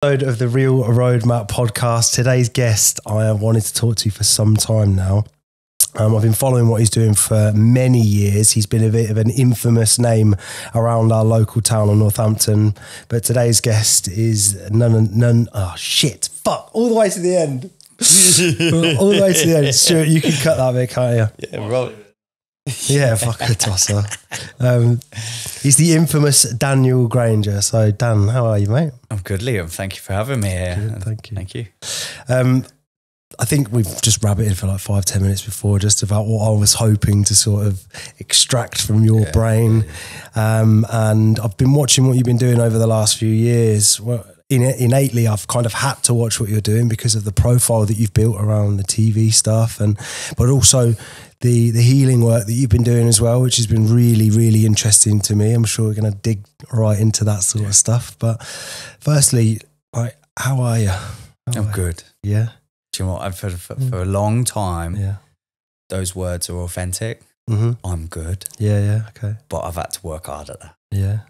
Episode of the Real Roadmap podcast. Today's guest I have wanted to talk to for some time now. I've been following what he's doing for many years. He's been a bit of an infamous name around our local town of Northampton. But today's guest is all the way to the end. All the way to the end. Stuart, you can cut that bit, can't you? Yeah, right. Yeah, fuck a tosser. He's the infamous Daniel Granger. So, Dan, how are you, mate? I'm good, Liam. Thank you for having me here. Good, thank you. Thank you. I think we've just rabbited for like 5-10 minutes before just about what I was hoping to sort of extract from your brain. And I've been watching what you've been doing over the last few years. Well, innately, I've kind of had to watch what you're doing because of the profile that you've built around the TV stuff, but also the healing work that you've been doing as well, which has been really, really interesting to me. I'm sure we're going to dig right into that sort of stuff. But firstly, like, how are you? I'm good. Yeah. Do you know what? I've heard for a long time, those words are authentic. Mm-hmm. I'm good. Yeah, okay. But I've had to work hard at that. Yeah.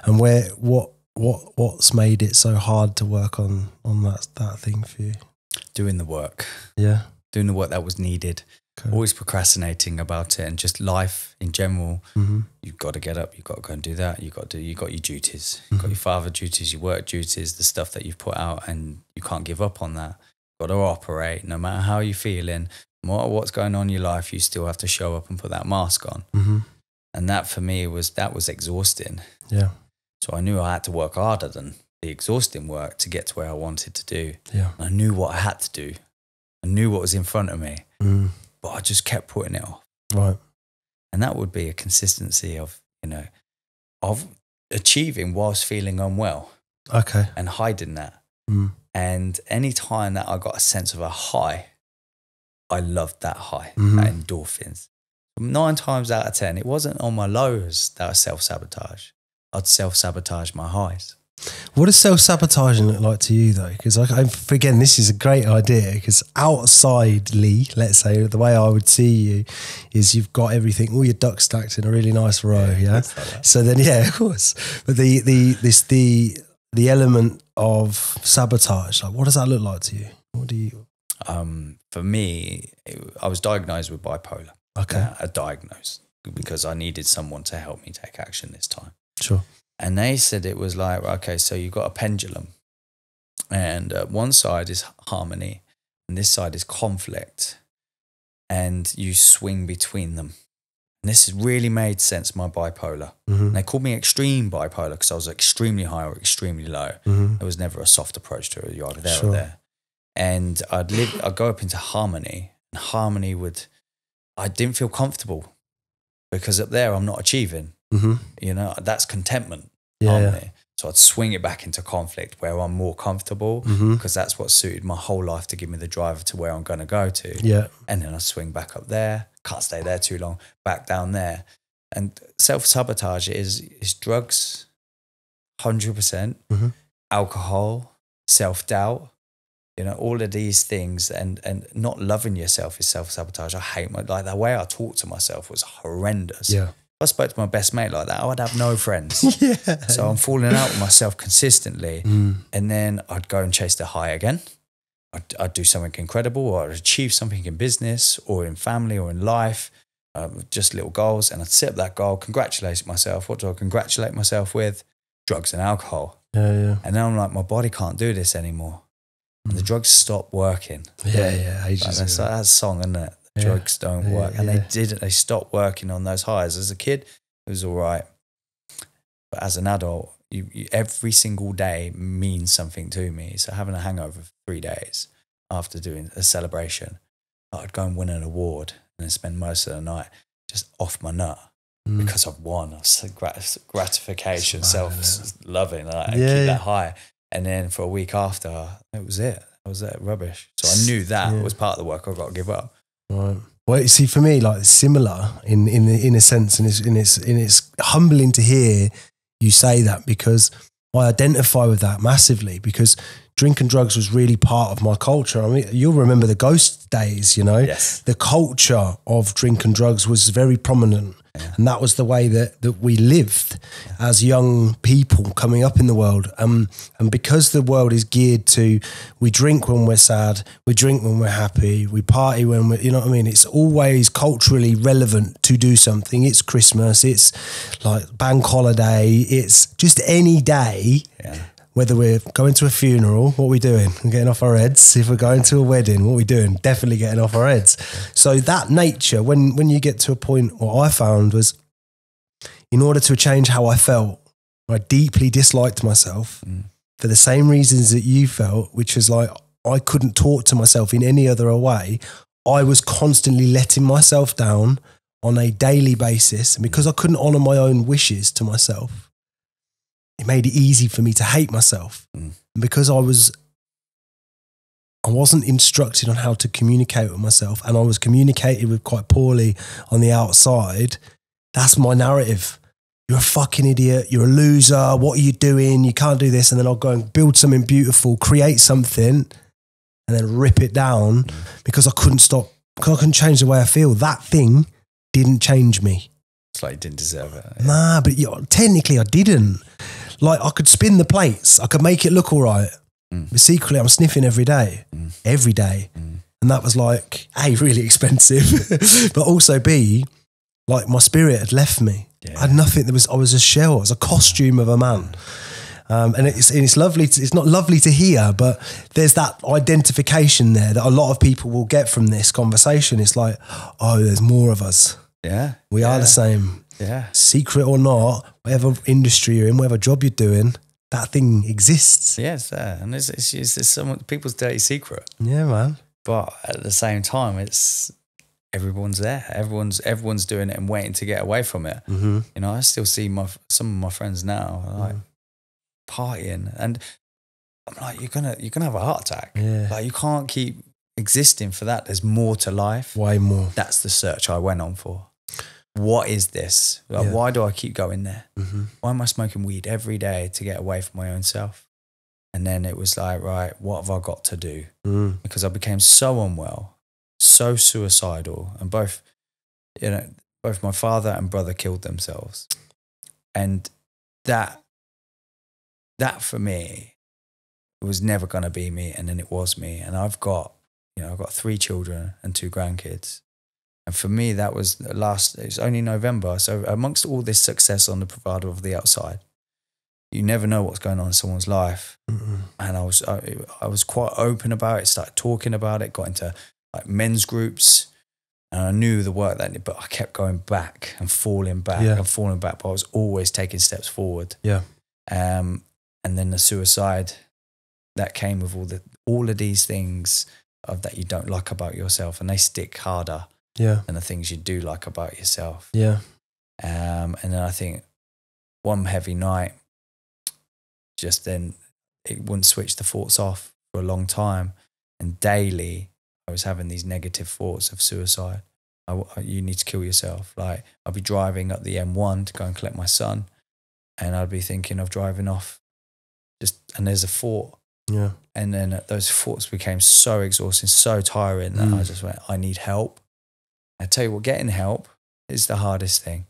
And what's made it so hard to work on that thing for you? Doing the work. Yeah. Doing the work that was needed. Okay. Always procrastinating about it, and just life in general. Mm-hmm. You've got to get up. You've got to go and do that. You got your duties. You've got your father duties, your work duties, the stuff that you've put out, and you can't give up on that. You've got to operate. No matter how you're feeling, no matter what's going on in your life, you still have to show up and put that mask on. Mm-hmm. And that for me was exhausting. Yeah. So I knew I had to work harder than the exhausting work to get to where I wanted to do. Yeah. And I knew what I had to do. I knew what was in front of me. Mm. But I just kept putting it off. Right. And that would be a consistency of achieving whilst feeling unwell. Okay. And hiding that. Mm. And any time that I got a sense of a high, I loved that high, Mm-hmm. that endorphins. 9 times out of 10, it wasn't on my lows that I self-sabotage. I'd self-sabotage my highs. What does self-sabotaging look like to you, though? Because again, this is a great idea, because outsidely, let's say, the way I would see you is you've got everything, all your ducks stacked in a really nice row, yeah? Like that. So then, yeah, of course. But the element of sabotage, like, what does that look like to you? What do you... For me, I was diagnosed with bipolar. Okay. Diagnosed because I needed someone to help me take action this time. Sure. And they said it was like, okay, so you've got a pendulum, and one side is harmony and this side is conflict, and you swing between them. And this has really made sense, my bipolar. Mm-hmm. And they called me extreme bipolar because I was extremely high or extremely low. Mm-hmm. There was never a soft approach to it. You're either there Sure. or there. And I'd go up into harmony, and harmony I didn't feel comfortable because up there I'm not achieving. Mm-hmm. That's contentment. Yeah, harmony. yeah. So I'd swing it back into conflict where I'm more comfortable, Mm-hmm. because that's what suited my whole life to give me the drive to where I'm going to go to. Yeah. And then I swing back up there, can't stay there too long, back down there. And self-sabotage is drugs, 100%, Mm-hmm. alcohol, self-doubt, all of these things, and not loving yourself is self-sabotage. I hate the way I talked to myself was horrendous. Yeah. If I spoke to my best mate like that, I would have no friends. Yeah. So I'm falling out with myself consistently. And then I'd go and chase the high again. I'd do something incredible, or I'd achieve something in business or in family or in life, just little goals. And I'd set up that goal, congratulate myself. What do I congratulate myself with? Drugs and alcohol. Yeah. And then I'm like, my body can't do this anymore. And the drugs stopped working. Yeah. Ages That's ago. that song, isn't it? Yeah. Drugs don't work. And yeah. they stopped working on those highs. As a kid, it was all right. But as an adult, you every single day means something to me. So having a hangover for 3 days after doing a celebration, I'd go and win an award and then spend most of the night just off my nut because I've won. Gratification, self-loving, keep that high. And then for a week after, it was it. That was it, rubbish. So I knew that was part of the work I've got to give up. Right. Well, you see, for me, like, similar in a sense, and it's humbling to hear you say that, because I identify with that massively, because drink and drugs was really part of my culture. I mean, you'll remember the ghost days, Yes. The culture of drink and drugs was very prominent And that was the way that we lived as young people coming up in the world. And because the world is geared to, we drink when we're sad, we drink when we're happy, we party when we're, you know what I mean? It's always culturally relevant to do something. It's Christmas, it's like bank holiday, it's just any day. Yeah. Whether we're going to a funeral, what are we doing? We're getting off our heads. If we're going to a wedding, what are we doing? Definitely getting off our heads. So that nature, when you get to a point, what I found was, in order to change how I felt, I deeply disliked myself for the same reasons that you felt, which was like, I couldn't talk to myself in any other way. I was constantly letting myself down on a daily basis. And because I couldn't honor my own wishes to myself, it made it easy for me to hate myself. And because I wasn't instructed on how to communicate with myself, and I was communicated with quite poorly on the outside, that's my narrative. You're a fucking idiot. You're a loser. What are you doing? You can't do this. And then I'll go and build something beautiful, create something, and then rip it down because I couldn't stop, because I couldn't change the way I feel. That thing didn't change me. It's like you didn't deserve it. Yeah. Nah, but technically I didn't. Like, I could spin the plates. I could make it look all right. But secretly, I'm sniffing every day. Every day. And that was like, A, really expensive. But also B, like, my spirit had left me. Yeah. I had nothing. I was a shell. I was a costume of a man. And it's lovely. It's not lovely to hear, but there's that identification there that a lot of people will get from this conversation. It's like, oh, there's more of us. Yeah. We are the same. Yeah. Secret or not, whatever industry you're in, whatever job you're doing, that thing exists. Yeah, it's there. And it's some people's dirty secret. Yeah, man. But at the same time, it's everyone's there. Everyone's doing it and waiting to get away from it. You know, I still see some of my friends now like partying, and I'm like, you're gonna have a heart attack. Yeah. Like, you can't keep existing for that. There's more to life. Way more. That's the search I went on for. What is this? Like, why do I keep going there? Why am I smoking weed every day to get away from my own self? And then it was like, right, what have I got to do? Because I became so unwell, so suicidal, and both my father and brother killed themselves. And that for me, it was never going to be me. And then it was me. And I've got 3 children and 2 grandkids. And for me, that was it was only November. So amongst all this success on the bravado of the outside, you never know what's going on in someone's life. And I was quite open about it, started talking about it, got into like men's groups, and I knew the work but I kept going back and falling back and falling back, but I was always taking steps forward. Yeah. And then the suicide that came with all of these things that you don't like about yourself, and they stick harder. Yeah. And the things you do like about yourself. Yeah. And then I think one heavy night, just then it wouldn't switch the thoughts off for a long time. And daily I was having these negative thoughts of suicide. You need to kill yourself. Like, I'd be driving up the M1 to go and collect my son, and I'd be thinking of driving off and there's a thought. Yeah. And then those thoughts became so exhausting, so tiring that I just went, I need help. I tell you what, getting help is the hardest thing.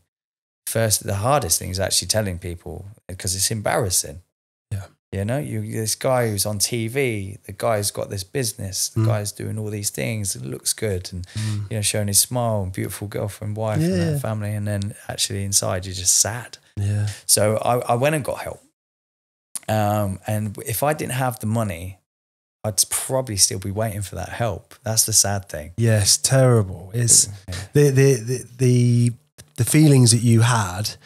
First, the hardest thing is actually telling people, because it's embarrassing. Yeah. You know, this guy who's on TV, the guy's got this business, the guy's doing all these things, it looks good, and showing his smile and beautiful girlfriend, wife, and family, and then actually inside you're just sad. Yeah. So I went and got help. And if I didn't have the money, I'd probably still be waiting for that help. That's the sad thing. Yes, terrible. It's the feelings that you had.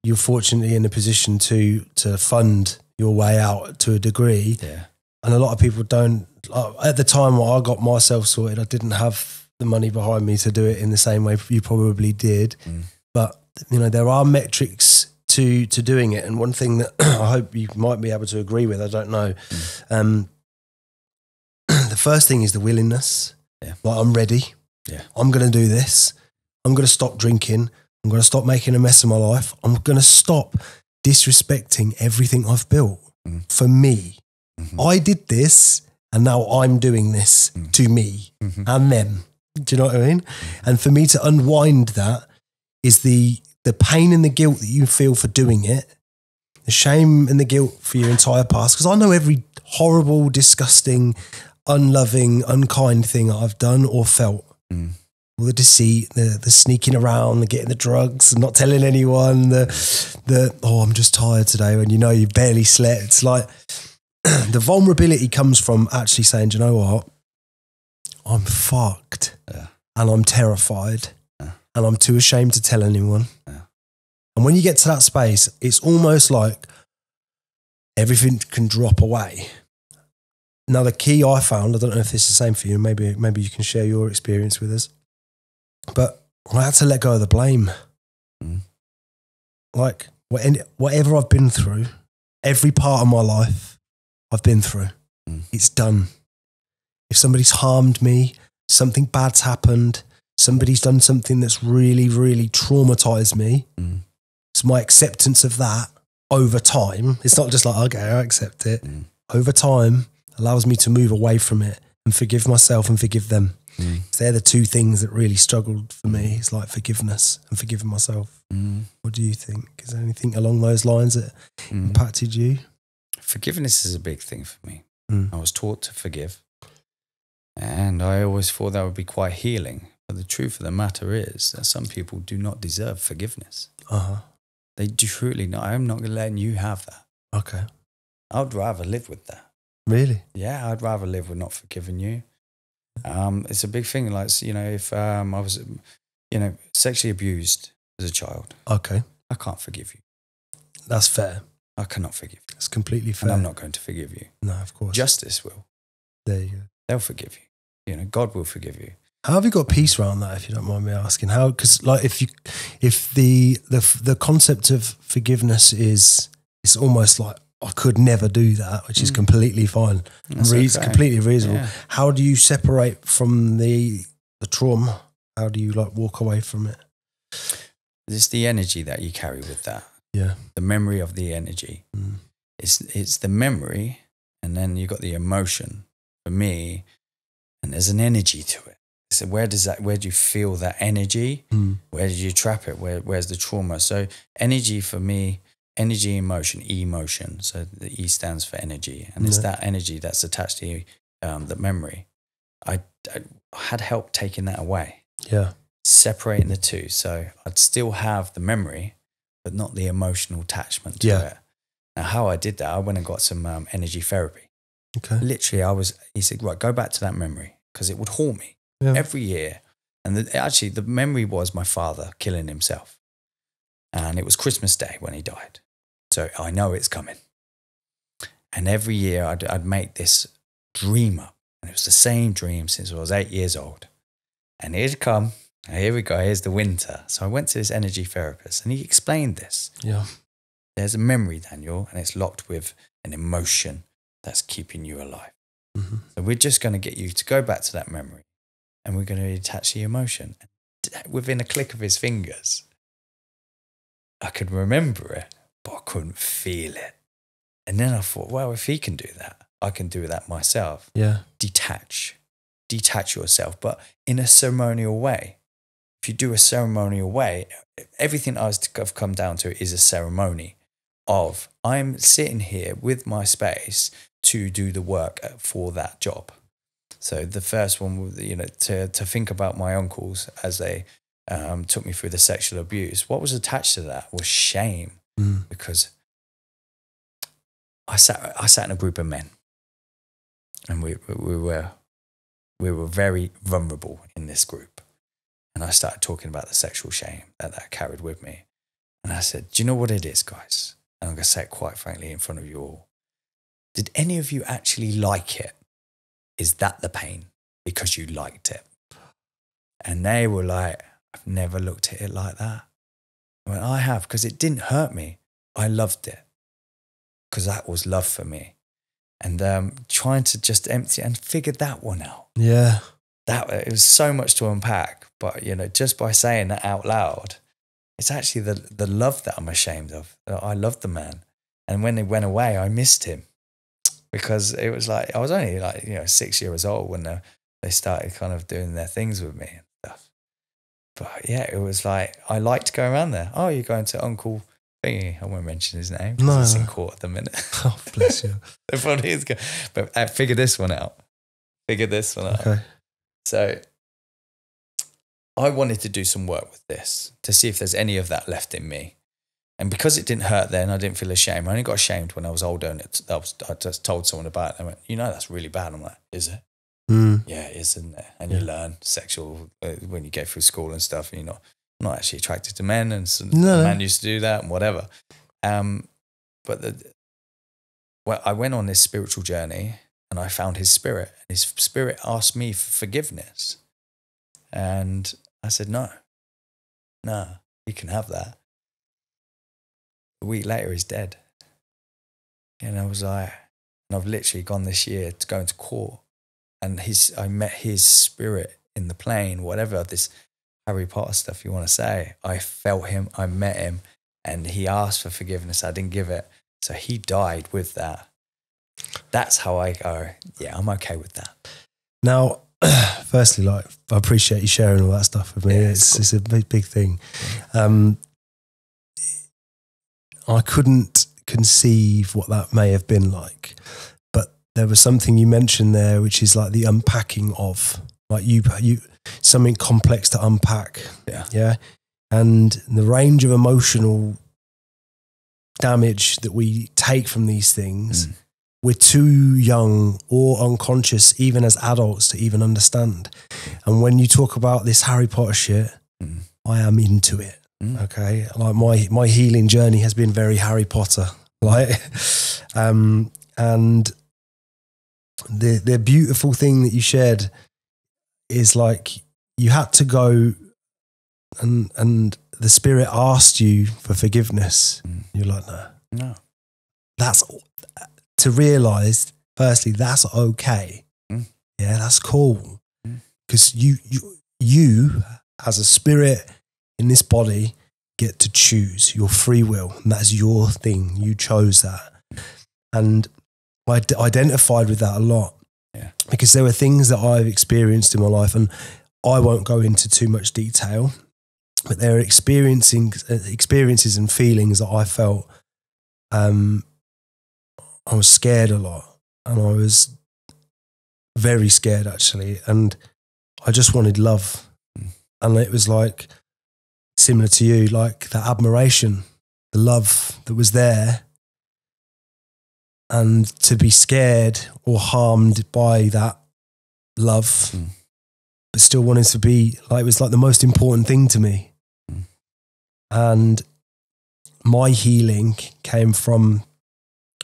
You're fortunately in a position to fund your way out to a degree. Yeah. And a lot of people don't. At the time when I got myself sorted, I didn't have the money behind me to do it in the same way you probably did. But there are metrics to doing it, and one thing that I hope you might be able to agree with, I don't know. The first thing is the willingness. Yeah. Like, I'm ready. Yeah. I'm going to do this. I'm going to stop drinking. I'm going to stop making a mess of my life. I'm going to stop disrespecting everything I've built for me. I did this, and now I'm doing this to me and them. Do you know what I mean? And for me to unwind that, is the pain and the guilt that you feel for doing it, the shame and the guilt for your entire past. Because I know every horrible, disgusting, unloving, unkind thing I've done or felt. All the deceit, the sneaking around, the getting the drugs, not telling anyone, oh, I'm just tired today when you know you barely slept. It's like the vulnerability comes from actually saying, do you know what? I'm fucked and I'm terrified and I'm too ashamed to tell anyone. And when you get to that space, it's almost like everything can drop away. Now, the key I found, I don't know if this is the same for you, maybe you can share your experience with us, but I had to let go of the blame. Like, whatever I've been through, every part of my life I've been through, it's done. If somebody's harmed me, something bad's happened, somebody's done something that's really, really traumatized me, it's my acceptance of that over time. It's not just like, okay, I accept it. Over time allows me to move away from it and forgive myself and forgive them. They're the two things that really struggled for me. It's like forgiveness and forgiving myself. What do you think? Is there anything along those lines that impacted you? Forgiveness is a big thing for me. I was taught to forgive, and I always thought that would be quite healing. But the truth of the matter is that some people do not deserve forgiveness. They do truly not. I'm not letting you have that. Okay. I'd rather live with that. Really? Yeah, I'd rather live with not forgiving you. It's a big thing. Like, you know, if I was, you know, sexually abused as a child, okay, I can't forgive you. That's fair. I cannot forgive you. It's completely fair. And I'm not going to forgive you. No, of course. Justice will. There you go. They'll forgive you. You know, God will forgive you. How have you got peace around that, if you don't mind me asking? How? Because like, if the concept of forgiveness is, it's almost like I could never do that, which is completely fine. It's completely reasonable. Yeah. How do you separate from the trauma? How do you like walk away from it? It's the energy that you carry with that. Yeah. The memory of the energy. It's the memory, and then you got the emotion for me, and there's an energy to it. So where do you feel that energy? Where do you trap it? Where's the trauma? So energy for me, energy, emotion. So the E stands for energy, and it's that energy that's attached to the memory. I had help taking that away. Yeah. Separating the two. So I'd still have the memory, but not the emotional attachment to it. Now, how I did that, I went and got some energy therapy. Okay. Literally, he said, right, go back to that memory, because it would haunt me every year. And the memory was my father killing himself. And it was Christmas Day when he died. So I know it's coming. And every year I'd make this dream up. And it was the same dream since I was 8 years old. And he'd come, and here we go, here's the winter. So I went to this energy therapist, and he explained this. Yeah. There's a memory, Daniel, and it's locked with an emotion that's keeping you alive. So we're just going to get you to go back to that memory, and we're going to attach the emotion. Within a click of his fingers, I could remember it, but I couldn't feel it. And then I thought, well, if he can do that, I can do that myself. Yeah. Detach yourself, but in a ceremonial way. If you do a ceremonial way, everything I've come down to is a ceremony of I'm sitting here with my space to do the work for that job. So the first one was, you know, to think about my uncles as they took me through the sexual abuse. What was attached to that was shame, because I sat in a group of men, and we were very vulnerable in this group. And I started talking about the sexual shame that I carried with me. And I said, do you know what it is, guys? And I'm going to say it quite frankly in front of you all. Did any of you actually like it? Is that the pain? Because you liked it. And they were like, I've never looked at it like that. I went, I have, because it didn't hurt me. I loved it, because that was love for me. And trying to just empty and figure that one out. Yeah. It was so much to unpack, but you know, just by saying that out loud, it's actually the love that I'm ashamed of. I loved the man, and when he went away, I missed him, because it was like I was only 6 years old when they started kind of doing their things with me and stuff. But yeah, it was like, I liked going around there. Oh, you're going to Uncle Thingy. I won't mention his name. No. He's in court at the minute. Oh, bless you. It probably is good. But figure this one out. Okay. So I wanted to do some work with this to see if there's any of that left in me. And because it didn't hurt then, I didn't feel ashamed. I only got ashamed when I was older and I just told someone about it. They went, that's really bad. I'm like, is it? Yeah, it is, isn't it? And you learn sexual when you go through school and stuff, and you're not actually attracted to men, and a man used to do that and whatever. But I went on this spiritual journey and I found his spirit. His spirit asked me for forgiveness. And I said, no, you can have that. A week later, he's dead. And I was like, and I've literally gone this year to go into court. And I met his spirit in the plane, whatever this Harry Potter stuff you want to say. I felt him, I met him, and he asked for forgiveness. I didn't give it. So he died with that. That's how I go, yeah, I'm okay with that. Now, firstly, I appreciate you sharing all that stuff with me. Yeah, it's a big thing. I couldn't conceive what that may have been like, but there was something you mentioned there, which is like the unpacking of, like you something complex to unpack. Yeah. And the range of emotional damage that we take from these things, we're too young or unconscious, even as adults, to even understand. And when you talk about this Harry Potter shit, I am into it. Okay, like my healing journey has been very Harry Potter, and the beautiful thing that you shared is like you had to go, and the spirit asked you for forgiveness. You're like, no, that's to realize. Firstly, that's okay. Yeah, that's cool, because you as a spirit in this body get to choose your free will, and that's your thing. You chose that. And I identified with that a lot, because there were things that I've experienced in my life, and I won't go into too much detail, but there are experiences and feelings that I felt. I was scared a lot, and I was very scared actually, and I just wanted love. And it was like, similar to you, like the admiration, the love that was there, and to be scared or harmed by that love, but still wanting to be, like, it was like the most important thing to me. And my healing came from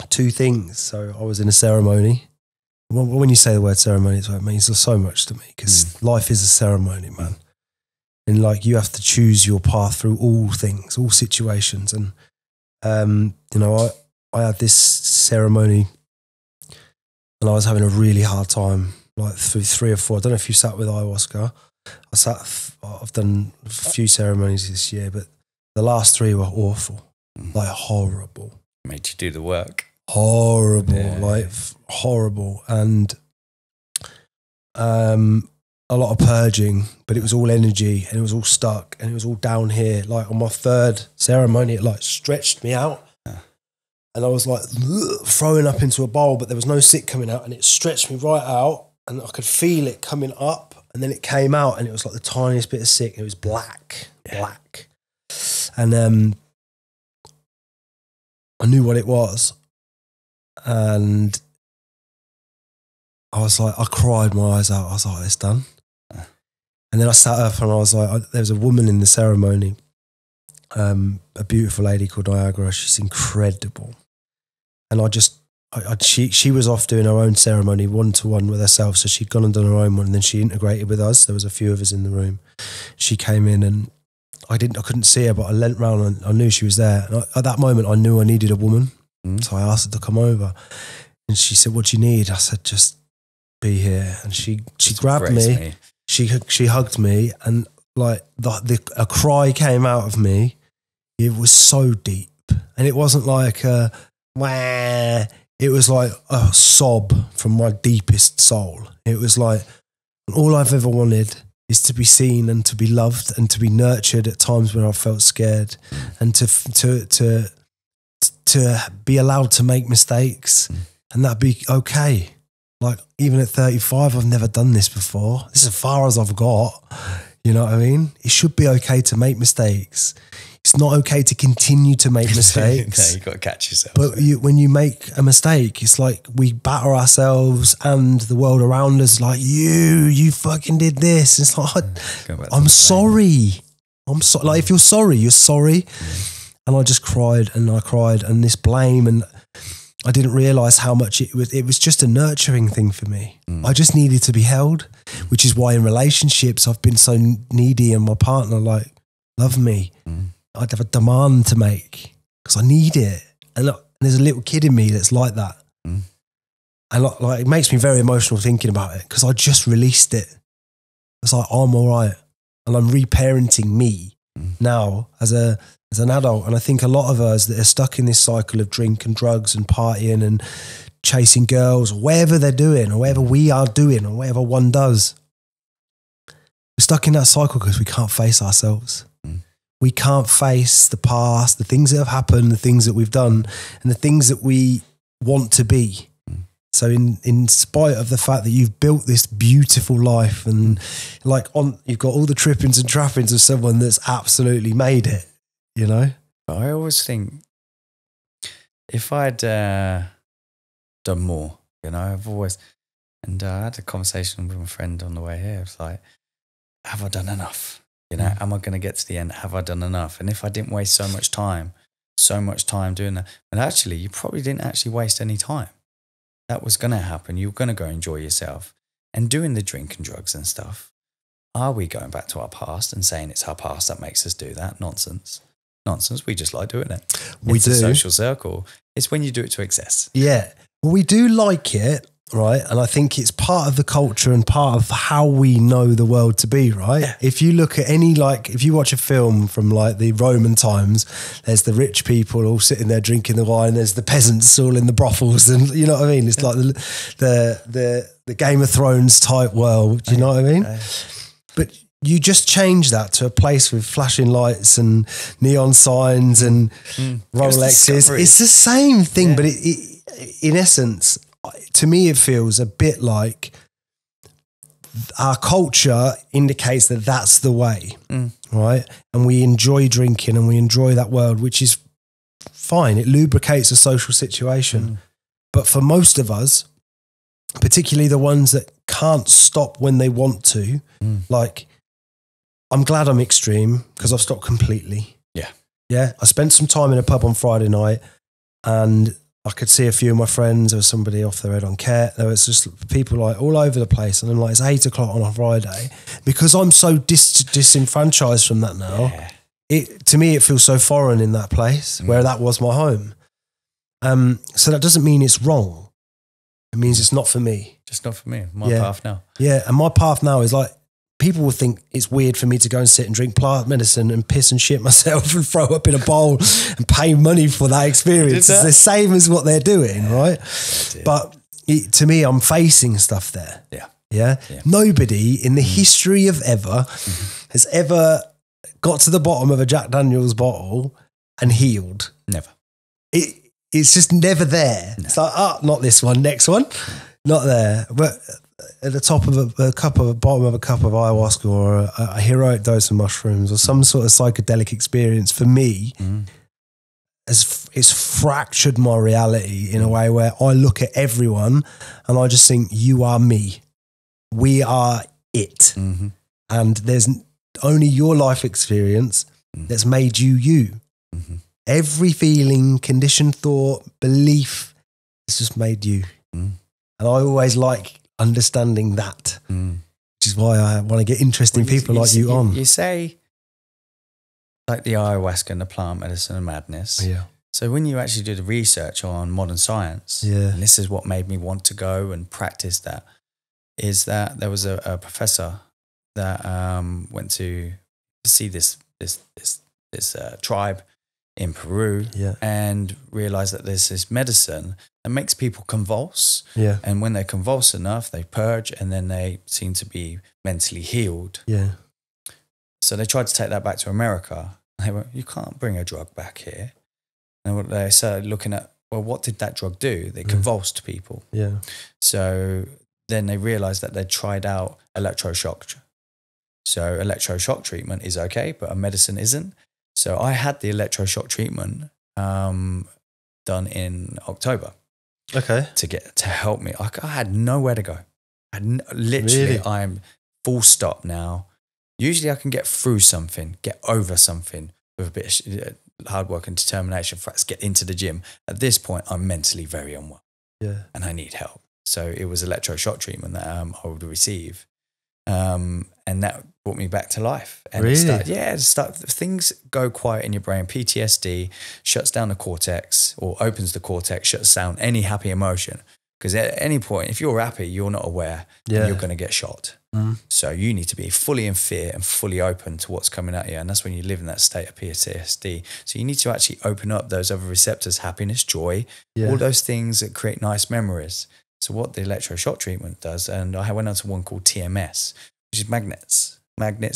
two things. So I was in a ceremony. When you say the word ceremony, it means so much to me, because life is a ceremony, man. And like, you have to choose your path through all things, all situations. And, I had this ceremony and I was having a really hard time, like through 3 or 4. I don't know if you sat with ayahuasca. I've done a few ceremonies this year, but the last 3 were awful, like horrible. Made you do the work. Horrible, horrible. And, a lot of purging, but it was all energy and it was all stuck and it was all down here. Like on my 3rd ceremony, it like stretched me out, and I was like throwing up into a bowl, but there was no sick coming out, and it stretched me right out, and I could feel it coming up, and then it came out, and it was like the tiniest bit of sick. It was black. And I knew what it was, and I was like, I cried my eyes out. I was like, it's done. And then I sat up and I was like, there was a woman in the ceremony, a beautiful lady called Niagara. She's incredible. And she was off doing her own ceremony, 1-to-1 with herself. So she'd gone and done her own one, and then she integrated with us. There was a few of us in the room. She came in and I couldn't see her, but I leant round and I knew she was there. And at that moment, I knew I needed a woman. So I asked her to come over, and she said, "What do you need?" I said, "Just be here." And she grabbed me. She hugged me, and like a cry came out of me. It was so deep, and it wasn't like a wah. It was like a sob from my deepest soul. It was like, all I've ever wanted is to be seen and to be loved and to be nurtured at times when I felt scared, and to be allowed to make mistakes, and that'd be okay. Like, even at 35, I've never done this before. This is as far as I've got. You know what I mean? It should be okay to make mistakes. It's not okay to continue to make mistakes. No, you've got to catch yourself. But when you make a mistake, it's like we batter ourselves and the world around us like, you fucking did this. It's like, I'm sorry. I'm sorry. Like, if you're sorry, you're sorry. And I just cried and I cried, and this blame, and I didn't realise how much it was just a nurturing thing for me. I just needed to be held, which is why in relationships I've been so needy, and my partner like, love me. I'd have a demand to make because I need it. And look, there's a little kid in me that's like that. And like, it makes me very emotional thinking about it because I just released it. It's like, I'm all right. And I'm reparenting me now as an adult. And I think a lot of us that are stuck in this cycle of drink and drugs and partying and chasing girls, or whatever they're doing, or whatever we are doing, or whatever one does, we're stuck in that cycle because we can't face ourselves. We can't face the past, the things that have happened, the things that we've done, and the things that we want to be. So in spite of the fact that you've built this beautiful life, and like you've got all the trippings and trappings of someone that's absolutely made it, you know? I always think if I'd done more, you know, I've always, and I had a conversation with my friend on the way here. It's like, have I done enough? You know, am I going to get to the end? Have I done enough? And if I didn't waste so much time doing that, and actually, you probably didn't actually waste any time. That was going to happen. You were going to go enjoy yourself and doing the drink and drugs and stuff. Are we going back to our past and saying it's our past that makes us do that? Nonsense. We just like doing it. It's a social circle. It's when you do it to excess. Yeah. Well, we do like it. Right. And I think it's part of the culture and part of how we know the world to be, right? Yeah. If you look at if you watch a film from like the Roman times, there's the rich people all sitting there drinking the wine, there's the peasants all in the brothels, and you know what I mean? It's like the Game of Thrones type world, do you know what I mean? But you just change that to a place with flashing lights and neon signs and Rolexes. It's the same thing, but it in essence, to me, it feels a bit like our culture indicates that that's the way, right? And we enjoy drinking and we enjoy that world, which is fine. It lubricates a social situation. But for most of us, particularly the ones that can't stop when they want to, like, I'm glad I'm extreme because I've stopped completely. Yeah. I spent some time in a pub on Friday night, and I could see a few of my friends. There was somebody off their head on Ket. There was just people like all over the place. And I'm like, it's 8 o'clock on a Friday. Because I'm so disenfranchised from that now, to me, it feels so foreign in that place where that was my home. So that doesn't mean it's wrong. It means it's not for me. Just not for me. My path now. Yeah. And my path now is like, people will think it's weird for me to go and sit and drink plant medicine and piss and shit myself and throw up in a bowl and pay money for that experience. It's the same as what they're doing, right? But to me, I'm facing stuff there. Yeah. Nobody in the history of ever has ever got to the bottom of a Jack Daniels bottle and healed. Never. It's just never there. No. It's like, not this one, next one. Not there. But at the top of bottom of a cup of ayahuasca, or a heroic dose of mushrooms, or some sort of psychedelic experience, for me, it's fractured my reality in a way where I look at everyone and I just think, you are me. We are it. And there's only your life experience that's made you. Every feeling, conditioned thought, belief, it's just made you. And I always like understanding that, which is why I want to get interesting people like you on. You say like the ayahuasca and the plant medicine and madness. Yeah. So when you actually do the research on modern science, and this is what made me want to go and practice that, is that there was a professor that went to see this tribe in Peru and realized that there's this medicine that makes people convulse. Yeah. And when they convulse enough, they purge and then they seem to be mentally healed. Yeah. So they tried to take that back to America. They went, you can't bring a drug back here. And they started looking at, well, what did that drug do? They convulsed people. Yeah. So then they realized that they'd tried out electroshock. So electroshock treatment is okay, but a medicine isn't. So I had the electroshock treatment done in October. Okay. To help me. I had nowhere to go. Literally, I'm full stop now. Usually I can get through something, get over something with a bit of hard work and determination. Let's get into the gym. At this point, I'm mentally very unwell. Yeah. And I need help. So it was electroshock treatment that I would receive. And that brought me back to life. And things go quiet in your brain. PTSD shuts down the cortex or opens the cortex, shuts down any happy emotion. Because at any point, if you're happy, you're not aware, you're going to get shot. So you need to be fully in fear and fully open to what's coming at you. And that's when you live in that state of PTSD. So you need to actually open up those other receptors, happiness, joy, all those things that create nice memories. So what the electroshock treatment does, and I went on to one called TMS, which is magnets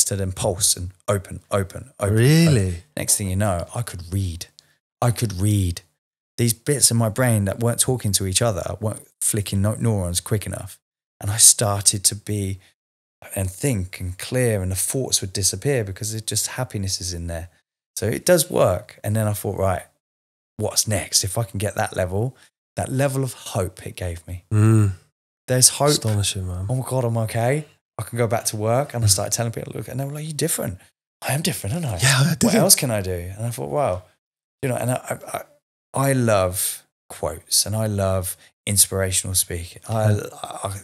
to then pulse and open. Really? Open. Next thing you know, I could read. These bits in my brain that weren't talking to each other, weren't flicking neurons quick enough. And I started to be and think and clear, and the thoughts would disappear because it just happiness is in there. So it does work. And then I thought, right, what's next? If I can get that level of hope it gave me. There's hope. Astonishing, man. Oh my God, I'm okay. I can go back to work. And I started telling people, look, and they were like, you're different. I am different, aren't I? Yeah. What else can I do? And I thought, wow, and I love quotes and I love inspirational speaking. I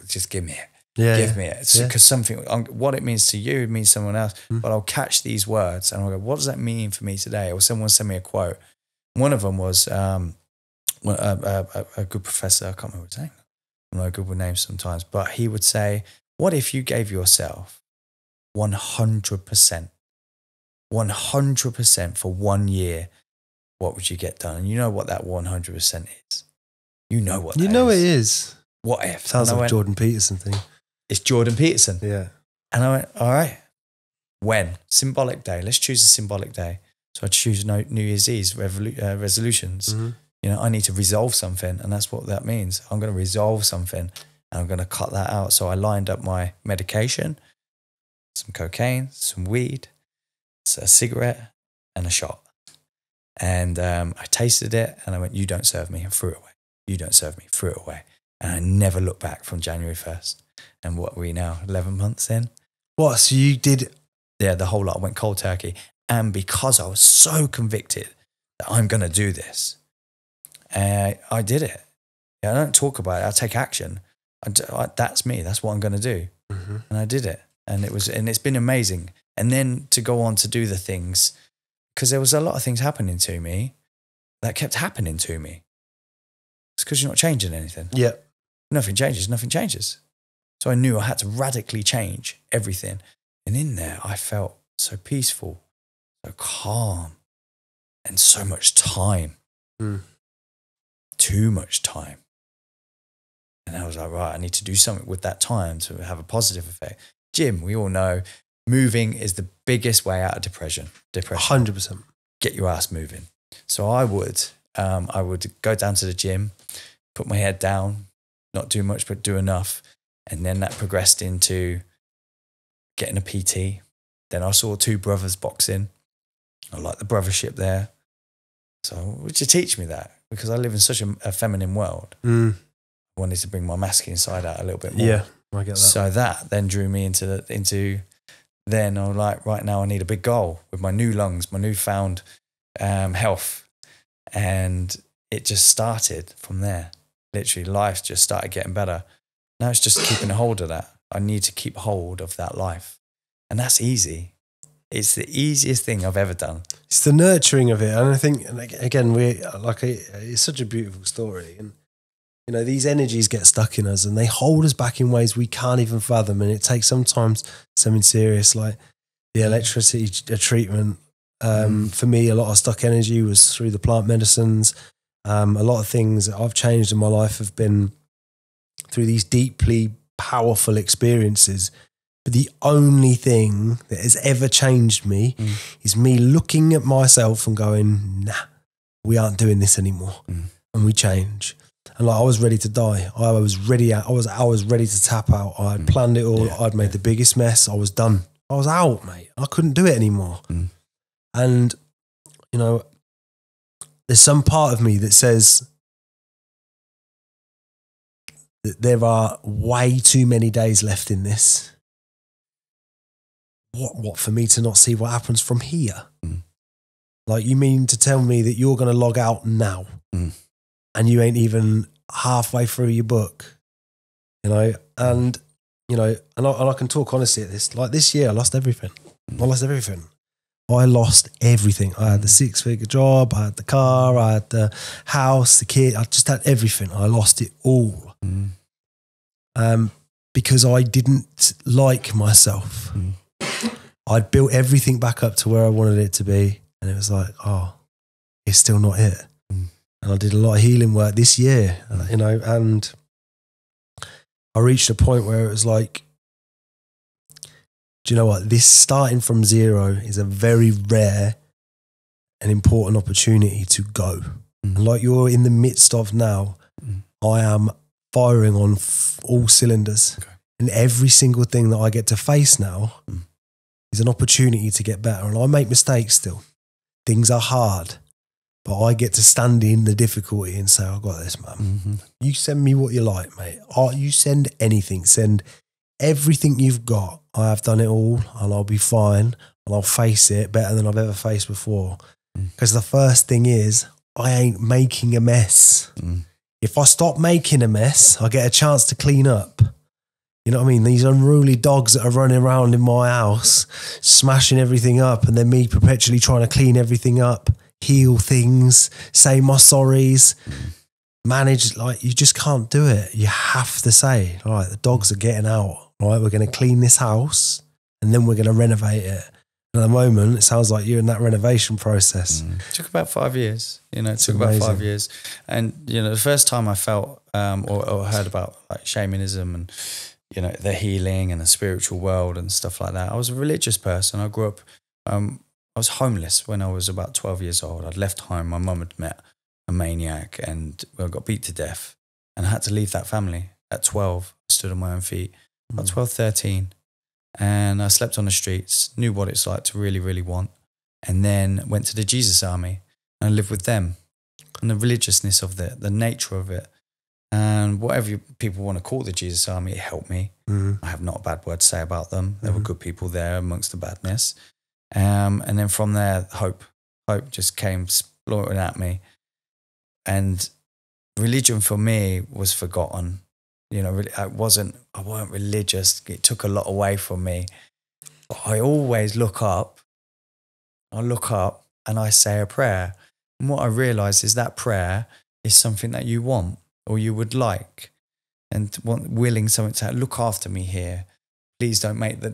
just give me it. Give me it. Because something, what it means to you, it means someone else. But I'll catch these words and I'll go, what does that mean for me today? Or someone send me a quote. One of them was a good professor. I can't remember what his name. I'm not good with names sometimes. But he would say, what if you gave yourself 100%? 100% for 1 year, what would you get done? And you know what that 100% is. You know what that is. You know it is. What if? Sounds like a Jordan Peterson thing. It's Jordan Peterson. Yeah. And I went, all right. When? Symbolic day. Let's choose a symbolic day. So I choose New Year's Eve resolutions. I need to resolve something. And that's what that means. I'm going to resolve something and I'm going to cut that out. So I lined up my medication, some cocaine, some weed, a cigarette and a shot. And I tasted it and I went, you don't serve me, and threw it away. You don't serve me, threw it away. And I never looked back from January 1st. And what are we now, 11 months in? What, so you did? Yeah, the whole lot. I went cold turkey. And because I was so convicted that I'm going to do this, I did it. I don't talk about it. I take action. That's me. That's what I'm going to do. And I did it. And it's been amazing. And then to go on to do the things, because there was a lot of things happening to me that kept happening to me. It's because you're not changing anything. Yeah. Nothing changes. So I knew I had to radically change everything. And in there, I felt so peaceful, so calm, and so much time. Too much time. And I was like, right, I need to do something with that time to have a positive effect. Gym, we all know, moving is the biggest way out of depression. 100%. Get your ass moving. So I would go down to the gym, put my head down, not do much, but do enough. And then that progressed into getting a PT. Then I saw 2 brothers boxing. I liked the brothership there. So would you teach me that? Because I live in such a feminine world. I wanted to bring my masculine side out a little bit more. Yeah, I get that. So that then drew me into then I'm like, right now I need a big goal with my new lungs, my newfound health. And it just started from there. Literally, life just started getting better. Now it's just keeping a hold of that. I need to keep hold of that life. And that's easy. It's the easiest thing I've ever done. It's the nurturing of it. And I think, again, it's such a beautiful story. And, these energies get stuck in us and they hold us back in ways we can't even fathom. And it takes sometimes something serious like the electricity treatment For me, a lot of stuck energy was through the plant medicines. A lot of things that I've changed in my life have been through these deeply powerful experiences. But the only thing that has ever changed me is me looking at myself and going, nah, we aren't doing this anymore. And we change. And like, I was ready to die. I was ready to tap out. I had planned it all. I'd made the biggest mess. I was done. I was out, mate. I couldn't do it anymore. And, you know, there's some part of me that says that there are way too many days left in this. What for me to not see what happens from here? Like, you mean to tell me that you're going to log out now and you ain't even halfway through your book, you know? And, you know, and I can talk honestly at this. Like, this year, I lost everything. I lost everything. I had the 6-figure job. I had the car. I had the house, the kid. I just had everything. I lost it all. Because I didn't like myself. I'd built everything back up to where I wanted it to be. And it was like, oh, it's still not it. And I did a lot of healing work this year, you know, and I reached a point where it was like, do you know what? This starting from zero is a very rare and important opportunity to go. And like you're in the midst of now, I am firing on all cylinders. And every single thing that I get to face now is an opportunity to get better. And I make mistakes still. Things are hard. But I get to stand in the difficulty and say, I've got this, man. You send me what you like, mate. You send anything. Send everything you've got. I have done it all and I'll be fine and I'll face it better than I've ever faced before. Because the first thing is, I ain't making a mess. If I stop making a mess, I get a chance to clean up. You know what I mean? These unruly dogs that are running around in my house, smashing everything up, and then me perpetually trying to clean everything up, heal things, say my sorries, manage. Like, you just can't do it. You have to say, all right, the dogs are getting out. All right, we're going to clean this house and then we're going to renovate it. And at the moment, it sounds like you're in that renovation process. It took about 5 years, you know, about 5 years. And, you know, the first time I felt or heard about like shamanism and, you know, the healing and the spiritual world and stuff like that, I was a religious person. I grew up, I was homeless when I was about 12 years old. I'd left home. My mum had met a maniac and I got beat to death and I had to leave that family at 12. I stood on my own feet, about 12, 13. And I slept on the streets, knew what it's like to really, really want. And then went to the Jesus Army and I lived with them. And the religiousness of the nature of it. And whatever people want to call the Jesus Army, it helped me. I have not a bad word to say about them. There were good people there amongst the badness. And then from there, hope just came exploring at me. And religion for me was forgotten. You know, I weren't religious. It took a lot away from me. But I always look up. I look up and I say a prayer. And what I realize is that prayer is something that you want or you would like and willing something to look after me here. Please don't let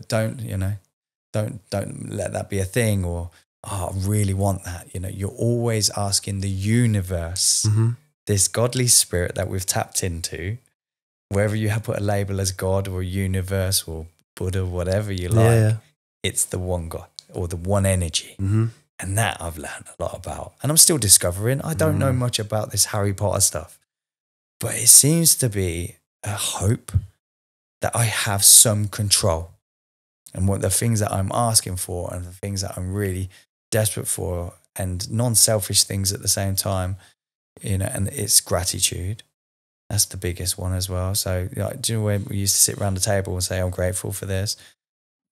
that be a thing, or, oh, I really want that. You know, you're always asking the universe, this godly spirit that we've tapped into, wherever you have put a label as God or universe or Buddha, whatever you like, it's the one God or the one energy. And that I've learned a lot about. And I'm still discovering. I don't know much about this Harry Potter stuff, but it seems to be a hope that I have some control. And what the things that I'm asking for and the things that I'm really desperate for and non-selfish things at the same time, you know, and it's gratitude. That's the biggest one as well. So, like, do you know when we used to sit around the table and say, I'm grateful for this?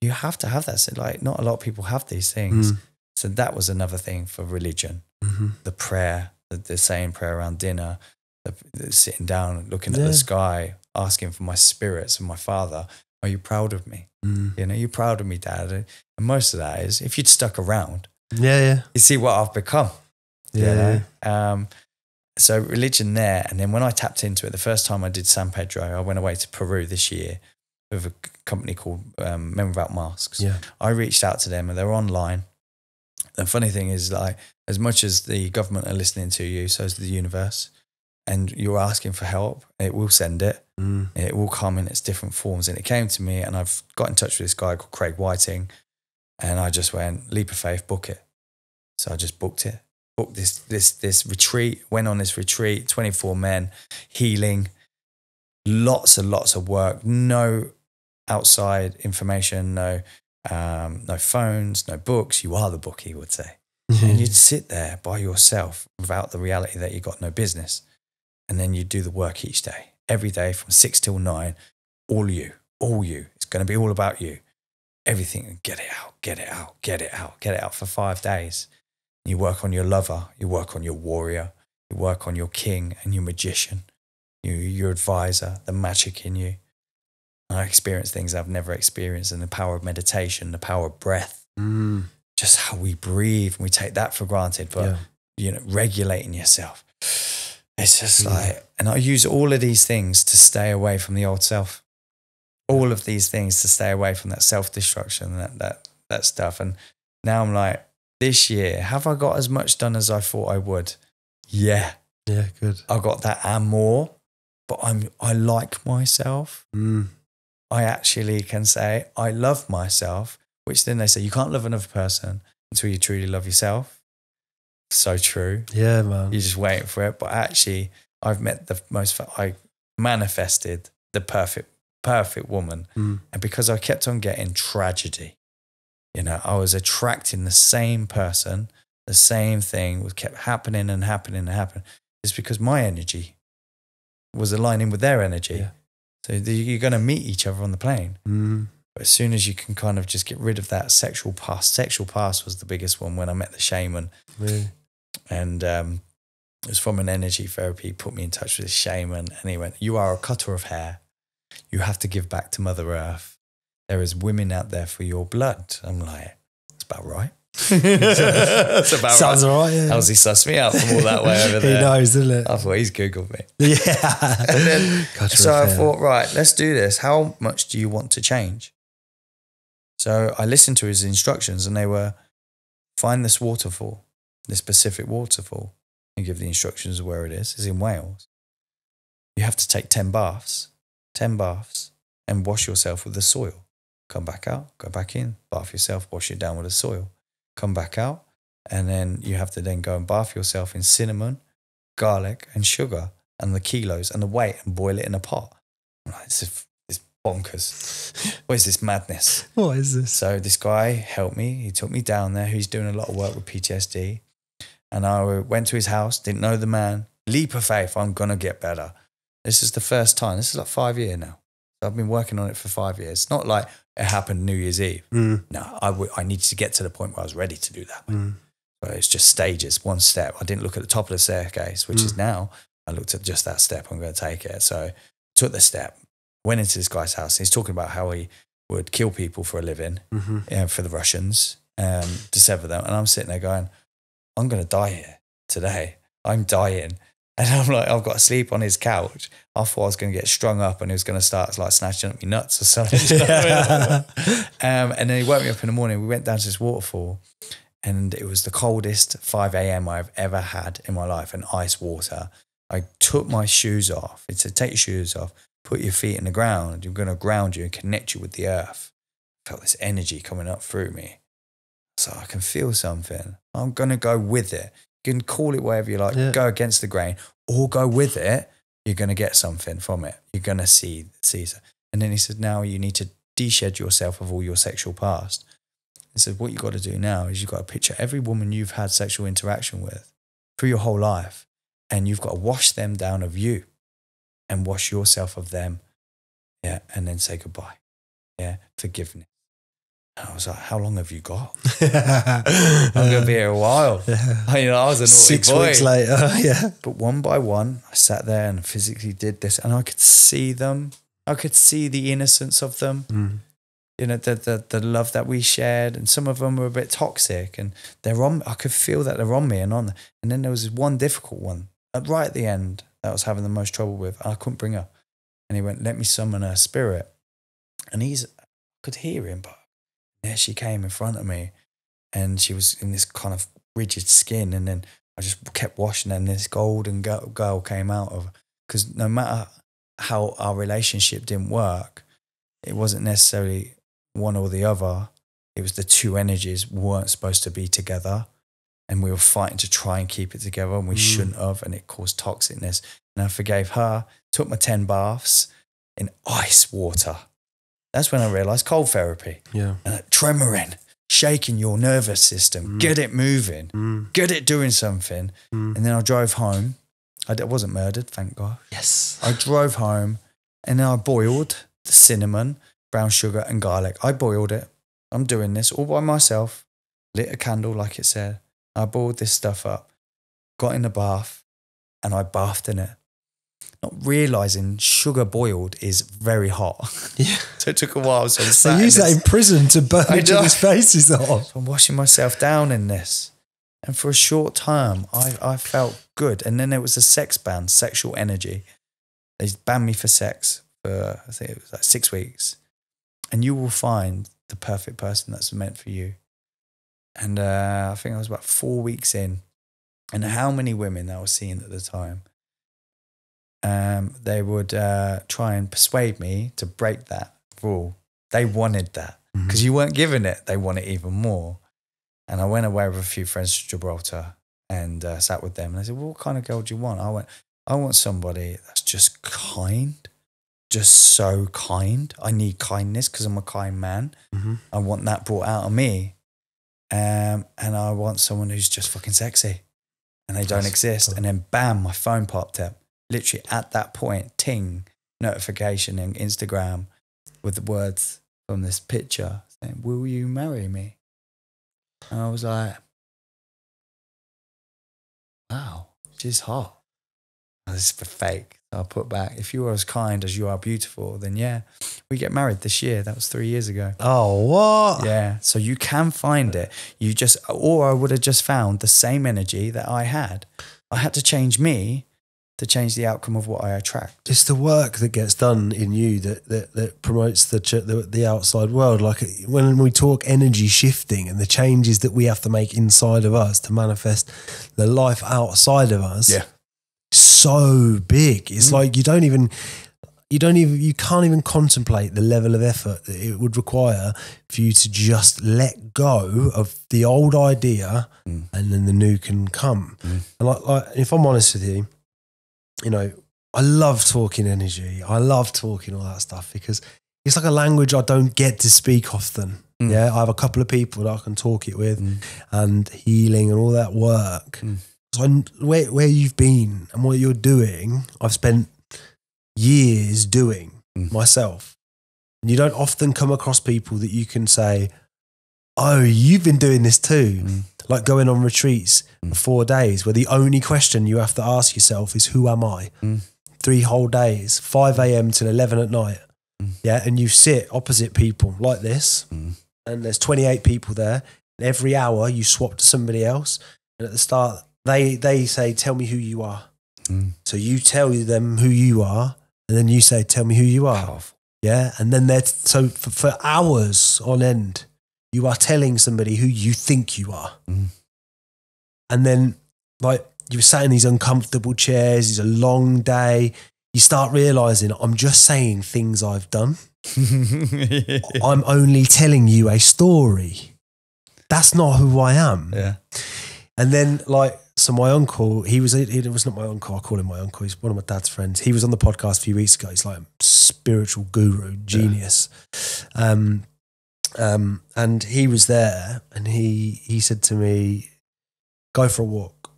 You have to have that. So, like, not a lot of people have these things. So that was another thing for religion. The prayer, the saying prayer around dinner, the sitting down, looking at the sky, asking for my spirits and my father, are you proud of me? You know, you're proud of me, Dad. And most of that is, if you'd stuck around, you see what I've become. So religion there. And then when I tapped into it, the first time I did San Pedro, I went away to Peru this year with a company called Men Without Masks. I reached out to them and they're online The funny thing is, like, as much as the government are listening to you, so is the universe. And you're asking for help, it will send it. It will come in its different forms. And it came to me, and I've got in touch with this guy called Craig Whiting, and I just went, leap of faith, book it. So I just booked it. Booked this retreat, went on this retreat, 24 men, healing, lots and lots of work, no outside information, no phones, no books. You are the book, he would say. And you'd sit there by yourself without the reality that you got no business. And then you do the work each day, every day from 6 till 9, all you. It's going to be all about you. Everything, get it out for 5 days. You work on your lover, you work on your warrior, you work on your king and your magician, your advisor, the magic in you. I experience things I've never experienced, and the power of meditation, the power of breath, just how we breathe, and we take that for granted, but regulating yourself. It's just like, and I use all of these things to stay away from the old self. All of these things to stay away from that self-destruction, that stuff. And now I'm like, this year, have I got as much done as I thought I would? Yeah. Yeah, good. I got that and more, but I like myself. I actually can say I love myself, which then they say you can't love another person until you truly love yourself. So true. Yeah, man. You're just waiting for it. But actually, I've met I manifested the perfect woman. And because I kept on getting tragedy, I was attracting the same person, the same thing was kept happening and happening and happening. It's because my energy was aligning with their energy. Yeah. So you're going to meet each other on the plane. But as soon as you can kind of just get rid of that sexual past was the biggest one when I met the shaman. Really? And it was from an energy therapy. He put me in touch with this shaman, and he went, you are a cutter of hair. You have to give back to Mother Earth. There is women out there for your blood. I'm like, that's about right. That's about Sounds right. all right, yeah. How's he sussed me out from all that way over there? He knows, doesn't it? I thought he's Googled me. Yeah. And then, so I thought, right, let's do this. How much do you want to change? So I listened to his instructions, and they were, find this waterfall, this specific waterfall, and give the instructions of where it is. It's in Wales. You have to take 10 baths, and wash yourself with the soil. Come back out, go back in, bath yourself, wash it down with the soil. Come back out, and then you have to then go and bath yourself in cinnamon, garlic, and sugar, and the kilos and the weight, and boil it in a pot. I'm like, it's bonkers. What is this madness? What is this? So this guy helped me. He took me down there. He's doing a lot of work with PTSD. And I went to his house, didn't know the man. Leap of faith, I'm going to get better. This is the first time. This is like 5 years now. So I've been working on it for 5 years. It's not like it happened New Year's Eve. No, I needed to get to the point where I was ready to do that. But it's just stages, one step. I didn't look at the top of the staircase, which is now. I looked at just that step. I'm going to take it. So took the step, went into this guy's house. He's talking about how he would kill people for a living, for the Russians, to sever them. And I'm sitting there going, I'm going to die here today. I'm dying. And I'm like, I've got to sleep on his couch. I thought I was going to get strung up and he was going to start like snatching up my nuts or something. And then he woke me up in the morning. We went down to this waterfall, and it was the coldest 5 a.m. I've ever had in my life, and ice water. I took my shoes off. It said, take your shoes off, put your feet in the ground. You're going to ground you and connect you with the earth. I felt this energy coming up through me. So I can feel something. I'm going to go with it. You can call it whatever you like, go against the grain or go with it. You're going to get something from it. You're going to see. And then he said, now you need to de-shed yourself of all your sexual past. He said, what you've got to do now is you've got to picture every woman you've had sexual interaction with through your whole life. And you've got to wash them down of you and wash yourself of them. Yeah. And then say goodbye. Yeah. Forgiveness. And I was like, how long have you got? I'm going to be here a while. Yeah. I was a naughty 6 boy. weeks later, yeah. But one by one, I sat there and physically did this, and I could see them. I could see the innocence of them. The love that we shared, and some of them were a bit toxic, and I could feel that they're on me and on. And then there was one difficult one right at the end that I was having the most trouble with. And I couldn't bring her. And he went, let me summon her spirit. And I could hear him, but there she came in front of me, and she was in this kind of rigid skin, and then I just kept washing, and this golden girl came out of her. Because no matter how our relationship didn't work, it wasn't necessarily one or the other. It was the two energies weren't supposed to be together, and we were fighting to try and keep it together, and we shouldn't have, and it caused toxicness. And I forgave her, took my 10 baths in ice water. That's when I realized cold therapy. Yeah. Tremoring, shaking your nervous system, get it moving, get it doing something. And then I drove home. I wasn't murdered, thank God. Yes. I drove home, and then I boiled the cinnamon, brown sugar and garlic. I boiled it. I'm doing this all by myself. Lit a candle like it said. I boiled this stuff up, got in the bath, and I bathed in it. Not realising sugar boiled is very hot. Yeah. So it took a while. So they use that in prison to burn each other's faces off. So I'm washing myself down in this. And for a short time, I felt good. And then there was a sex ban, sexual energy. They banned me for sex for, I think it was like 6 weeks. And you will find the perfect person that's meant for you. And I think I was about 4 weeks in. And how many women I was seeing at the time, they would try and persuade me to break that rule. They wanted that. Because you weren't giving it, they want it even more. And I went away with a few friends to Gibraltar and sat with them. And I said, well, what kind of girl do you want? I want somebody that's just kind, just so kind. I need kindness because I'm a kind man. I want that brought out of me. And I want someone who's just fucking sexy. And they don't exist. And then bam, my phone popped up. Literally at that point, ting, notification in Instagram with the words from this picture saying, will you marry me? And I was like, wow, she's hot. This is fake. So I put back, if you are as kind as you are beautiful, then yeah, we get married this year. That was 3 years ago. Oh, what? Yeah. So you can find it. Or I would have just found the same energy that I had. I had to change me to change the outcome of what I attract. It's the work that gets done in you that promotes the outside world. Like when we talk energy shifting and the changes that we have to make inside of us to manifest the life outside of us. Yeah. So big. It's like you can't even contemplate the level of effort that it would require for you to just let go of the old idea and then the new can come. And like if I'm honest with you, you know, I love talking energy. I love talking all that stuff because it's like a language I don't get to speak often. Yeah, I have a couple of people that I can talk it with and healing and all that work. So where you've been and what you're doing, I've spent years doing myself. And you don't often come across people that you can say, oh, you've been doing this too. Like going on retreats for 4 days where the only question you have to ask yourself is, who am I? 3 whole days, 5 a.m. till 11 at night. Yeah. And you sit opposite people like this and there's 28 people there. And every hour you swap to somebody else. And at the start, they say, tell me who you are. So you tell them who you are and then you say, tell me who you are. Powerful. Yeah. And then so for hours on end, you are telling somebody who you think you are. And then like you were sat in these uncomfortable chairs, it's a long day. You start realizing I'm just saying things I've done. I'm only telling you a story. That's not who I am. Yeah. And then like, so my uncle, it was not my uncle, I call him my uncle. He's one of my dad's friends. He was on the podcast a few weeks ago. He's like a spiritual guru, genius. And he was there and he said to me, go for a walk.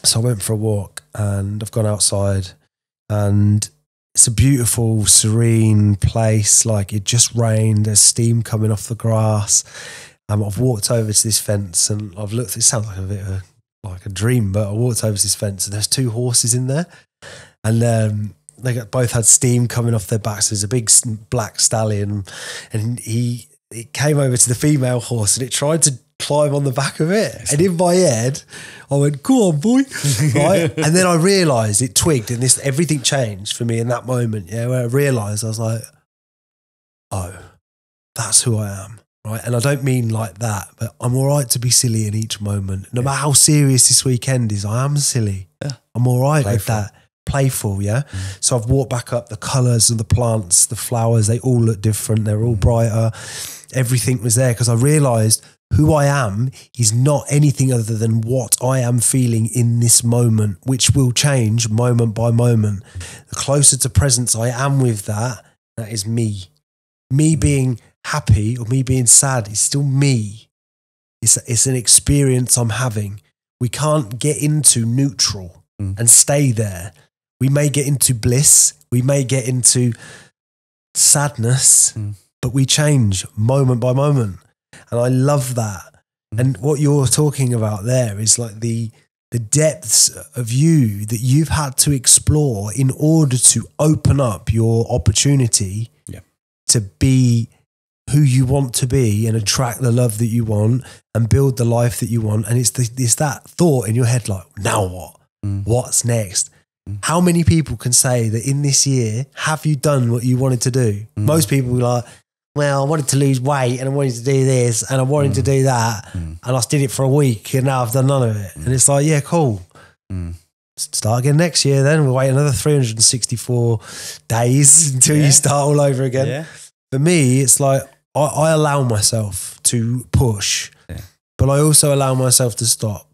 So I went for a walk and I've gone outside and it's a beautiful, serene place. Like it just rained, there's steam coming off the grass. I've walked over to this fence and I've looked, it sounds like a bit of like a dream, but I walked over to this fence and there's 2 horses in there and they both had steam coming off their backs. There's a big black stallion and it came over to the female horse and it tried to climb on the back of it. And in my head, I went, go on, boy. Right? And then I realised it twigged and everything changed for me in that moment. Yeah, where I realised I was like, oh, that's who I am. right? And I don't mean like that, but I'm all right to be silly in each moment. No matter how serious this weekend is, I am silly. Yeah. I'm all right with Playful. that. Playful, yeah? So I've walked back up the colours of the plants, the flowers, they all look different. They're all brighter. Everything was there because I realised who I am is not anything other than what I am feeling in this moment, which will change moment by moment. The closer to presence I am with that is me. Me being happy or me being sad is still me. It's an experience I'm having. We can't get into neutral and stay there. We may get into bliss. We may get into sadness, but we change moment by moment. And I love that. And what you're talking about there is like the depths of you that you've had to explore in order to open up your opportunity to be who you want to be and attract the love that you want and build the life that you want. And it's that thought in your head, like, now what? What's next? How many people can say that in this year, have you done what you wanted to do? Most people are like, well, I wanted to lose weight and I wanted to do this and I wanted to do that and I did it for a week and now I've done none of it. And it's like, yeah, cool. Start again next year then. We'll wait another 364 days until you start all over again. Yeah. For me, it's like I allow myself to push, but I also allow myself to stop.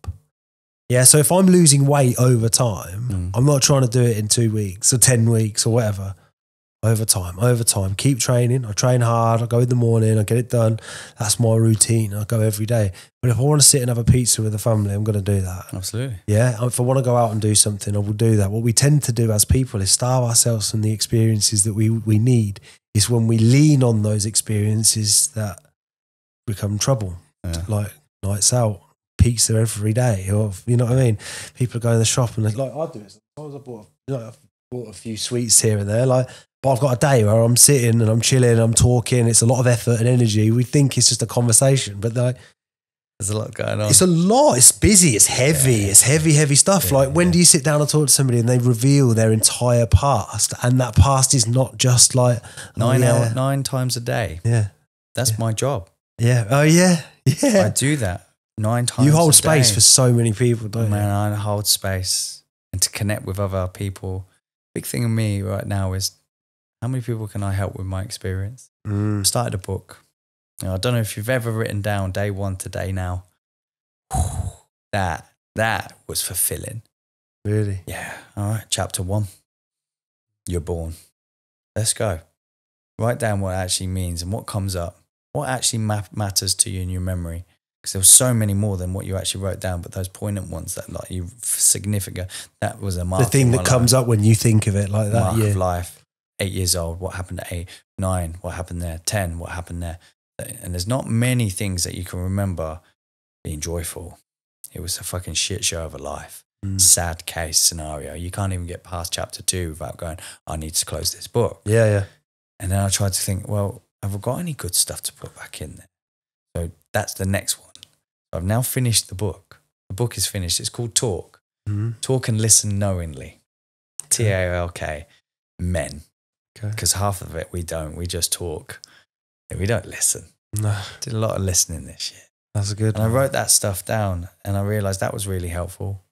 Yeah, so if I'm losing weight over time, I'm not trying to do it in 2 weeks or 10 weeks or whatever. Over time, keep training. I train hard. I go in the morning. I get it done. That's my routine. I go every day. But if I want to sit and have a pizza with the family, I'm going to do that. Absolutely. Yeah. If I want to go out and do something, I will do that. What we tend to do as people is starve ourselves from the experiences that we need. It's when we lean on those experiences that become trouble. Yeah. Like nights out, pizza every day, or you know what I mean? People go in the shop and they're like, I do it. Sometimes I bought a few sweets here and there, like. But I've got a day where I'm sitting and I'm chilling, I'm talking. It's a lot of effort and energy. We think it's just a conversation, but like, there's a lot going on. It's a lot. It's busy. It's heavy. Yeah. It's heavy stuff. Like when do you sit down and talk to somebody and they reveal their entire past? And that past is not just like 9 times a day. Yeah. That's my job. Yeah. Oh yeah. Yeah. I do that 9 times a day. You hold space for so many people, don't you? Man, I hold space and to connect with other people. Big thing of me right now is how many people can I help with my experience? I started a book. I don't know if you've ever written down day 1 to day now. That was fulfilling. Really? Yeah. All right. Chapter 1. You're born. Let's go. Write down what it actually means and what comes up. What actually matters to you in your memory. Because there were so many more than what you actually wrote down, but those poignant ones that like you significant. That was a mark. The thing that comes up when you think of it like that. Mark of life. 8 years old, what happened at 8, 9, what happened there, 10, what happened there. And there's not many things that you can remember being joyful. It was a fucking shit show of a life. Sad case scenario. You can't even get past chapter 2 without going, I need to close this book. Yeah. And then I tried to think, well, have I got any good stuff to put back in there? So that's the next one. So I've now finished the book. The book is finished. It's called Talk. Talk and Listen Knowingly. TALK. Men. Because half of it we don't. We just talk. We don't listen. No. Did a lot of listening this year. That's good. And I wrote that stuff down and I realised that was really helpful.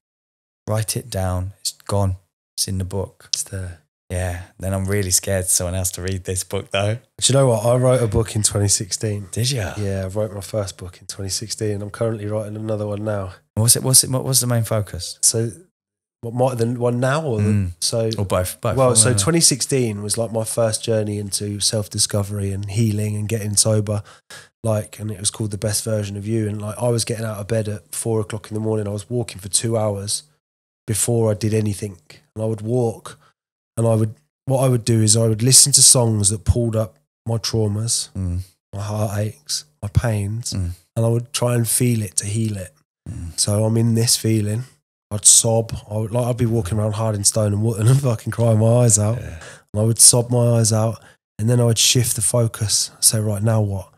Write it down. It's gone. It's in the book. It's there. Yeah. Then I'm really scared someone else to read this book though. Do you know what? I wrote a book in 2016. Did you? Yeah, I wrote my first book in 2016. I'm currently writing another one now. What's the main focus? So what, the one now or or both? Well, so 2016 was like my first journey into self-discovery and healing and getting sober, and it was called The Best Version of You. And like I was getting out of bed at 4 o'clock in the morning. I was walking for 2 hours before I did anything, and I would walk, and what I would do is I would listen to songs that pulled up my traumas, my heartaches, my pains, and I would try and feel it to heal it. So I'm in this feeling. I'd sob. I'd be walking around hard in stone and Wootton and fucking crying my eyes out. Yeah. And I would sob my eyes out, and then I would shift the focus. Say, right, now what?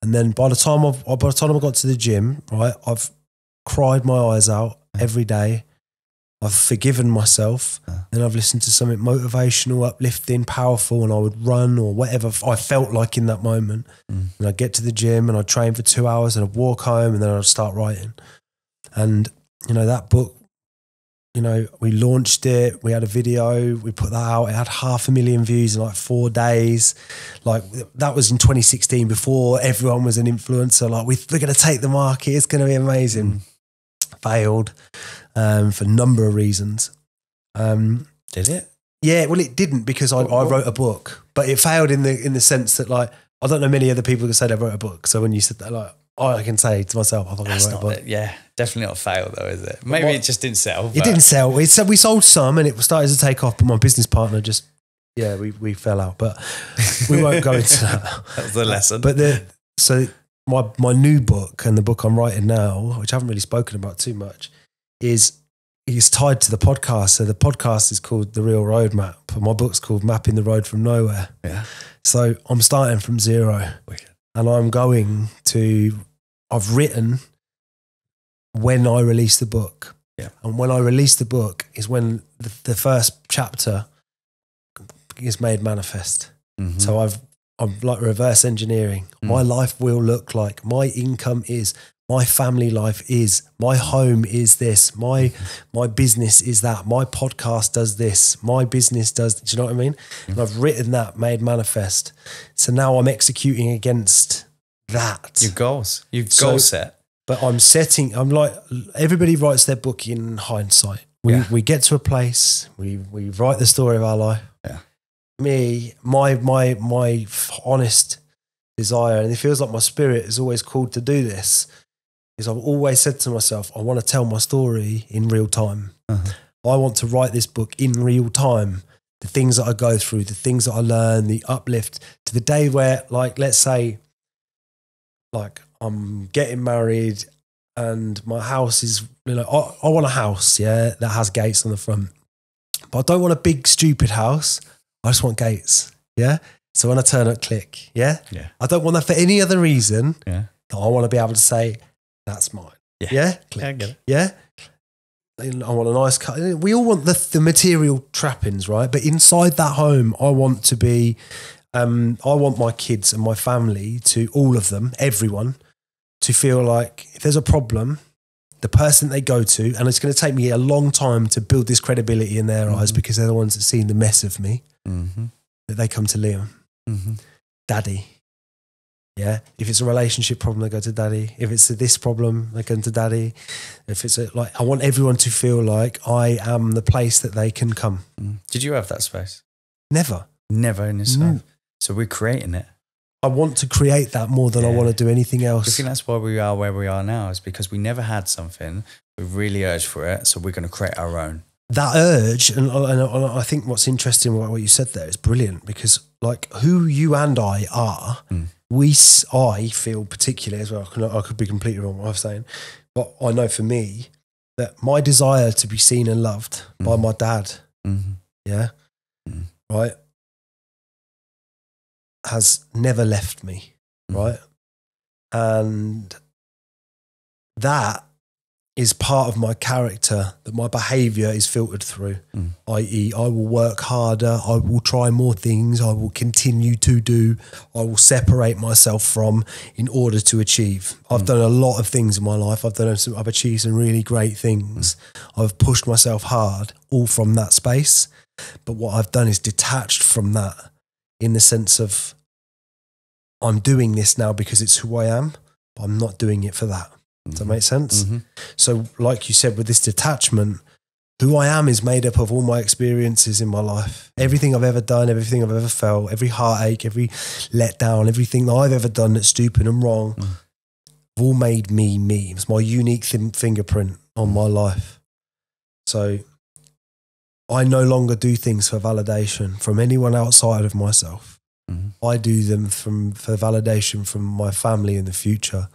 And then by the time I got to the gym, right, I've cried my eyes out every day. I've forgiven myself, and I've listened to something motivational, uplifting, powerful, and I would run or whatever I felt like in that moment. And I'd get to the gym and I'd train for 2 hours and I'd walk home and then I'd start writing. And, you know, that book, you know, we launched it, we had a video, we put that out, it had 500,000 views in like 4 days. Like that was in 2016 before everyone was an influencer. Like we're going to take the market, it's going to be amazing. Failed for a number of reasons. Did it? Yeah, well it didn't because I wrote a book, but it failed in the sense that like, I don't know many other people who say they wrote a book. So when you said that, like, I can say to myself, I fucking wrote a book. Yeah, definitely not a fail though, is it? Maybe it just didn't sell. It didn't sell. We sold some and it started to take off, but my business partner just, we fell out. But we won't go into that. That was the lesson. But so my new book and the book I'm writing now, which I haven't really spoken about too much, is tied to the podcast. So the podcast is called The Real Roadmap, and my book's called Mapping the Road from Nowhere. Yeah. So I'm starting from zero. Wicked. And I've written when I release the book. Yeah. And when I release the book is when the first chapter is made manifest. Mm-hmm. So I'm like reverse engineering. My life will look like, my income is, my family life is, my home is this, my business is that, my podcast does this, my business does, do you know what I mean? And I've written that, made manifest. So now I'm executing against that. Your goals. You've goal set. But I'm like, everybody writes their book in hindsight. We get to a place, we write the story of our life. Yeah. Me, my honest desire, and it feels like my spirit is always called to do this, is I've always said to myself, I want to tell my story in real time. I want to write this book in real time. The things that I go through, the things that I learn, the uplift, to the day where, like, let's say, like, I'm getting married and my house is, you know, I want a house, that has gates on the front. But I don't want a big, stupid house. I just want gates, So when I turn up, click, I don't want that for any other reason. I want to be able to say, that's mine. Click. I get it. I want a nice car. We all want the material trappings, right? But inside that home, I want to be, I want my kids and my family to, all of them, everyone, to feel like if there's a problem, the person they go to, and it's going to take me a long time to build this credibility in their eyes because they're the ones that have seen the mess of me, that they come to Liam. Daddy. If it's a relationship problem, they go to daddy. If it's this problem, they come to daddy. If it's I want everyone to feel like I am the place that they can come. Did you have that space? Never in this life. So we're creating it. I want to create that more than I want to do anything else. I think that's why we are where we are now, is because we never had something. We really urged for it. So we're going to create our own. That urge, and I think what's interesting about what you said there is brilliant, because like who you and I are, I feel particularly as well, I could be completely wrong what I'm saying, but I know for me that my desire to be seen and loved by my dad, right, has never left me, right? And that is part of my character, that my behaviour is filtered through, i.e. I will work harder, I will try more things, I will continue to do, I will separate myself from in order to achieve. I've done a lot of things in my life, I've achieved some really great things. I've pushed myself hard, all from that space. But what I've done is detached from that in the sense of I'm doing this now because it's who I am, but I'm not doing it for that. Does that make sense? So like you said, with this detachment, who I am is made up of all my experiences in my life. Everything I've ever done, everything I've ever felt, every heartache, every letdown, everything that I've ever done that's stupid and wrong, have all made me me. It's my unique fingerprint on my life. So I no longer do things for validation from anyone outside of myself. I do them for validation from my family in the future.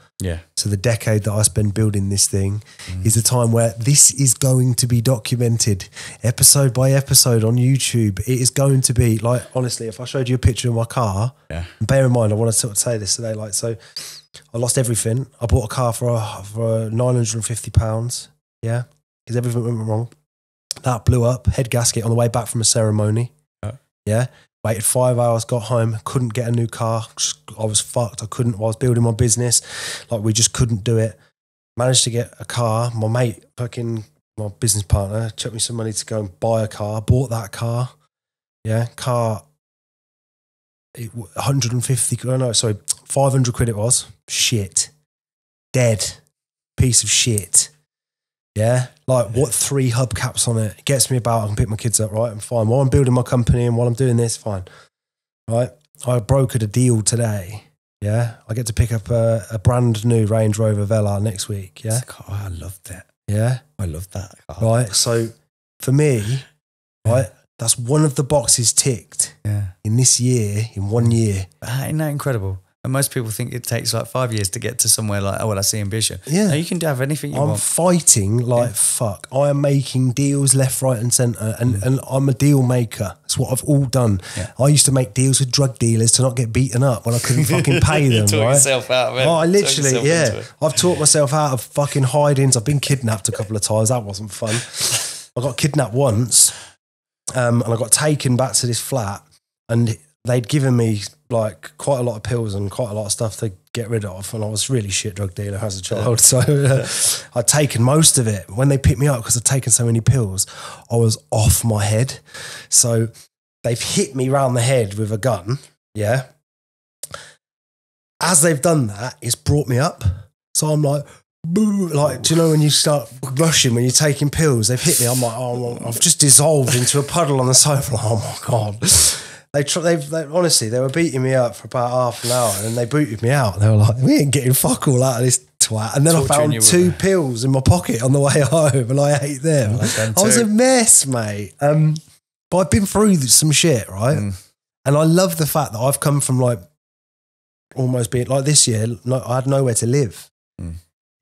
So the decade that I spend building this thing is a time where this is going to be documented episode by episode on YouTube. It is going to be like, honestly, if I showed you a picture of my car, and bear in mind, I want to sort of say this today, like, so I lost everything. I bought a car for £950, because everything went wrong. That blew up, head gasket on the way back from a ceremony. Yeah. Waited 5 hours, got home, couldn't get a new car. I was fucked. I was building my business. Like, we just couldn't do it. Managed to get a car. My mate, my business partner, took me some money to go and buy a car. Bought that car. Yeah. Car, 500 quid it was. Shit. Dead. Piece of shit. Yeah, like what 3 hubcaps on it. It gets me about, I can pick my kids up, right? I'm fine. While I'm building my company and while I'm doing this, fine. Right? I brokered a deal today. Yeah, I get to pick up a brand new Range Rover Velar next week. Yeah, I love that. Yeah, I love that car. Right, so for me, right, that's one of the boxes ticked in this year, in 1 year. Isn't that incredible? And most people think it takes like 5 years to get to somewhere like, oh, well, I see ambition. Yeah. No, you can have anything you want. I'm fighting like fuck. I am making deals left, right and centre and I'm a deal maker. That's what I've all done. Yeah. I used to make deals with drug dealers to not get beaten up when I couldn't fucking pay them, Talk right? yourself out of it. Oh, I literally, I've taught myself out of fucking hidings. I've been kidnapped a couple of times. That wasn't fun. I got kidnapped once and I got taken back to this flat and they'd given me like quite a lot of pills and quite a lot of stuff to get rid of, and I was really shit drug dealer as a child, so I'd taken most of it. When they picked me up, because I'd taken so many pills, I was off my head. So they've hit me round the head with a gun, yeah. As they've done that, it's brought me up. So I'm like, like, do you know when you start rushing when you're taking pills? They've hit me. I'm like, oh, I've just dissolved into a puddle on the sofa. Oh my God. They honestly, they were beating me up for about half an hour and they booted me out. They were like, we ain't getting fuck all out of this twat. And then I found 2 pills in my pocket on the way home and I ate them. I was a mess, mate. But I've been through some shit, right? And I love the fact that I've come from like almost being like this year, I had nowhere to live.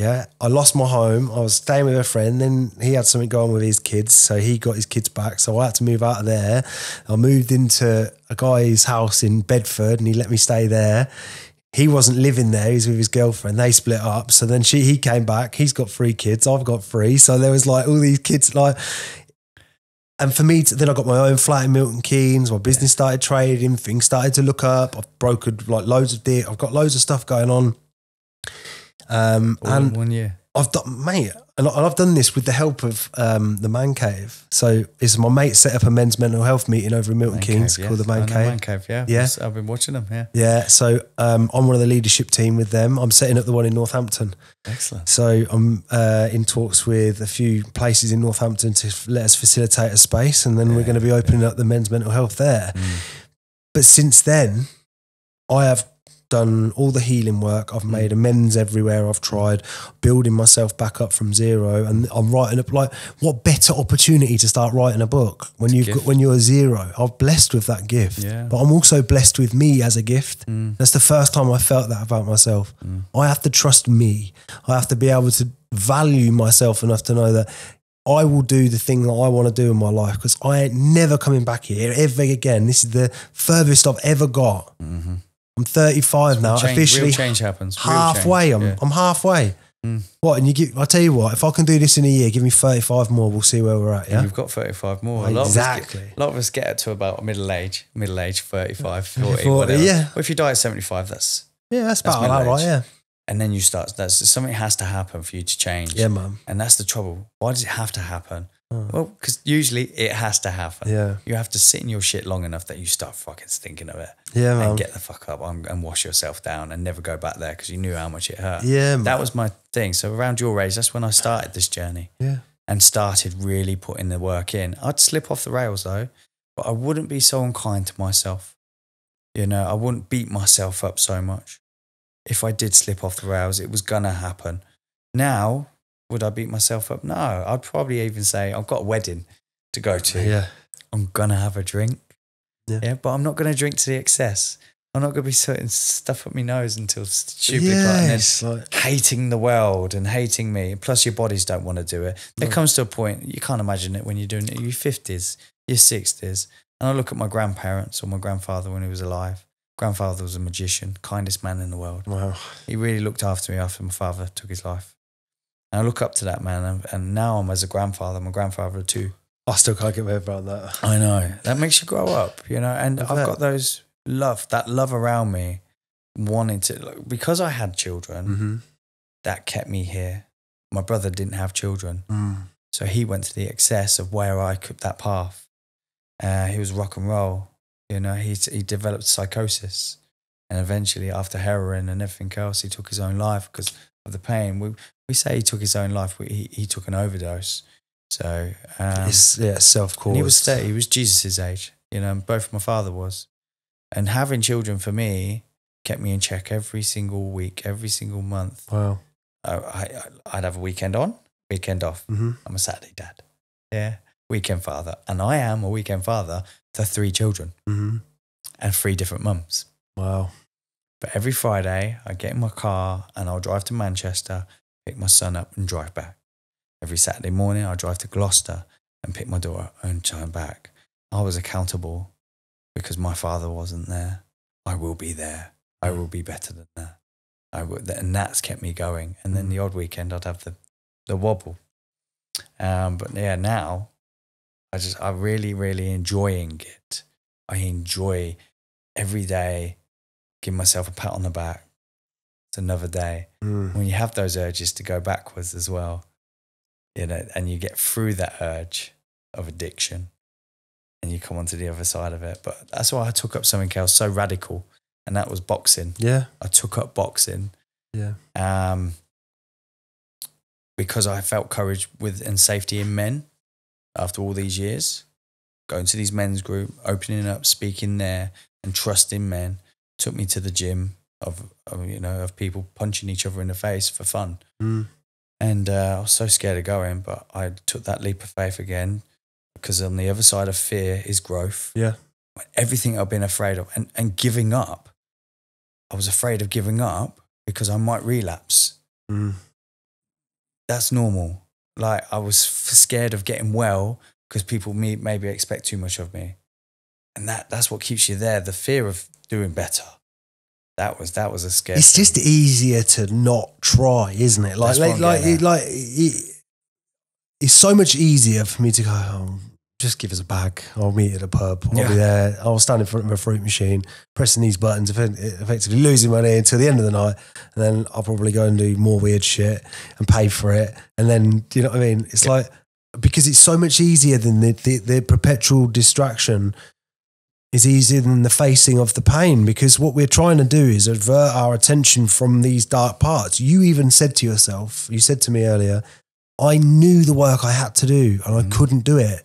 Yeah, I lost my home. I was staying with a friend. Then he had something going on with his kids, so he got his kids back. So I had to move out of there. I moved into a guy's house in Bedford, and he let me stay there. He wasn't living there; he was with his girlfriend. They split up. So then he came back. He's got 3 kids. I've got 3. So there was like all these kids, like. And for me, then I got my own flat in Milton Keynes. My business started trading. Things started to look up. I've brokered like loads of deals. I've got loads of stuff going on. And 1 year. I've done, mate, and I've done this with the help of the Man Cave. So it's my mate set up a men's mental health meeting over in Milton Keynes called the Man Cave. Man Cave, yeah. I've been watching them, yeah. Yeah, so I'm one of the leadership team with them. I'm setting up the one in Northampton. Excellent. So I'm in talks with a few places in Northampton to let us facilitate a space, and then we're going to be opening up the men's mental health there. But since then, I have done all the healing work. I've made amends everywhere I've tried, building myself back up from zero, and I'm writing up. Like, what better opportunity to start writing a book when you're zero? I'm blessed with that gift, but I'm also blessed with me as a gift. That's the first time I felt that about myself. I have to trust me. I have to be able to value myself enough to know that I will do the thing that I want to do in my life, because I ain't never coming back here ever again. This is the furthest I've ever got. I'm 35 now. Officially, real change happens. Halfway. I'm halfway. What? And I tell you what, if I can do this in a year, give me 35 more. We'll see where we're at. Yeah, you've got 35 more. Exactly. A lot of us get to about middle age, 35, 40, whatever. Yeah. Well, if you die at 75, that's about that, right? Yeah. And then you start. Something has to happen for you to change. Yeah, man. And that's the trouble. Why does it have to happen? Well, because usually it has to happen. Yeah. You have to sit in your shit long enough that you start fucking thinking of it. Yeah, man. And get the fuck up and wash yourself down and never go back there because you knew how much it hurt. Yeah, man. That was my thing. So around your age, that's when I started this journey. Yeah. And started really putting the work in. I'd slip off the rails though, but I wouldn't be so unkind to myself. You know, I wouldn't beat myself up so much. If I did slip off the rails, it was gonna happen. Now, would I beat myself up? No, I'd probably even say, I've got a wedding to go to. Yeah. I'm going to have a drink. Yeah. But I'm not going to drink to the excess. I'm not going to be putting stuff up my nose until stupid. And then hating the world and hating me. Plus your bodies don't want to do it. There comes to a point, you can't imagine it when you're doing it in your 50s, your 60s. And I look at my grandparents or my grandfather when he was alive. Grandfather was a magician, kindest man in the world. Wow. He really looked after me after my father took his life. And I look up to that man, and now I'm as a grandfather. I'm a grandfather of 2 I still can't get my head around that. I know. That makes you grow up, you know, and I've got that love around me, wanting to, like, because I had children, that kept me here. My brother didn't have children. So he went to the excess of where I could, that path. He was rock and roll, you know, he developed psychosis. And eventually, after heroin and everything else, he took his own life because of the pain. We say he took his own life. He took an overdose. So self-caused. He was 30. He was Jesus' age, you know. And both my father was, and having children for me kept me in check every single week, every single month. Wow. I'd have a weekend on, weekend off. I'm a Saturday dad. Yeah, weekend father, and I am a weekend father to 3 children and 3 different mums. Wow. But every Friday, I get in my car and I'll drive to Manchester, pick my son up and drive back. Every Saturday morning, I'll drive to Gloucester and pick my daughter and turn back. I was accountable because my father wasn't there. I will be there. I will be better than that. And that's kept me going. And then the odd weekend, I'd have the wobble. But yeah, now I'm really, really enjoying it. I enjoy every day. Give myself a pat on the back. It's another day. When you have those urges to go backwards as well, you know, and you get through that urge of addiction and you come onto the other side of it. But that's why I took up something else so radical, and that was boxing. Yeah. I took up boxing. Yeah. Because I felt courage and safety in men after all these years. Going to these men's group, opening up, speaking there and trusting men. Took me to the gym of people punching each other in the face for fun. And I was so scared of going, but I took that leap of faith again, because on the other side of fear is growth. Yeah. Everything I've been afraid of and giving up. I was afraid of giving up because I might relapse. That's normal. Like, I was scared of getting well because people maybe expect too much of me. And that's what keeps you there. The fear of doing better. That was a scare. It's just easier to not try, isn't it? It's so much easier for me to go, oh, just give us a bag. I'll meet at a pub. I'll be there. I'll stand in front of a fruit machine, pressing these buttons, effectively losing money until the end of the night. And then I'll probably go and do more weird shit and pay for it. And then, do you know what I mean? It's like, because it's so much easier than the perpetual distraction is easier than the facing of the pain, because what we're trying to do is avert our attention from these dark parts. You even said to yourself, you said to me earlier, I knew the work I had to do and I couldn't do it.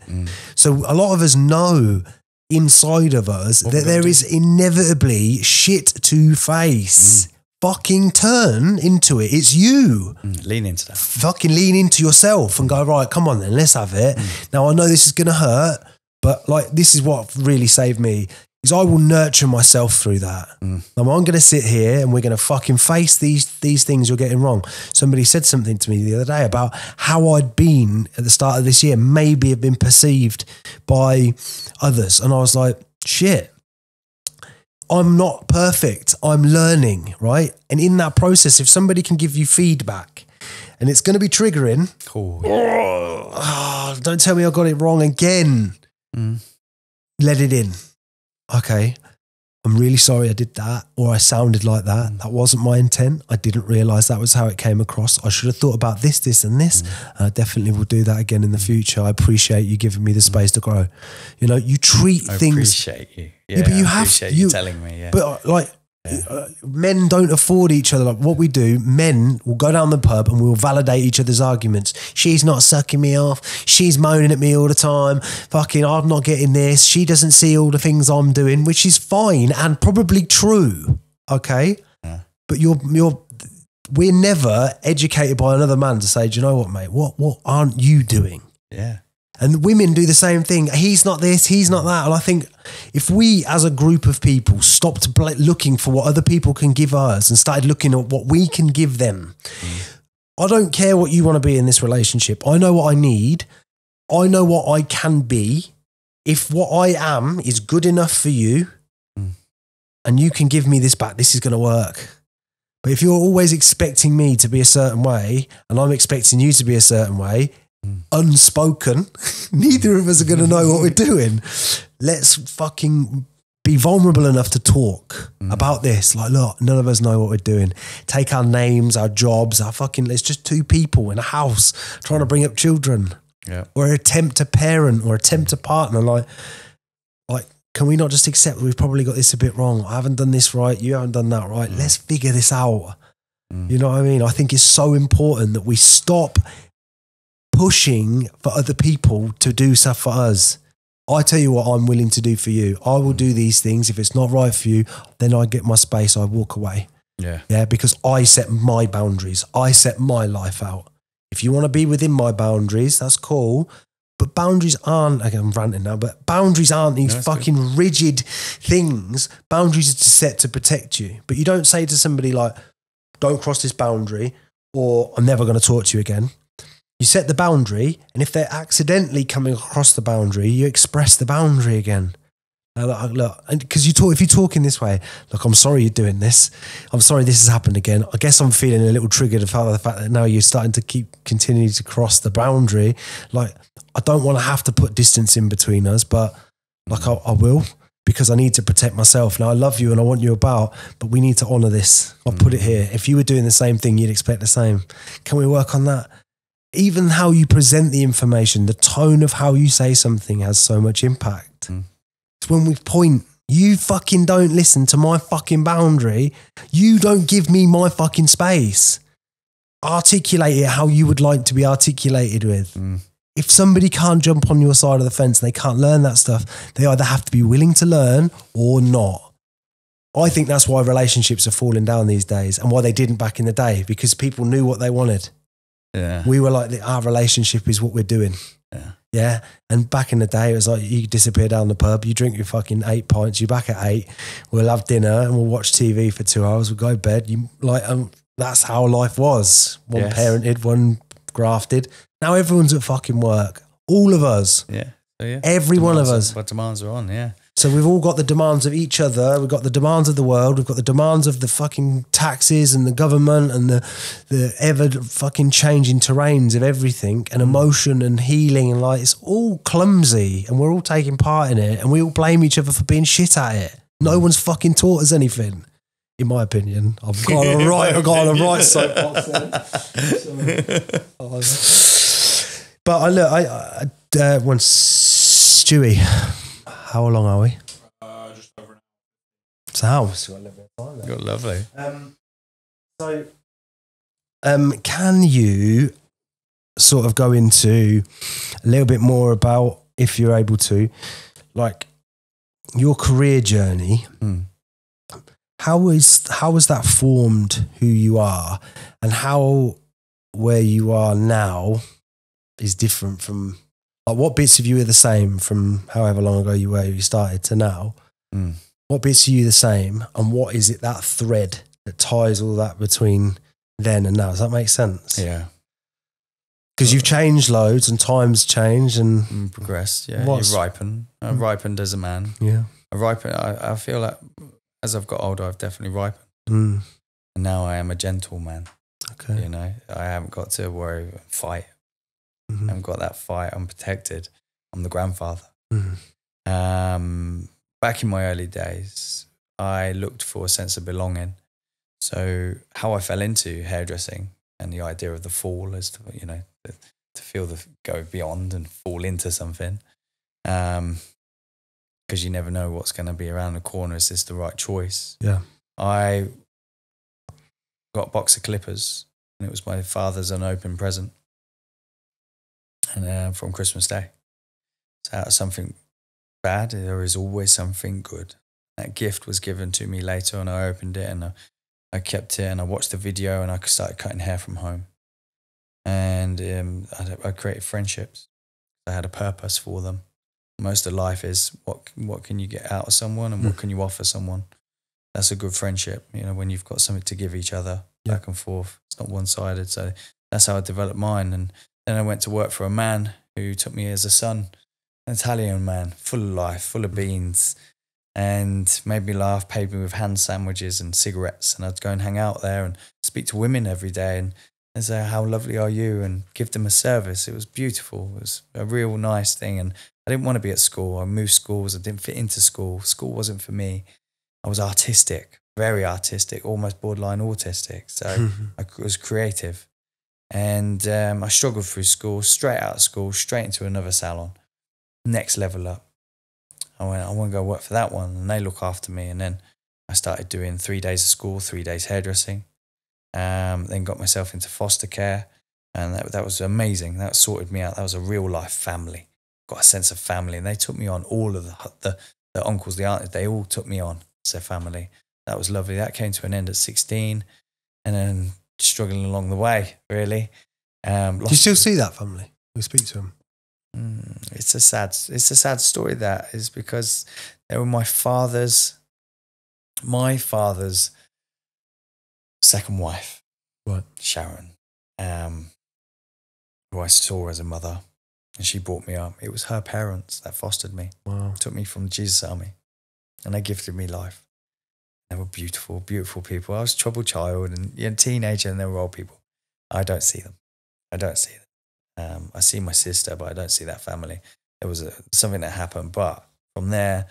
So a lot of us know inside of us that there is inevitably shit to face. Fucking turn into it. It's you. Lean into that. Fucking lean into yourself and go, right, come on then, let's have it. Now I know this is going to hurt, but like, this is what really saved me, is I will nurture myself through that. Now I'm going to sit here and we're going to fucking face these things you're getting wrong. Somebody said something to me the other day about how I'd been at the start of this year, maybe have been perceived by others. And I was like, shit, I'm not perfect. I'm learning, right? And in that process, if somebody can give you feedback and it's going to be triggering, don't tell me I got it wrong again. Let it in. Okay, I'm really sorry I did that, or I sounded like that. That wasn't my intent. I didn't realise that was how it came across. I should have thought about this, this and this. And I definitely will do that again in the future. I appreciate you giving me the space to grow. You know, you treat things... I appreciate you. Yeah, but you have... appreciate you telling me, But like... men don't afford each other. Like what we do, men will go down the pub and we'll validate each other's arguments. She's not sucking me off. She's moaning at me all the time. Fucking, I'm not getting this. She doesn't see all the things I'm doing, which is fine and probably true. Okay. But we're never educated by another man to say, do you know what, mate? What aren't you doing? Yeah. And women do the same thing. He's not this, he's not that. And I think if we as a group of people stopped looking for what other people can give us and started looking at what we can give them, I don't care what you want to be in this relationship. I know what I need. I know what I can be. If what I am is good enough for you and you can give me this back, this is going to work. But if you're always expecting me to be a certain way and I'm expecting you to be a certain way, unspoken. Neither of us are going to know what we're doing. Let's fucking be vulnerable enough to talk about this. Like, look, none of us know what we're doing. Take our names, our jobs, it's just two people in a house trying to bring up children. Yeah. Or attempt to parent or attempt to partner. Like, can we not just accept we've probably got this a bit wrong? I haven't done this right. You haven't done that right. Let's figure this out. You know what I mean? I think it's so important that we stop pushing for other people to do stuff for us. I tell you what I'm willing to do for you. I will do these things. If it's not right for you, then I get my space. I walk away. Yeah, because I set my boundaries. I set my life out. If you want to be within my boundaries, that's cool. But boundaries aren't, again, I'm ranting now, but boundaries aren't these fucking rigid things. Boundaries are set to protect you. But you don't say to somebody like, don't cross this boundary, or I'm never going to talk to you again. You set the boundary, and if they're accidentally coming across the boundary, you express the boundary again. Look, because if you're talking this way, look, I'm sorry you're doing this. I'm sorry this has happened again. I guess I'm feeling a little triggered about the fact that now you're starting to continue to cross the boundary. Like, I don't want to have to put distance in between us, but like I will, because I need to protect myself. Now, I love you and I want you about, but we need to honour this. I'll put it here. If you were doing the same thing, you'd expect the same. Can we work on that? Even how you present the information, the tone of how you say something has so much impact. It's when we point, you fucking don't listen to my fucking boundary. You don't give me my fucking space. Articulate it how you would like to be articulated with. If somebody can't jump on your side of the fence, they can't learn that stuff, they either have to be willing to learn or not. I think that's why relationships are falling down these days, and why they didn't back in the day, because people knew what they wanted. Yeah. We were like, our relationship is what we're doing. Yeah. And back in the day, it was like, you disappear down the pub, you drink your fucking 8 pints, you're back at 8, we'll have dinner and we'll watch TV for 2 hours, we'll go to bed. That's how life was. One parented, one grafted. Now everyone's at fucking work. All of us. Yeah. So, Every one of us. What demands are on, yeah. So we've all got the demands of each other. We've got the demands of the world. We've got the demands of the fucking taxes and the government and the ever fucking changing terrains of everything, and emotion and healing, and like, it's all clumsy, and we're all taking part in it, and we all blame each other for being shit at it. No one's fucking taught us anything, in my opinion. I've got a right soapbox then. But Stewie, how long are we? Just over an hour. So how? So got a little bit of time there. Got lovely. Can you sort of go into a little bit more about, if you're able to, like your career journey? How was that formed who you are, and how where you are now is different from, like, what bits of you are the same from however long ago you started to now? What bits are you the same, and what is it, that thread that ties all that between then and now? Does that make sense? Yeah. Because you've changed loads, and times change and progressed. Yeah, you ripen. I ripened as a man. Yeah. I feel like as I've got older, I've definitely ripened. And now I am a gentleman. Okay. You know, I haven't got to worry and fight. I haven't got that fight. I'm protected. I'm the grandfather. Back in my early days, I looked for a sense of belonging. So how I fell into hairdressing and the idea of the fall is to, you know, to feel go beyond and fall into something. Because you never know what's going to be around the corner. Is this the right choice? Yeah. I got a box of clippers, and it was my father's unopened present, and from Christmas Day. So out of something bad, there is always something good. That gift was given to me later, and I opened it, and I kept it, and I watched the video, and I started cutting hair from home. And I created friendships. I had a purpose for them. Most of life is what can you get out of someone, and what can you offer someone. That's a good friendship, you know, when you've got something to give each other back and forth. It's not one-sided. So that's how I developed mine. And then I went to work for a man who took me as a son, an Italian man, full of life, full of beans, and made me laugh, paid me with hand sandwiches and cigarettes. And I'd go and hang out there and speak to women every day. And and say, how lovely are you? And give them a service. It was beautiful. It was a real nice thing. And I didn't want to be at school. I moved schools. I didn't fit into school. School wasn't for me. I was artistic, very artistic, almost borderline autistic. So I was creative. And I struggled through school, straight out of school, straight into another salon. Next level up. I want to go work for that one. And they look after me. And then I started doing 3 days of school, 3 days hairdressing. Then got myself into foster care. And that was amazing. That sorted me out. That was a real life family. Got a sense of family. And they took me on. All of the uncles, the aunties, they all took me on as their family. That was lovely. That came to an end at 16. And then struggling along the way, really. Do you still see that family? We speak to them. It's a sad story. That is because they were my father's second wife, right? Sharon, who I saw as a mother, and she brought me up. It was her parents that fostered me. Wow. Took me from the Jesus Army, and they gifted me life. They were beautiful, beautiful people. I was a troubled child and a teenager, and they were old people. I don't see them. I see my sister, but I don't see that family. There was something that happened, but from there,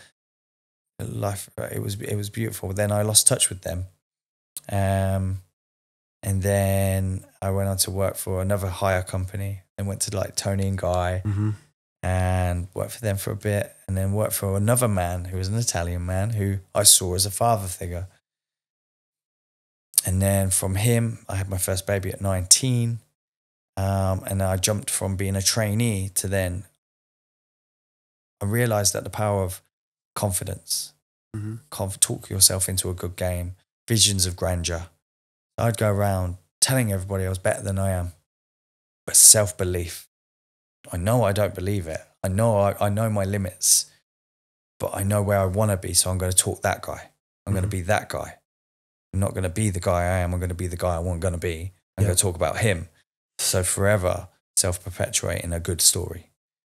life, it was beautiful. Then I lost touch with them. And then I went on to work for another hire company and went to like Tony and Guy and worked for them for a bit, and then worked for another man who was an Italian man who I saw as a father figure. And then from him, I had my first baby at 19. And I jumped from being a trainee to then I realized that the power of confidence, talk yourself into a good game, visions of grandeur. I'd go around telling everybody I was better than I am, but self-belief. I know I don't believe it. I know my limits, but I know where I want to be. So I'm going to talk that guy. I'm going to be that guy. I'm not going to be the guy I am. I'm going to be the guy I want going to be. I'm going to talk about him. So forever self-perpetuating a good story.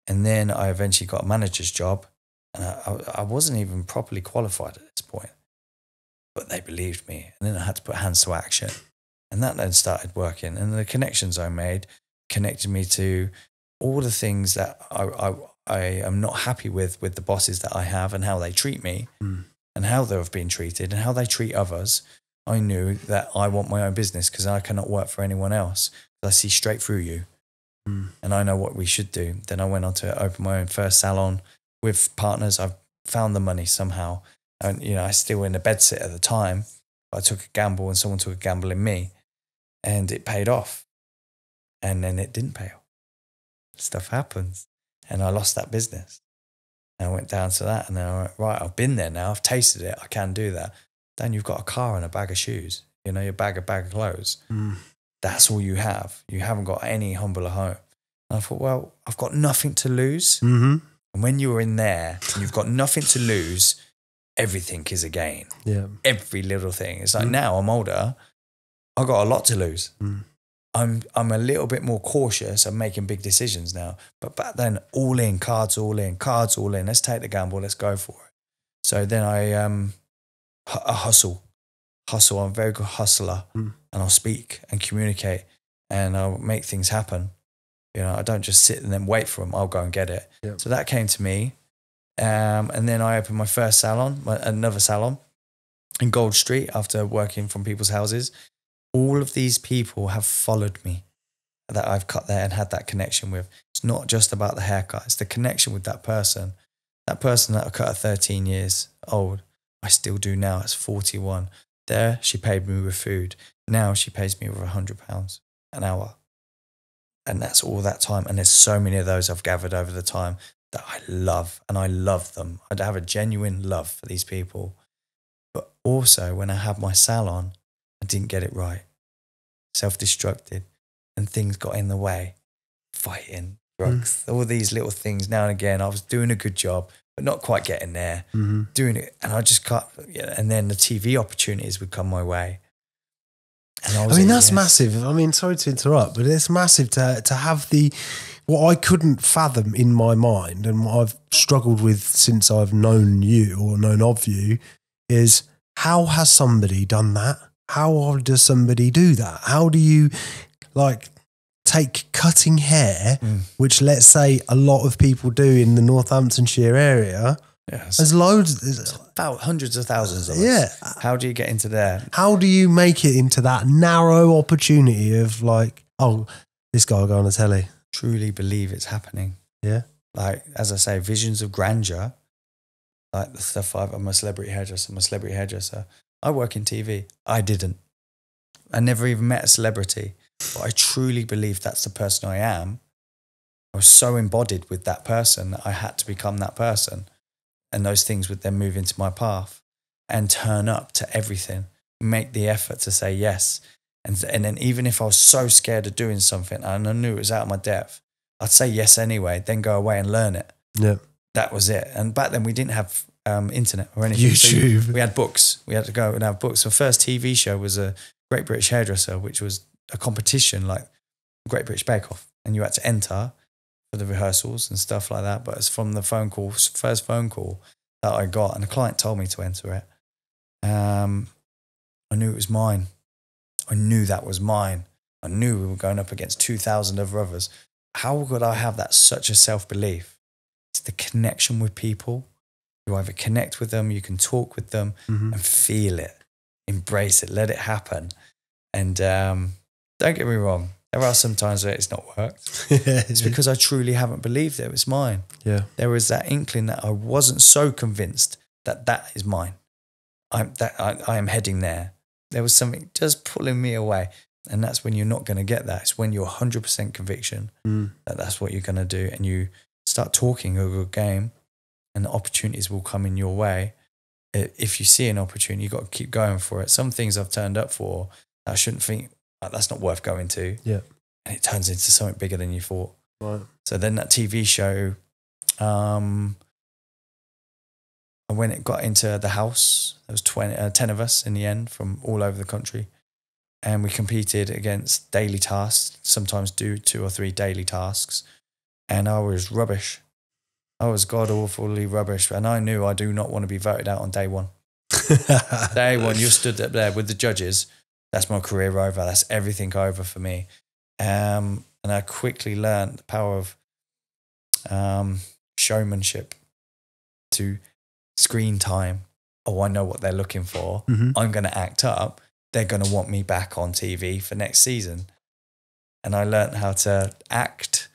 And then I eventually got a manager's job, and I wasn't even properly qualified at this point, but they believed me. And then I had to put hands to action, and that then started working. And the connections I made connected me to all the things that I am not happy with the bosses that I have and how they treat me and how they've been treated and how they treat others. I knew that I want my own business because I cannot work for anyone else. I see straight through you, and I know what we should do. Then I went on to open my own first salon with partners. I've found the money somehow, and I was still in a bedsit at the time. I took a gamble, and someone took a gamble in me, and it paid off. And then it didn't pay off. Stuff happens, and I lost that business. And I went down to that, and then I went, right, I've been there now. I've tasted it. I can do that. Then you've got a car and a bag of shoes. Your bag of clothes. That's all you have. You haven't got any humbler home. And I thought, well, I've got nothing to lose. And when you're in there and you've got nothing to lose, everything is a gain. Yeah. Every little thing. It's like now I'm older, I've got a lot to lose. I'm a little bit more cautious. I'm making big decisions now. But back then, all in, cards all in. Let's take the gamble. Let's go for it. So then I hustle. I'm a very good hustler, and I'll speak and communicate, and I'll make things happen. I don't just sit and then wait for them. I'll go and get it. Yep. So that came to me, and then I opened my first salon, another salon in Gold Street after working from people's houses. All of these people have followed me that I've cut there and had that connection with. It's not just about the haircut. It's the connection with that person. That person that I cut at 13 years old, I still do now. It's 41. There, she paid me with food. Now she pays me with £100 an hour. And that's all that time. And there's so many of those I've gathered over the time that I love, and I love them. I'd have a genuine love for these people. But also when I had my salon, I didn't get it right. Self-destructed, and things got in the way. Fighting, drugs, all these little things. Now and again, I was doing a good job, but not quite getting there, doing it. And I just can't, and then the TV opportunities would come my way. And that's massive. Sorry to interrupt, but it's massive to have what I couldn't fathom in my mind, and what I've struggled with since I've known you or known of you, is how has somebody done that? How does somebody do that? How do you like take cutting hair, which let's say a lot of people do in the Northamptonshire area. Yes. There's loads, about hundreds of thousands of yeah. us. How do you get into there? How do you make it into that narrow opportunity of like, oh, this guy will go on the telly? Truly believe it's happening. Yeah. Like, as I say, visions of grandeur, like the stuff I'm a celebrity hairdresser. I work in TV. I didn't. I never even met a celebrity, but I truly believe that's the person I am. I was so embodied with that person that I had to become that person. And those things would then move into my path and turn up to everything, make the effort to say yes. And then even if I was so scared of doing something and I knew it was out of my depth, I'd say yes anyway, then go away and learn it. Yeah. That was it. And back then we didn't have internet or anything. YouTube. So we had books. We had to go and have books. So first TV show was a Great British Hairdresser, which was a competition like Great British Bake Off. And you had to enter for the rehearsals and stuff like that. But it's from the first phone call that I got, and the client told me to enter it. I knew it was mine. I knew that was mine. I knew we were going up against 2,000 other others. How could I have that such a self-belief? It's the connection with people. You either connect with them, you can talk with them and feel it, embrace it, let it happen. And don't get me wrong, there are some times where it's not worked. It's because I truly haven't believed it was mine. Yeah. There was that inkling that I wasn't so convinced that that is mine. I am heading there. There was something just pulling me away. And that's when you're not going to get that. It's when you're 100% conviction that that's what you're going to do. And you start talking a good game and the opportunities will come in your way. If you see an opportunity, you've got to keep going for it. Some things I've turned up for, I shouldn't think, that's not worth going to. Yeah. And it turns into something bigger than you thought. Right. So then that TV show, and when it got into the house, there was 10 of us in the end from all over the country. And we competed against daily tasks, sometimes do 2 or 3 daily tasks. And I was rubbish. I was god-awfully rubbish. And I knew I do not want to be voted out on day one. Day one, you stood up there with the judges. That's my career over. That's everything over for me. And I quickly learned the power of showmanship to screen time. Oh, I know what they're looking for. I'm going to act up. They're going to want me back on TV for next season. And I learned how to act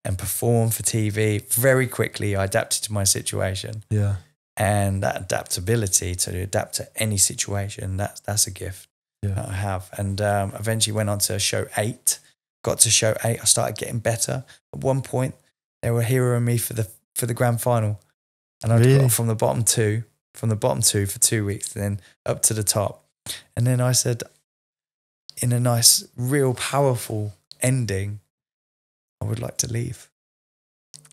and perform for TV very quickly. I adapted to my situation. Yeah. And that adaptability to adapt to any situation, that's a gift that I have. And eventually went on to show 8. Got to show 8. I started getting better. At one point, they were heroing me for the grand final. And I got from the bottom two for 2 weeks, then up to the top. And then I said, in a nice, real powerful ending, I would like to leave.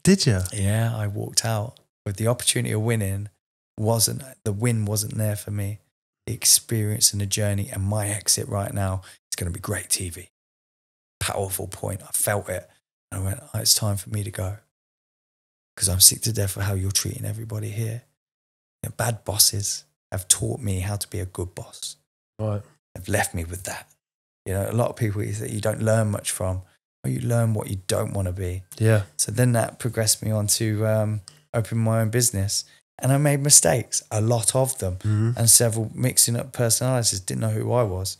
Did you? Yeah, I walked out with the opportunity of winning. The win wasn't there for me. The experience and the journey and my exit right now is going to be great TV. Powerful point. I felt it. And I went, it's time for me to go. Because I'm sick to death of how you're treating everybody here. You know, bad bosses have taught me how to be a good boss. Right. They've left me with that. You know, a lot of people that you don't learn much from, or you learn what you don't want to be. Yeah. So then that progressed me on to open my own business. And I made mistakes, a lot of them, and several mixing up personalities, didn't know who I was.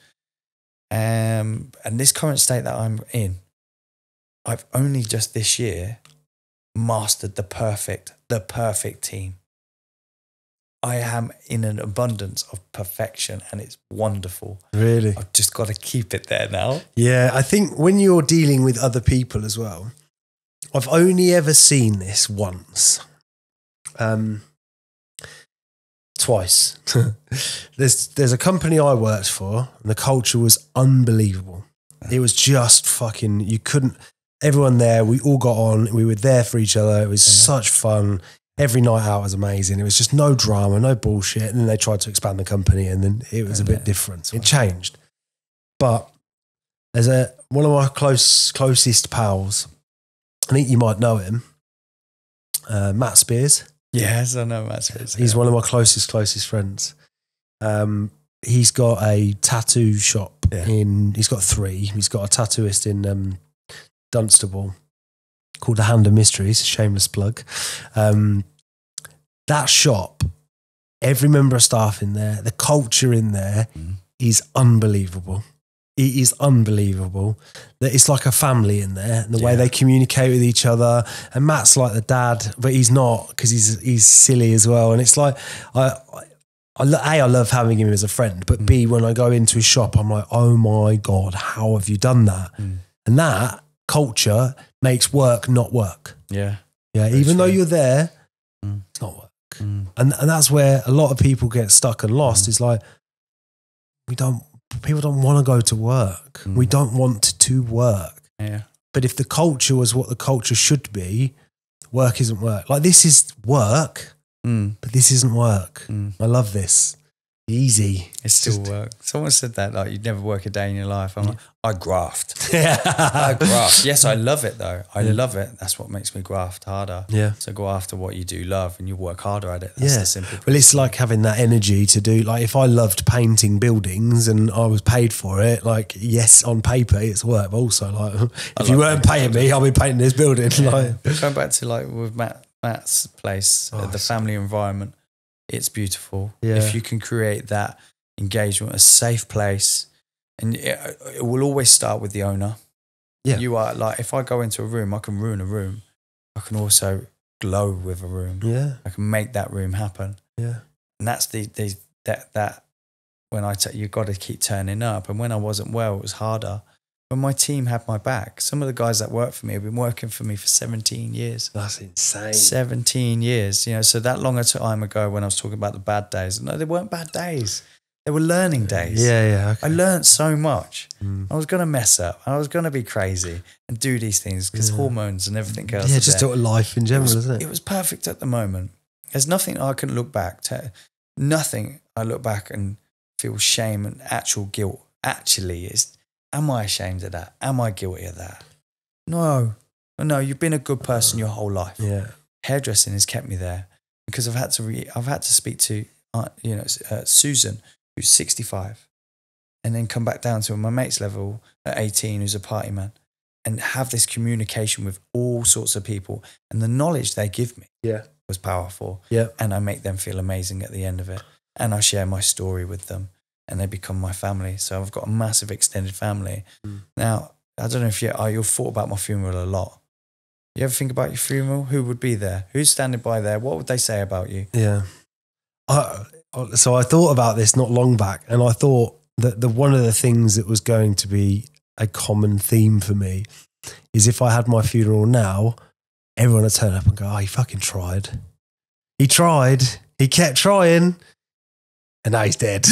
And this current state that I'm in, I've only just this year mastered the perfect team. I am in an abundance of perfection and it's wonderful. Really? I've just got to keep it there now. Yeah, I think when you're dealing with other people as well, I've only ever seen this once. Twice. There's a company I worked for and the culture was unbelievable. It was just fucking, you couldn't, everyone there, we all got on, we were there for each other. It was such fun. Every night out was amazing. It was just no drama, no bullshit. And then they tried to expand the company and then it was a bit different. It changed. But there's one of my closest pals, I think you might know him, Matt Spears. Yes, I know Matt Spears. He's one of my closest friends. he's got a tattoo shop Yeah. he's got 3. He's got a tattooist in Dunstable called The Hand of Mysteries, shameless plug. That shop, every member of staff in there, the culture in there is unbelievable. It is unbelievable. That it's like a family in there, and the way they communicate with each other. And Matt's like the dad, but he's not, because he's silly as well. And it's like, I love having him as a friend, but B, when I go into his shop, I'm like, oh my God, how have you done that? And that culture makes work not work. Yeah. Yeah. Even though you're there, it's not work. And that's where a lot of people get stuck and lost. It's like, people don't want to go to work. We don't want to work. Yeah. But if the culture was what the culture should be, work isn't work. Like, this is work, but this isn't work. I love this. Easy. It's still work. Someone said that, like, you'd never work a day in your life. I'm like, I graft. Yeah. I graft. Yes, I love it though. I love it. That's what makes me graft harder. Yeah. So go after what you do love and you work harder at it. That's the simple. Well, it's like having that energy to do, like, if I loved painting buildings and I was paid for it, like, yes, on paper it's work, but also, like, if you weren't paying me, I'll be painting this building. Yeah. Like, going back to, like, with Matt's place, the family environment, it's beautiful. Yeah. If you can create that engagement, a safe place, and it will always start with the owner. Yeah. You are, like, if I go into a room, I can ruin a room. I can also glow with a room. yeah. I can make that room happen. Yeah. And that's that when you've got to keep turning up. And when I wasn't well, it was harder. When my team had my back, some of the guys that work for me have been working for me for 17 years. That's insane. 17 years, so that long a time ago when I was talking about the bad days, no, they weren't bad days. They were learning days. Yeah. Okay. I learned so much. I was going to mess up. I was going to be crazy and do these things because hormones and everything else. Yeah, just sort of life in general, isn't it? It was perfect at the moment. There's nothing I can look back to. Nothing I look back and feel shame and actual guilt. Actually, am I ashamed of that? Am I guilty of that? No, you've been a good person your whole life. Yeah. Hairdressing has kept me there because I've had to speak to, Susan, who's 65, and then come back down to my mate's level at 18, who's a party man, and have this communication with all sorts of people. And the knowledge they give me was powerful. Yeah. And I make them feel amazing at the end of it. And I share my story with them and they become my family. So I've got a massive extended family. Now, I don't know if you've thought about my funeral a lot. You ever think about your funeral? Who would be there? Who's standing by there? What would they say about you? Yeah. So I thought about this not long back, and I thought that one of the things that was going to be a common theme for me is if I had my funeral now, everyone would turn up and go, oh, he fucking tried. He tried. He kept trying. And now he's dead.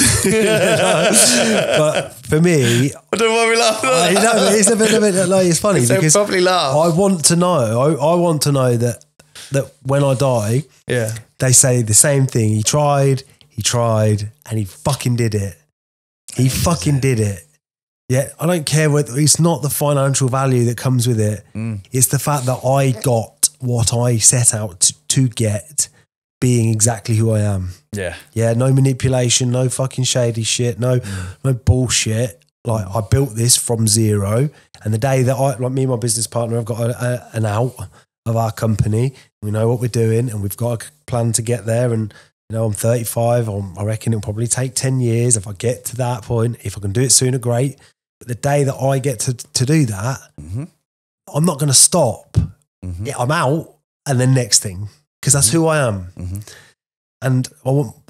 But for me, I don't know why we laugh at that. It's a bit like, it's funny because probably laugh. I want to know that when I die, they say the same thing. He tried, and he fucking did it. He fucking did it. Yeah, I don't care whether it's not the financial value that comes with it. It's the fact that I got what I set out to get, being exactly who I am. Yeah, no manipulation, no fucking shady shit, no bullshit. Like, I built this from zero, and the day that me and my business partner have got an out of our company, we know what we're doing, and we've got a plan to get there. And I'm 35. I reckon it'll probably take 10 years if I get to that point. If I can do it sooner, great. But the day that I get to do that, I'm not going to stop. Yeah, I'm out, and then next thing, because that's who I am. And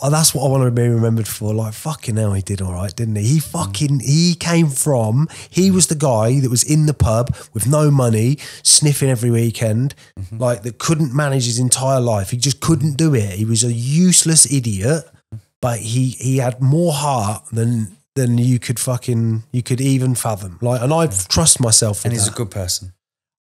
that's what I want to be remembered for. Like, fucking hell, he did all right, didn't he? He was the guy that was in the pub with no money, sniffing every weekend, like, that couldn't manage his entire life. He just couldn't do it. He was a useless idiot, but he had more heart than you could even fathom. Like, and I trust myself with and he's that. a good person.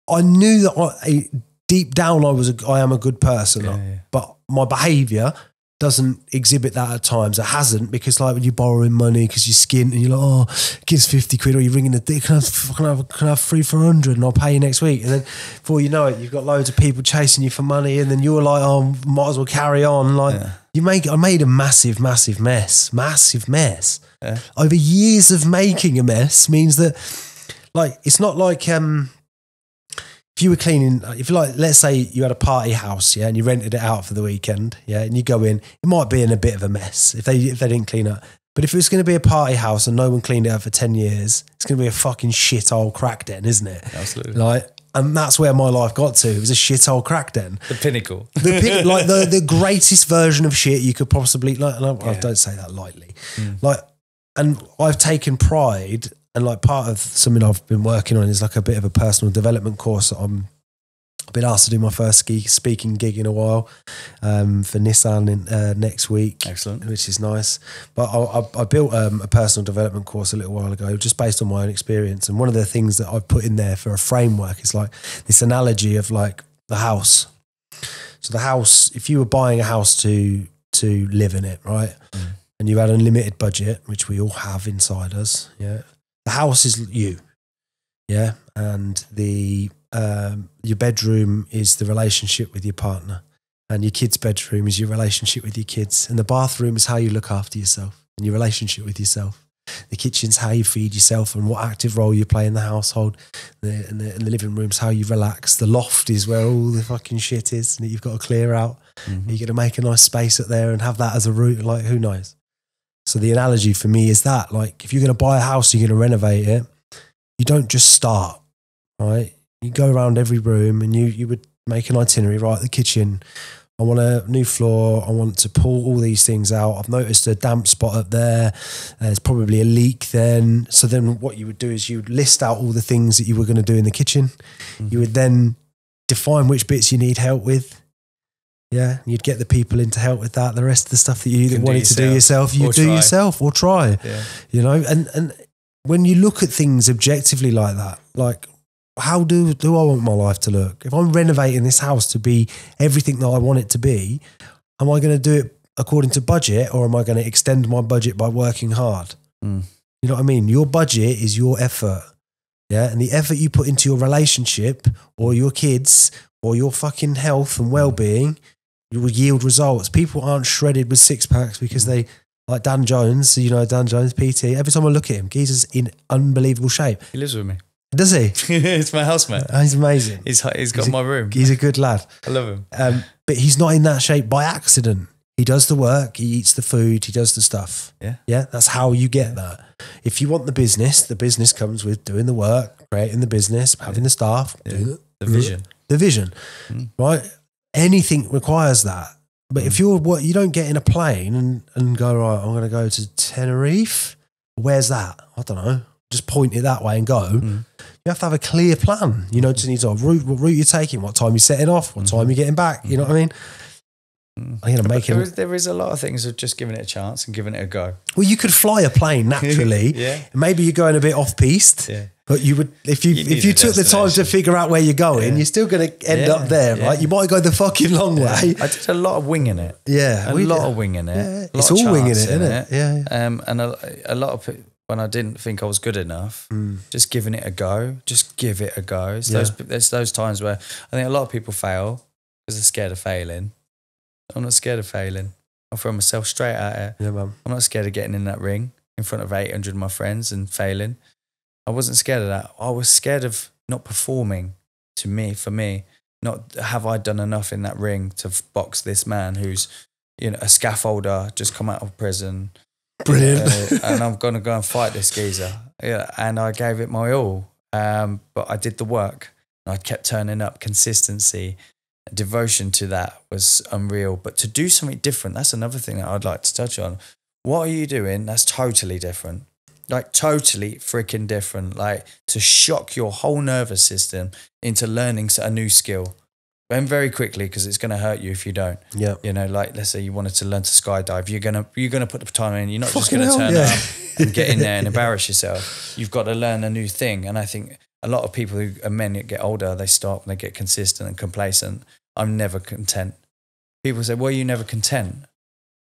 I knew that deep down I am a good person, but my behaviour doesn't exhibit that at times. It hasn't, because like when you're borrowing money because you're skint and you're like, oh, gives 50 quid, or you're ringing the dick, can I have 3 for 100 and I'll pay you next week. And then before you know it, you've got loads of people chasing you for money, and then you're like, oh, might as well carry on. Like I made a massive mess. Yeah. Over years of making a mess means that, like, it's not like, if you were cleaning, if you like, let's say you had a party house, and you rented it out for the weekend, and you go in, it might be in a bit of a mess if they didn't clean up. But if it was going to be a party house and no one cleaned it up for 10 years, it's going to be a fucking shithole crack den, isn't it? Absolutely. Like, and that's where my life got to. It was a shithole crack den. The pinnacle. Like the greatest version of shit you could possibly, like, and I don't say that lightly. Like, and I've taken pride. And like part of something I've been working on is like a bit of a personal development course that I've been asked to do my first speaking gig in a while for Nissan next week. Excellent. Which is nice. But I built a personal development course a little while ago just based on my own experience. And one of the things that I've put in there for a framework is like this analogy of like the house. So the house, if you were buying a house to live in it, right? And you had an unlimited budget, which we all have inside us, the house is you, and your bedroom is the relationship with your partner, and your kid's bedroom is your relationship with your kids, and the bathroom is how you look after yourself and your relationship with yourself. The kitchen's how you feed yourself and what active role you play in the household. And the living room's how you relax. The loft is where all the fucking shit is that you've got to clear out. You're going to make a nice space up there and have that as a route. Like, who knows? So the analogy for me is that, like, if you're going to buy a house, you're going to renovate it, you don't just start, right? You go around every room and you would make an itinerary, right? The kitchen, I want a new floor. I want to pull all these things out. I've noticed a damp spot up there. There's probably a leak then. So then what you would do is you would list out all the things that you were going to do in the kitchen. You would then define which bits you need help with. Yeah, you'd get the people in to help with that. The rest of the stuff that you wanted to do yourself, you do yourself or try. Yeah. You know, and when you look at things objectively like that, like, how do I want my life to look? If I'm renovating this house to be everything that I want it to be, am I going to do it according to budget, or am I going to extend my budget by working hard? You know what I mean? Your budget is your effort. Yeah, and the effort you put into your relationship or your kids or your fucking health and well-being, you will yield results. People aren't shredded with six packs because they, like Dan Jones, you know, Dan Jones, PT, every time I look at him, Geezer's in unbelievable shape. He lives with me. Does he? It's my housemate. He's amazing. He's got my room. He's a good lad. I love him. But he's not in that shape by accident. He does the work, he eats the food, he does the stuff. Yeah. Yeah, that's how you get that. If you want the business comes with doing the work, creating the business, having the staff, the vision. The vision, right? Anything requires that. But if you don't get in a plane and go, right, I'm going to go to Tenerife. Where's that? I don't know. Just point it that way and go. You have to have a clear plan. You know, just need to what route you're taking, what time you're setting off, what time you're getting back. You know what I mean? I'm going to make it. There is a lot of things of just giving it a chance and giving it a go. Well, you could fly a plane naturally. Maybe you're going a bit off piste. But you would, if you took the time to figure out where you're going, you're still going to end up there, right? You might go the fucking long way. I did a lot of winging it. Yeah, a lot of winging it. Yeah. It's all winging it, isn't it? Yeah. And a lot of people, when I didn't think I was good enough, just giving it a go. Just give it a go. There's those times where I think a lot of people fail because they're scared of failing. I'm not scared of failing. I throw myself straight at it. Yeah, man. I'm not scared of getting in that ring in front of 800 of my friends and failing. I wasn't scared of that. I was scared of not performing for me. Not have I done enough in that ring to box this man who's, you know, a scaffolder, just come out of prison. Brilliant. And I'm going to go and fight this geezer. Yeah, and I gave it my all. But I did the work. I kept turning up. Consistency, devotion to that was unreal. But to do something different, that's another thing that I'd like to touch on. What are you doing that's totally different? Like totally freaking different. Like to shock your whole nervous system into learning a new skill. And very quickly, because it's going to hurt you if you don't. Yeah. You know, like let's say you wanted to learn to skydive. You're gonna put the time in. You're not just going to turn up and get in there and embarrass yourself. You've got to learn a new thing. And I think a lot of people who are men that get older, they stop and they get consistent and complacent. I'm never content. People say, well, you're never content.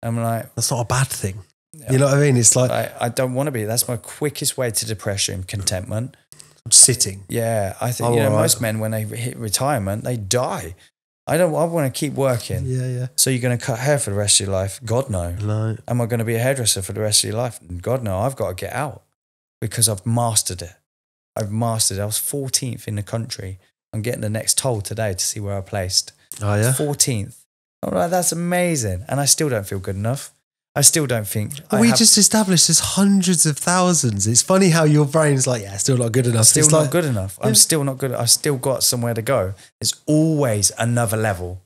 I'm like, that's not a bad thing. You know what I mean? It's like I don't want to be. That's my quickest way to depression, contentment. sitting. Yeah, I think most men when they hit retirement, they die. I want to keep working. Yeah. So you're going to cut hair for the rest of your life? God no. No. Am I going to be a hairdresser for the rest of your life? God no. I've got to get out because I've mastered it. I was 14th in the country. I'm getting the next toll today to see where I placed. Oh yeah. 14th. I'm like, that's amazing. And I still don't feel good enough. I still don't think. We just established there's hundreds of thousands. It's funny how your brain's like, yeah, still not good enough. Still not good enough. I'm still not good. I've still got somewhere to go. There's always another level.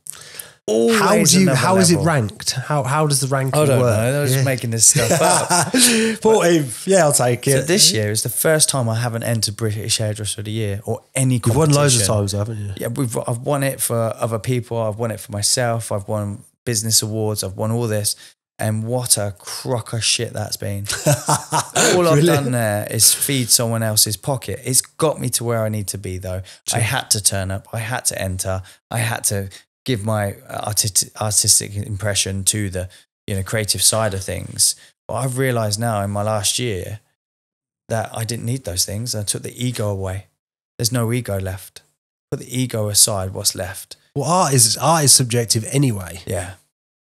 How is it ranked? How does the ranking work? I don't know. I was just making this stuff up. 14th. Yeah, I'll take it. So this year is the first time I haven't entered British Hairdresser of the Year or any competition. You've won loads of times, haven't you? Yeah, I've won it for other people. I've won it for myself. I've won business awards. I've won all this. And what a crock of shit that's been. All I've done there is feed someone else's pocket. It's got me to where I need to be, though. Sure. I had to turn up. I had to enter. I had to give my artistic impression to the creative side of things. But I've realised now in my last year that I didn't need those things. I took the ego away. There's no ego left. Put the ego aside. What's left? Well, art is subjective anyway. Yeah.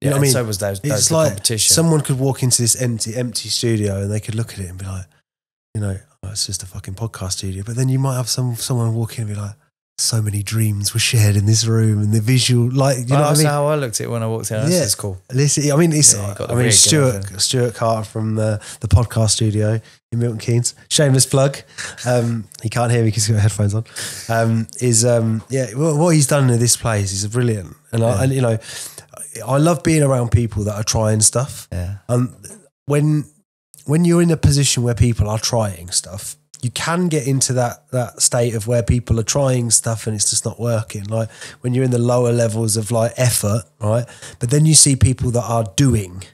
You know what I mean? So was those it's the like competition. Someone could walk into this empty studio and they could look at it and be like, oh, it's just a fucking podcast studio. But then you might have someone walk in and be like, so many dreams were shared in this room and the visual, like, you know what I mean? That's how I looked at it when I walked in. This is cool. Listen, I mean, Stuart Carter from the podcast studio in Milton Keynes, shameless plug. He can't hear me because he's got headphones on. What he's done in this place is brilliant. And I love being around people that are trying stuff. Yeah. When you're in a position where people are trying stuff, you can get into that state of where people are trying stuff and it's just not working. Like when you're in the lower levels of like effort, right? But then you see people that are doing,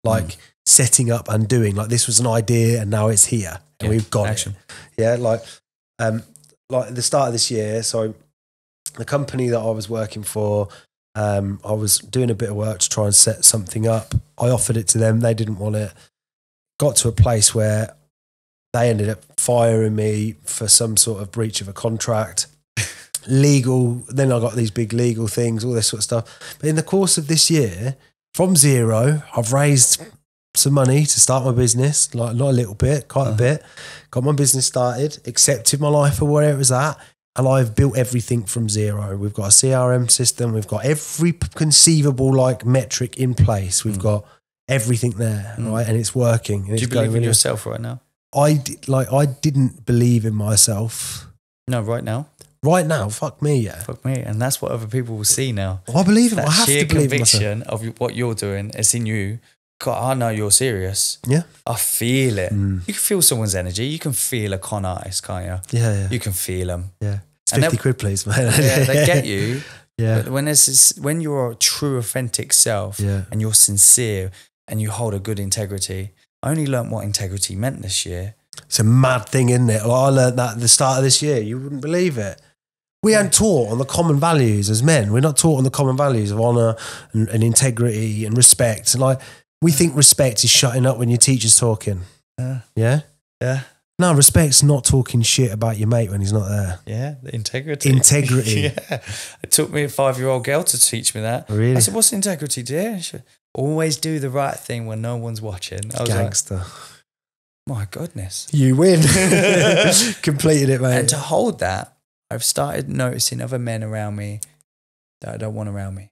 like setting up and doing. Like this was an idea and now it's here and we've got action. Yeah, like at the start of this year. So the company that I was working for, I was doing a bit of work to try and set something up. I offered it to them. They didn't want it. Got to a place where they ended up firing me for some sort of breach of a contract. Legal. Then I got these big legal things, all this sort of stuff. But in the course of this year, from zero, I've raised some money to start my business, like not a little bit, quite a bit. Got my business started, accepted my life for where it was at. And I've built everything from zero. We've got a CRM system. We've got every conceivable like metric in place. We've got everything there, right? And it's working. And Do you believe in yourself right now? I didn't believe in myself. No, right now? Right now, fuck me, yeah. Fuck me. And that's what other people will see now. I believe it. I have sheer to believe in myself. conviction of what you're doing, it's in you. God, I know you're serious. Yeah. I feel it. You can feel someone's energy. You can feel a con artist, can't you? Yeah. You can feel them. Yeah. It's 50 quid, please, mate. Yeah, they get you. Yeah. But when you're a true, authentic self and you're sincere and you hold a good integrity, I only learned what integrity meant this year. It's a mad thing, isn't it? Like I learned that at the start of this year. You wouldn't believe it. We aren't taught on the common values as men. We're not taught on the common values of honour and integrity and respect. And like we think respect is shutting up when your teacher's talking. Yeah? Yeah. No, respect's not talking shit about your mate when he's not there. Yeah, the integrity. Integrity. It took me a 5-year-old girl to teach me that. Really? I said, what's integrity, dear? She said, always do the right thing when no one's watching. I was Gangster. Like, my goodness. You win. Completed it, mate. And to hold that, I've started noticing other men around me that I don't want around me.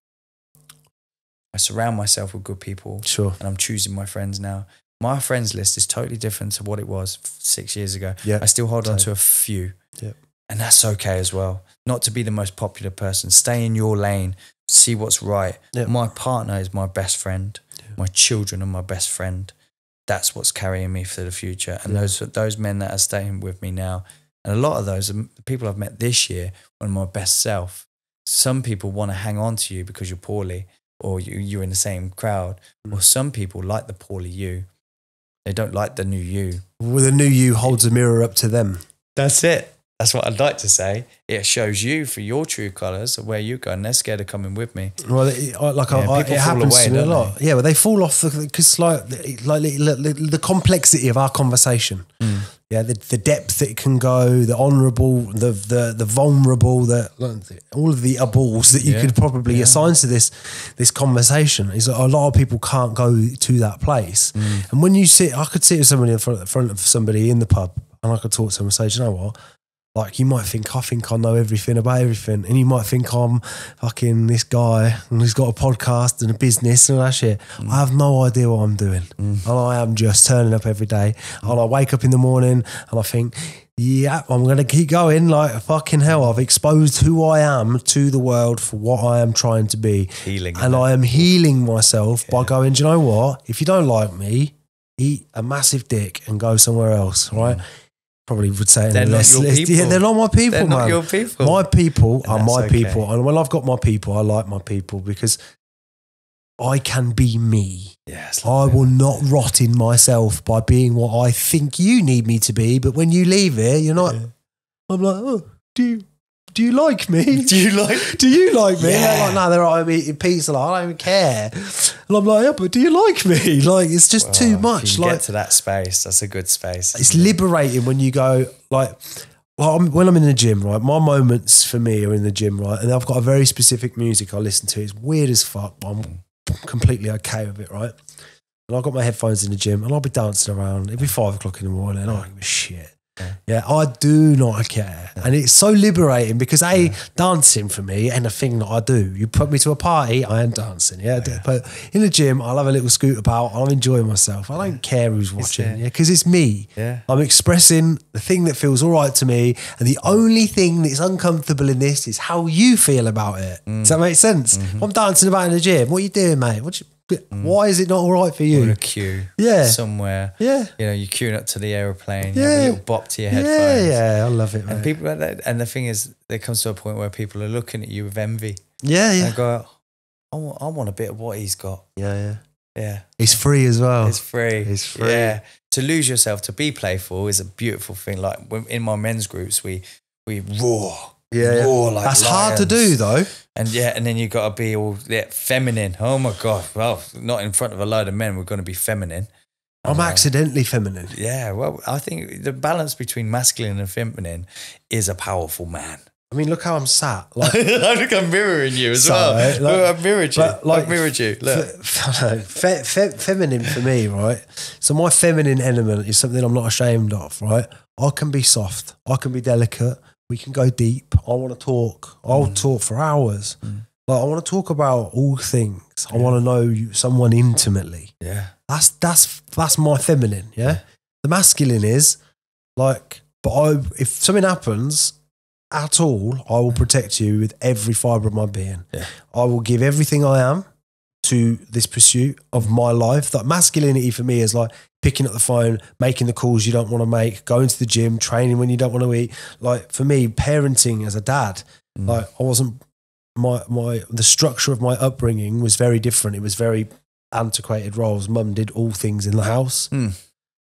I surround myself with good people. Sure. And I'm choosing my friends now. My friends list is totally different to what it was 6 years ago. Yeah. I still hold on to a few. Yeah. And that's okay as well. Not to be the most popular person. Stay in your lane. See what's right. Yeah. My partner is my best friend. Yeah. My children are my best friend. That's what's carrying me for the future. And those men that are staying with me now, and a lot of those are the people I've met this year on my best self. Some people want to hang on to you because you're poorly or you're in the same crowd. Or some people like the poorly you. They don't like the new you. Well, the new you holds a mirror up to them. That's it. That's what I'd like to say. It shows you for your true colours of where you go, and they're scared of coming with me. Well, it happens away, to me a don't lot. Yeah, well, they fall off because the complexity of our conversation. Yeah, the depth it can go, the honourable, the vulnerable, all of the balls that you could probably assign to this conversation is that a lot of people can't go to that place. And when you I could sit with somebody in front of somebody in the pub, and I could talk to them and say, do you know what? Like, you might think I know everything about everything, and you might think I'm fucking this guy and he's got a podcast and a business and all that shit. I have no idea what I'm doing. And I am just turning up every day. And I wake up in the morning and I think, yeah, I'm going to keep going. Like, fucking hell, I've exposed who I am to the world for what I am trying to be. Healing. And I am healing myself by going, do you know what? If you don't like me, eat a massive dick and go somewhere else, right? Probably would say they're not your people. Yeah, they're not my people, they're man. not your people. My people are my okay. people. And when I've got my people, I like my people because I can be me. Yes, I will not rot in myself by being what I think you need me to be. But when you leave here, you're not. Yeah. I'm like, oh, do you like me? Do you like me? Yeah. They're like, no, they're right, I'm eating pizza. Like, I don't even care. And I'm like, yeah, but do you like me? Like, it's just too much. Get to that space. That's a good space. It's liberating when you go, like, when I'm in the gym, right? My moments for me are in the gym, right? And I've got a very specific music I listen to. It's weird as fuck, but I'm completely okay with it, right? And I've got my headphones in the gym and I'll be dancing around. It'll be 5 o'clock in the morning and I don't give a shit. Yeah, I do not care. And it's so liberating because dancing for me ain't a thing that I do. You put me to a party, I am dancing, but in the gym, I'll have a little scoot about, I'm enjoying myself. I don't care who's watching, because it's me. I'm expressing the thing that feels all right to me, and the only thing that's uncomfortable in this is how you feel about it. Does that make sense? I'm dancing about in the gym. What are you doing, mate? Why is it not all right for you? Or a queue somewhere. Yeah. You know, you're queuing up to the aeroplane, you have a little bop to your headphones. Yeah, I love it, man. And people, and the thing is, there comes to a point where people are looking at you with envy. Yeah. And they go, I want a bit of what he's got. Yeah. It's free as well. It's free. Yeah. To lose yourself, to be playful is a beautiful thing. Like in my men's groups, we roar. Roar like that's lions. hard to do though. And then you got to be all feminine. Oh my God. Well, not in front of a load of men. We're going to be feminine. I'm accidentally feminine. Yeah. Well, I think the balance between masculine and feminine is a powerful man. I mean, look how I'm sat. Like, look, I'm mirroring you as well. Right? Like, I've mirrored you. I've mirrored you. Look. Feminine for me, right? So my feminine element is something I'm not ashamed of, right? I can be soft. I can be delicate. We can go deep. I want to talk. I'll talk for hours. Like, I want to talk about all things. I want to know someone intimately. Yeah. That's my feminine, yeah? The masculine is like, if something happens at all, I will protect you with every fibre of my being. Yeah. I will give everything I am to this pursuit of my life. That masculinity for me is like picking up the phone, making the calls you don't want to make, going to the gym, training when you don't want to eat. Like, for me, parenting as a dad, like, I wasn't, the structure of my upbringing was very different. It was very antiquated roles. Mum did all things in the house.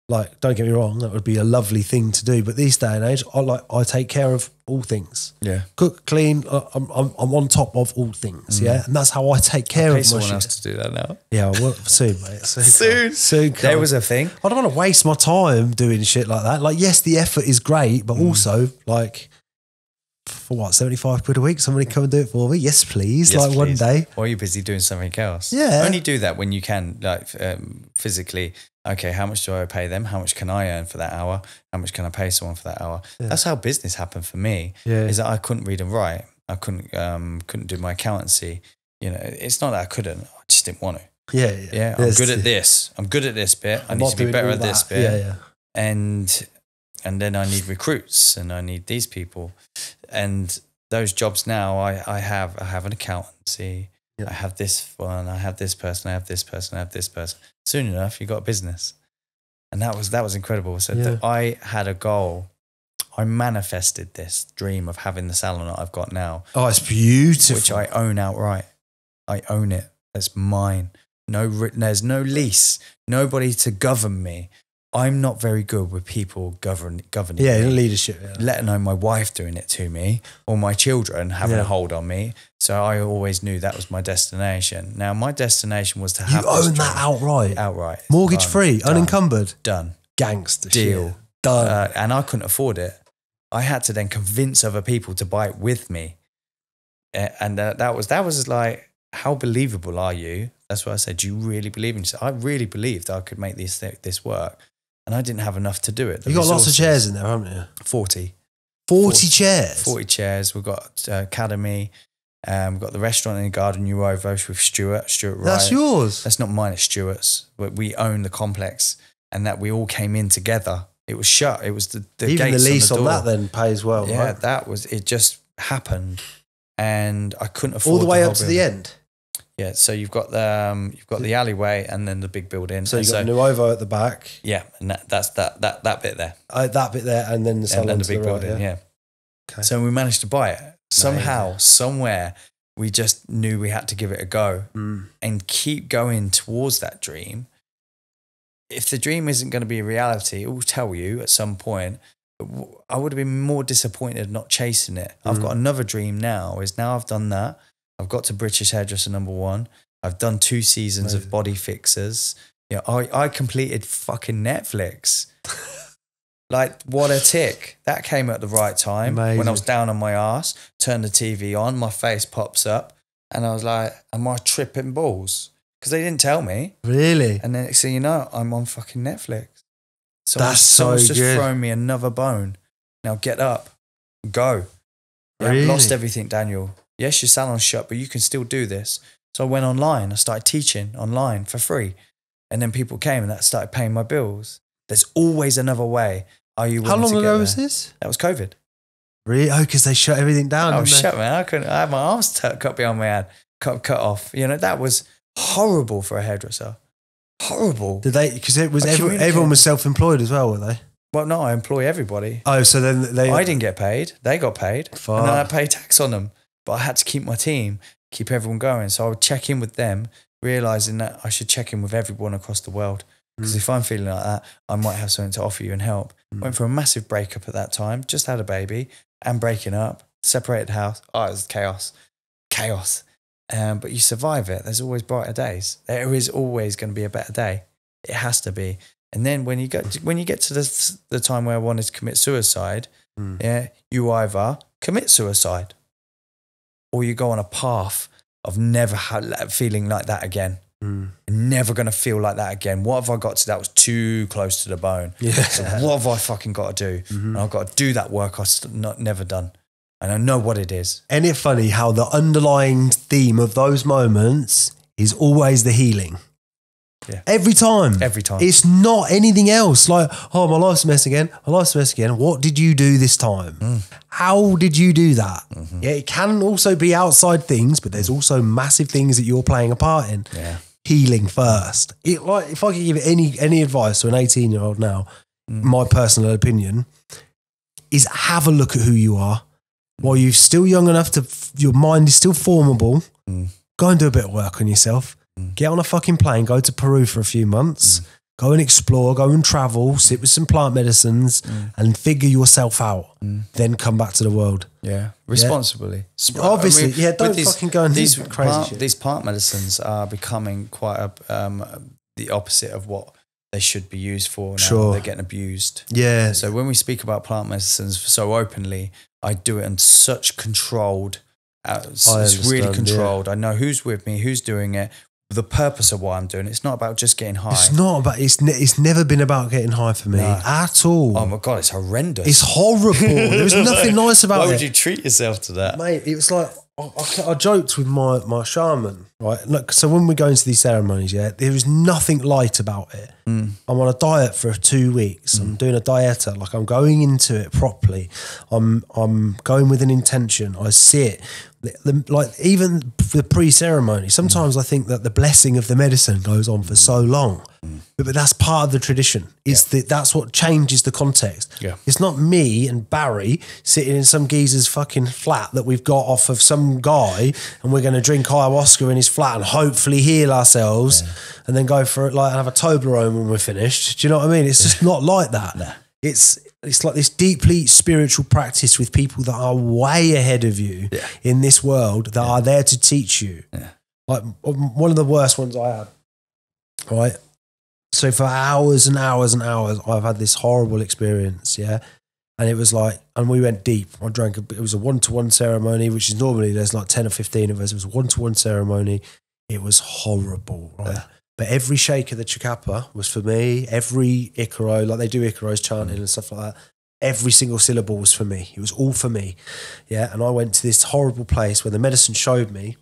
Like, don't get me wrong, that would be a lovely thing to do. But these day and age, I take care of all things. Yeah, cook, clean. I'm on top of all things. Yeah, and that's how I take care of my someone shit. else to do that now. Yeah, well, soon, mate. Soon. There was a thing. I don't want to waste my time doing shit like that. Like, yes, the effort is great, but also, like, for what, 75 quid a week? Somebody come and do it for me? Yes, please. Yes, like, please. one day. Or you're busy doing something else. Yeah. Only do that when you can, like, physically. Okay, how much do I pay them? How much can I earn for that hour? How much can I pay someone for that hour? Yeah. That's how business happened for me. Yeah. Is that I couldn't read and write. I couldn't do my accountancy. You know, it's not that I couldn't. I just didn't want to. Yeah. I'm good at this. I'm good at this bit. I need to be better at this bit. Yeah. And then I need recruits and I need these people. And those jobs now, I have an accountancy. I have this one, I have this person, I have this person, I have this person. Soon enough, you got a business. And that was incredible. So I had a goal. I manifested this dream of having the salon that I've got now. Oh, it's beautiful. Which I own outright. I own it. It's mine. There's no lease. Nobody to govern me. I'm not very good with people governing Yeah, me, leadership. Yeah. let alone my wife doing it to me or my children having a hold on me. So I always knew that was my destination. Now, my destination was to have You own that outright. Outright. Mortgage free, unencumbered. Done. Gangster Deal. shit. Done. And I couldn't afford it. I had to then convince other people to buy it with me. And that was like, how believable are you? That's what I said. Do you really believe in yourself? I really believed I could make this work. And I didn't have enough to do it. You got lots of chairs in there, haven't you? 40. 40 chairs? 40 chairs. We've got Academy. We've got the restaurant in the Garden New Ovos with Stuart Wright. That's yours? That's not mine, it's Stuart's. We own the complex, and that we all came in together. It was shut. It was the Even gates the lease on, that then pays well, yeah, right? that was, it just happened. And I couldn't afford all the way whole up to the end? Yeah, so you've got the alleyway and then the big building. So you've got the Nuovo at the back. Yeah, and that's that bit there. That bit there, and then the salon and to the big the right, building, yeah. Okay. So we managed to buy it. Somehow, somewhere, we just knew we had to give it a go and keep going towards that dream. If the dream isn't going to be a reality, it will tell you at some point. I would have been more disappointed not chasing it. I've got another dream now, now I've done that. I've got to British Hairdresser #1. I've done 2 seasons of Body Fixers. You know, I completed fucking Netflix. Like, what a tick. That came at the right time. Amazing. When I was down on my ass, turned the TV on, my face pops up, and I was like, am I tripping balls? Because they didn't tell me. Really? And then next thing you know, I'm on fucking Netflix. Someone's just good. thrown me another bone. Now get up. Go. You Really? haven't lost everything, Daniel. Yes, your salon's shut, but you can still do this. So I went online. I started teaching online for free. And then people came and that started paying my bills. There's always another way. Are you willing How long to get ago there? was this? That was COVID. Really? Oh, because they shut everything down. Oh, didn't they? shut, man. I had my arms cut behind my head, cut off. You know, that was horrible for a hairdresser. Horrible. Did they? Because it was I communicate- everyone was self-employed as well, were they? Well, no, I employ everybody. Oh, so then they. I didn't get paid. They got paid. Fuck. And then I pay tax on them. But I had to keep my team, keep everyone going. So I would check in with them, realizing that I should check in with everyone across the world. Because if I'm feeling like that, I might have something to offer you and help. Went for a massive breakup at that time, just had a baby and breaking up, separated house. Oh, it was chaos. Chaos. But you survive it. There's always brighter days. There is always going to be a better day. It has to be. And then when you get to the time where I wanted to commit suicide, yeah, you either commit suicide or you go on a path of never feeling like that again. Never going to feel like that again. What have I got to? That was too close to the bone. Yeah. So what have I fucking got to do? And I've got to do that work I've never done. And I know what it is. Isn't it funny how the underlying theme of those moments is always the healing? Yeah. Every time. Every time. It's not anything else. Like, oh, my life's a mess again. My life's a mess again. What did you do this time? How did you do that? Yeah, it can also be outside things, but there's also massive things that you're playing a part in. Yeah. Healing first. Like, if I could give any advice to an 18-year-old now, my personal opinion is have a look at who you are. While you're still young enough your mind is still formable, go and do a bit of work on yourself. Get on a fucking plane, go to Peru for a few months, go and explore, go and travel, sit with some plant medicines and figure yourself out. Then come back to the world. Yeah, responsibly. Obviously, don't but fucking go and do crazy shit. These plant medicines are becoming quite the opposite of what they should be used for now. Sure. They're getting abused. Yeah. So when we speak about plant medicines so openly, I do it in such controlled, it's really controlled. I know who's with me, who's doing it, the purpose of why I'm doing it. It's not about just getting high. It's not about, it's never been about getting high for me at all. Oh my God, it's horrendous. It's horrible. There's nothing nice about it. Why would you treat yourself to that? Mate, it was like, I joked with my shaman, right? Look, so when we go into these ceremonies, there is nothing light about it. I'm on a diet for 2 weeks. I'm doing a dieta. Like, I'm going into it properly. I'm going with an intention. I sit. Like even the pre-ceremony, sometimes I think that the blessing of the medicine goes on for so long, but that's part of the tradition. That's what changes the context. Yeah. It's not me and Barry sitting in some geezer's fucking flat that we've got off of some guy, and we're going to drink ayahuasca in his flat and hopefully heal ourselves, and then go for it like and have a Toblerone when we're finished. Do you know what I mean? It's just not like that. Nah. It's like this deeply spiritual practice with people that are way ahead of you in this world that are there to teach you. Yeah. Like one of the worst ones I had, right? So for hours and hours and hours, I've had this horrible experience, yeah? And it was like, and we went deep. It was a one-to-one ceremony, which is normally there's like 10 or 15 of us. It was a one-to-one ceremony. It was horrible, right? Yeah. But every shake of the chikapa was for me. Every Ikaro, like they do Ikaros chanting and stuff like that, every single syllable was for me. It was all for me. Yeah. And I went to this horrible place where the medicine showed me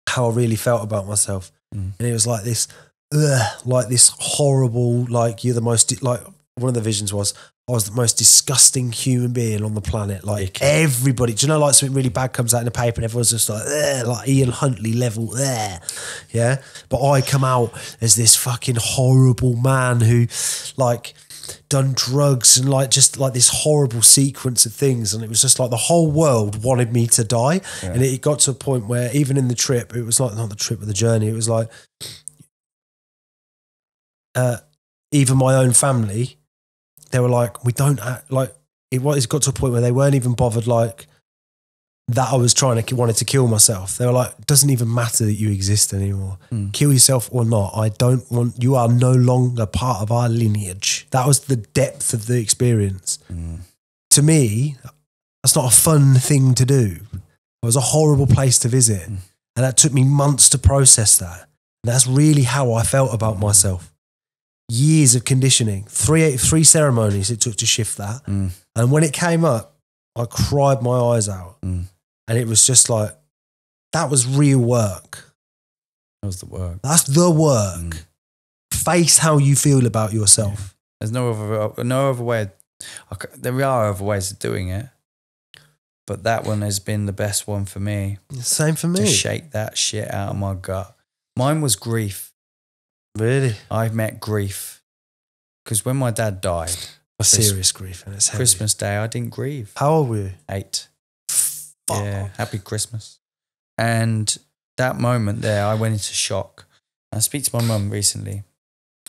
how I really felt about myself. And it was like this horrible, like you're the most, like one of the visions was, I was the most disgusting human being on the planet. Like everybody, do you know, like something really bad comes out in the paper and everyone's just like Ian Huntley level there. Yeah. But I come out as this fucking horrible man who like done drugs and like just like this horrible sequence of things. And it was just like the whole world wanted me to die. Yeah. And it got to a point where even in the trip, it was like not the trip but the journey. It was like even my own family, they were like, we don't act like it got to a point where they weren't even bothered like that I was wanted to kill myself. They were like, it doesn't even matter that you exist anymore. Kill yourself or not. You are no longer part of our lineage. That was the depth of the experience. To me, that's not a fun thing to do. It was a horrible place to visit. And that took me months to process that. And that's really how I felt about myself. Years of conditioning, three ceremonies it took to shift that. And when it came up, I cried my eyes out. And it was just like, that was real work. That was the work. That's the work. Face how you feel about yourself. There's no other way. There are other ways of doing it, but that one has been the best one for me. Same for me. To shake that shit out of my gut. Mine was grief. Really? I met grief because when my dad died, serious grief, and it's heavy. Christmas Day, I didn't grieve. How old were you? 8. Fuck. Yeah, happy Christmas. And that moment there, I went into shock. I speak to my mum recently,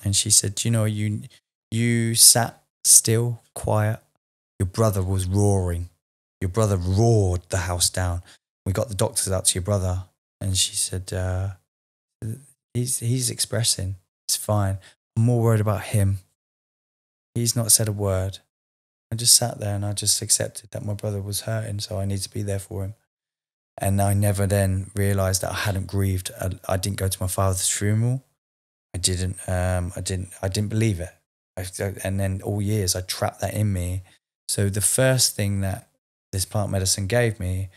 and she said, "You know, you sat still, quiet. Your brother was roaring. Your brother roared the house down. We got the doctors out to your brother," and she said, He's expressing. It's fine. I'm more worried about him. He's not said a word. I just sat there and I just accepted that my brother was hurting, so I need to be there for him. And I never then realised that I hadn't grieved. I didn't go to my father's funeral. I didn't believe it. And then all years I trapped that in me. So the first thing that this plant medicine gave me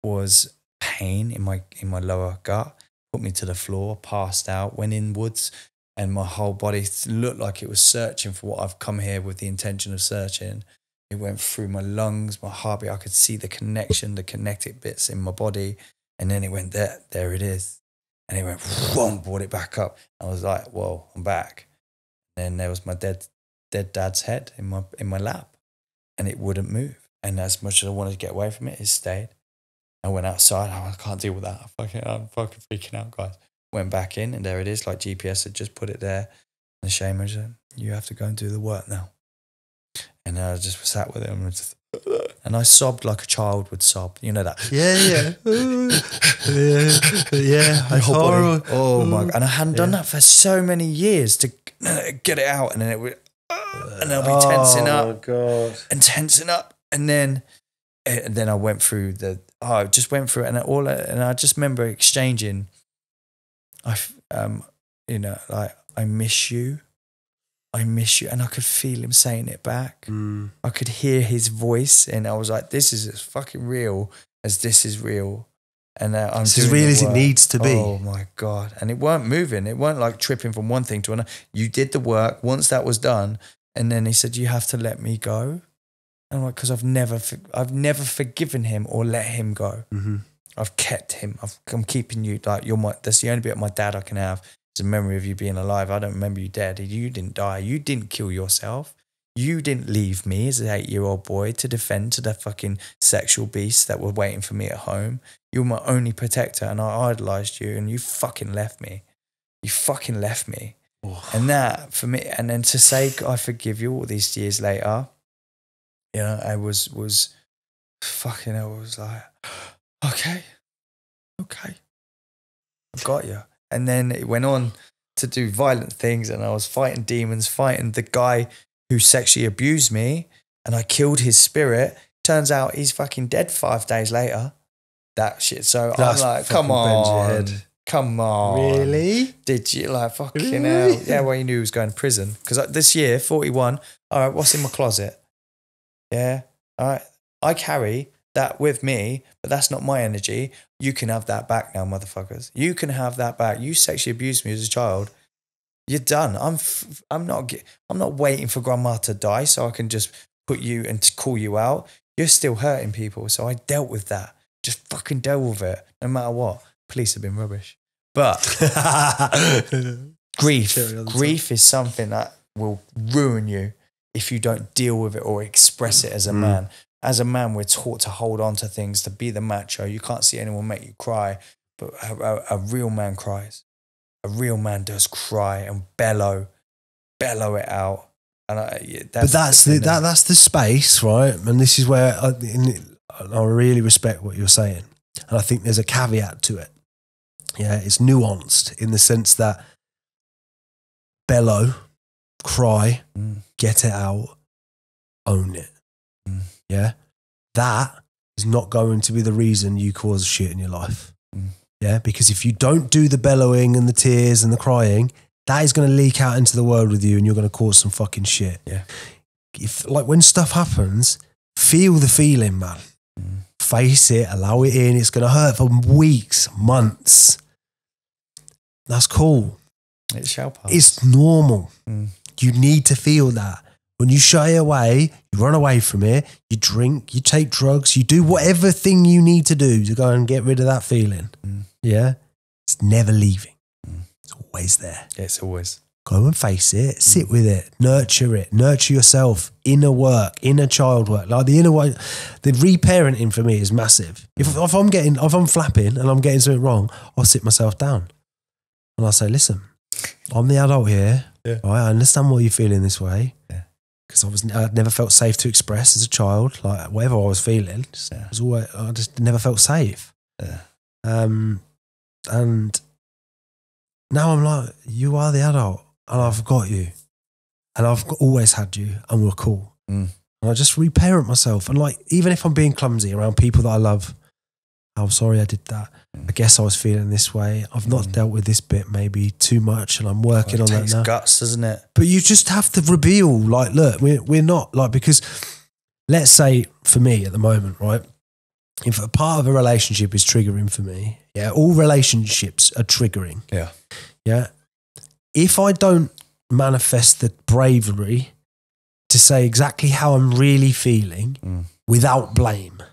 was pain in my lower gut. Put me to the floor, passed out, went inwards, and my whole body looked like it was searching for what I've come here with the intention of searching. It went through my lungs, my heartbeat. I could see the connection, the connected bits in my body. And then it went there it is. And it went, whoom, brought it back up. I was like, whoa, I'm back. And then there was my dead dad's head in my lap, and it wouldn't move. And as much as I wanted to get away from it, it stayed. I went outside. I can't deal with that. I'm fucking freaking out, guys. Went back in, and there it is. Like GPS had just put it there. And the shaman said, "You have to go and do the work now." And I just sat with him, and I sobbed like a child would sob. You know that? Yeah. Yeah. Horrible. Oh my God! And I hadn't done that for so many years to get it out, and then it would, and I'll be tensing up. Oh God! And tensing up, and then I went through I just went through it, and I just remember exchanging. I miss you, and I could feel him saying it back. I could hear his voice, and I was like, "This is as fucking real as this is real." And I'm it's as real as it needs to be. Oh my God! And it weren't moving. It weren't like tripping from one thing to another. You did the work. Once that was done, and then he said, "You have to let me go." And I'm like, because I've never forgiven him or let him go. Mm-hmm. I've kept him. I'm keeping you. Like, that's the only bit of my dad I can have. It's a memory of you being alive. I don't remember you dead. You didn't die. You didn't kill yourself. You didn't leave me as an 8-year-old boy to defend to the fucking sexual beasts that were waiting for me at home. You were my only protector, and I idolized you, and you fucking left me. You fucking left me. Oh. And that, for me, and then to say I forgive you all these years later, you know, I was fucking, I was like, okay, I've got you. And then it went on to do violent things, and I was fighting demons, fighting the guy who sexually abused me, and I killed his spirit. Turns out he's fucking dead 5 days later. That shit. So That's I'm like, fucking come bends your on. head. Come on. Really? Did you? Like, fucking Really? hell. Yeah, well, you knew he was going to prison. Because this year, 41, all right, what's in my closet? Yeah, all right. I carry that with me, but that's not my energy. You can have that back now, motherfuckers. You can have that back. You sexually abused me as a child. You're done. I'm not waiting for grandma to die so I can just put you and call you out. You're still hurting people. So I dealt with that. Just fucking dealt with it. No matter what. Police have been rubbish. But grief is something that will ruin you if you don't deal with it or express it as a man. As a man, we're taught to hold on to things, to be the macho. You can't see anyone make you cry, but a real man cries. A real man does cry and bellow it out. And that's the space, right? And this is where I really respect what you're saying. And I think there's a caveat to it. Yeah, it's nuanced in the sense that bellow, cry, get it out, own it. Yeah, that is not going to be the reason you cause shit in your life. Yeah, because if you don't do the bellowing and the tears and the crying, that is going to leak out into the world with you, and you're going to cause some fucking shit. Yeah. If, like, when stuff happens, feel the feeling, man. Face it, allow it in. It's going to hurt for weeks, months. That's cool. It shall pass. It's normal. You need to feel that. When you shy away, you run away from it, you drink, you take drugs, you do whatever thing you need to do to go and get rid of that feeling. Yeah? It's never leaving. It's always there. Yeah, it's always. Go and face it, sit with it, nurture yourself, inner work, inner child work. Like the inner work, the reparenting for me is massive. If I'm flapping and I'm getting something wrong, I'll sit myself down and I'll say, listen, I'm the adult here. Yeah. Right? I understand why you're feeling this way. Yeah. Because I'd never felt safe to express as a child, like whatever I was feeling. I just never felt safe. Yeah. And now I'm like, you are the adult, and I've got you, and I've always had you, and we're cool. And I just reparent myself, and like, even if I'm being clumsy around people that I love, I'm sorry I did that. I guess I was feeling this way. I've not dealt with this bit maybe too much, and I'm working on that now. It takes guts, doesn't it? But you just have to reveal, like, look, we're not, like, because let's say for me at the moment, right, if a part of a relationship is triggering for me, yeah, all relationships are triggering. Yeah. Yeah. If I don't manifest the bravery to say exactly how I'm really feeling without blame,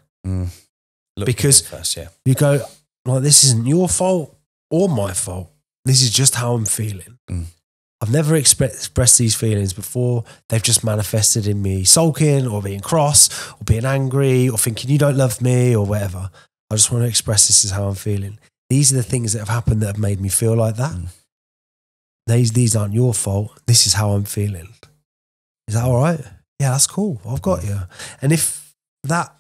because first, you go, like, this isn't your fault or my fault. This is just how I'm feeling. I've never expressed these feelings before. They've just manifested in me sulking or being cross or being angry or thinking you don't love me or whatever. I just want to express this is how I'm feeling. These are the things that have happened that have made me feel like that. These aren't your fault. This is how I'm feeling. Is that all right? Yeah, that's cool. I've got you. And if that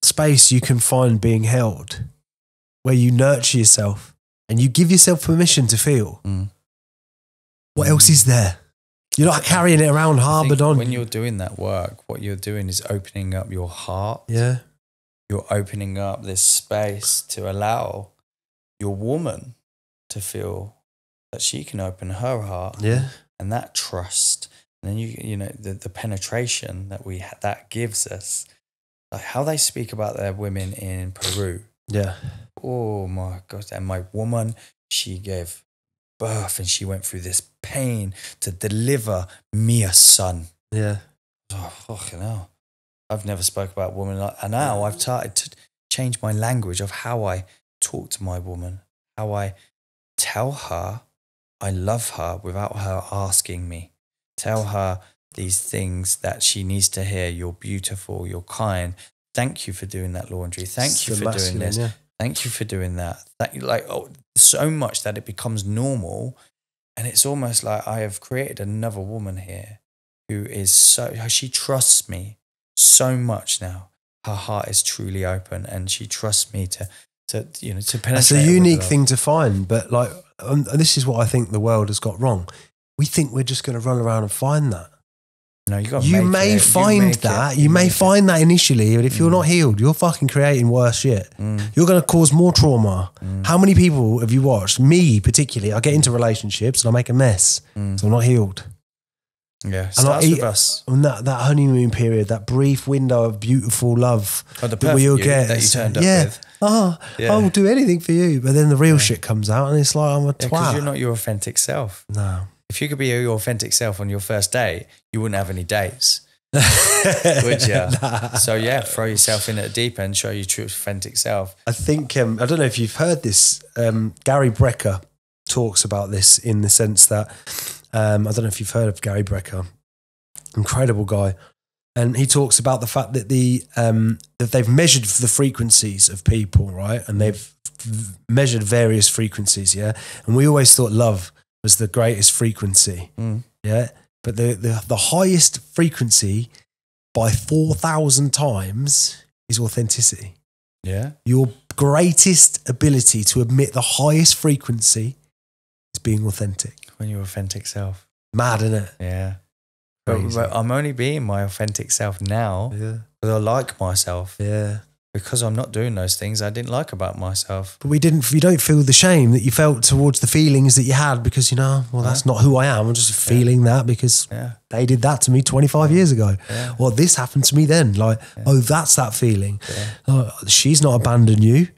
space you can find being held, where you nurture yourself and you give yourself permission to feel, what else is there? You're not carrying it around harbored on. When you're doing that work, what you're doing is opening up your heart. Yeah. You're opening up this space to allow your woman to feel that she can open her heart. Yeah. And that trust. And then you know, the penetration that gives us, like how they speak about their women in Peru. Yeah. Oh my God. And my woman, she gave birth and she went through this pain to deliver me a son. Yeah. Oh, fucking hell. I've never spoke about women. And now I've started to change my language of how I talk to my woman, how I tell her I love her without her asking me. Tell her these things that she needs to hear. You're beautiful, you're kind. Thank you for doing that laundry. Thank you for doing this. Yeah. Thank you for doing that. So much that it becomes normal. And it's almost like I have created another woman here who is she trusts me so much now. Her heart is truly open and she trusts me to penetrate. It's a unique thing to find, but like, and this is what I think the world has got wrong. We think we're just going to run around and find that. No, you may find that. You may find that initially, but if you're not healed, you're fucking creating worse shit. You're going to cause more trauma. How many people have you watched? Me particularly, I get into relationships and I make a mess, so I'm not healed. Yeah, starts with us. And that honeymoon period, that brief window of beautiful love that we all get. That you turned up with. I will do anything for you. But then the real shit comes out and it's like, I'm a twat. Because you're not your authentic self. No. If you could be your authentic self on your first date, you wouldn't have any dates, would you? Nah. So yeah, throw yourself in at the deep end, show your true authentic self. I think, I don't know if you've heard this, Gary Brecker talks about this in the sense that, I don't know if you've heard of Gary Brecker, incredible guy. And he talks about the fact that that they've measured the frequencies of people, right? And they've measured various frequencies, yeah? And we always thought love was the greatest frequency, yeah? But the highest frequency by 4,000 times is authenticity. Yeah. Your greatest ability to admit the highest frequency is being authentic. When your authentic self. Mad, isn't it? Yeah. But I'm only being my authentic self now because I like myself. Yeah. Because I'm not doing those things I didn't like about myself. But you don't feel the shame that you felt towards the feelings that you had because, that's not who I am. I'm just feeling that because they did that to me 25 years ago. Yeah. Or this happened to me then. Like, that's that feeling. Yeah. She's not abandoned you.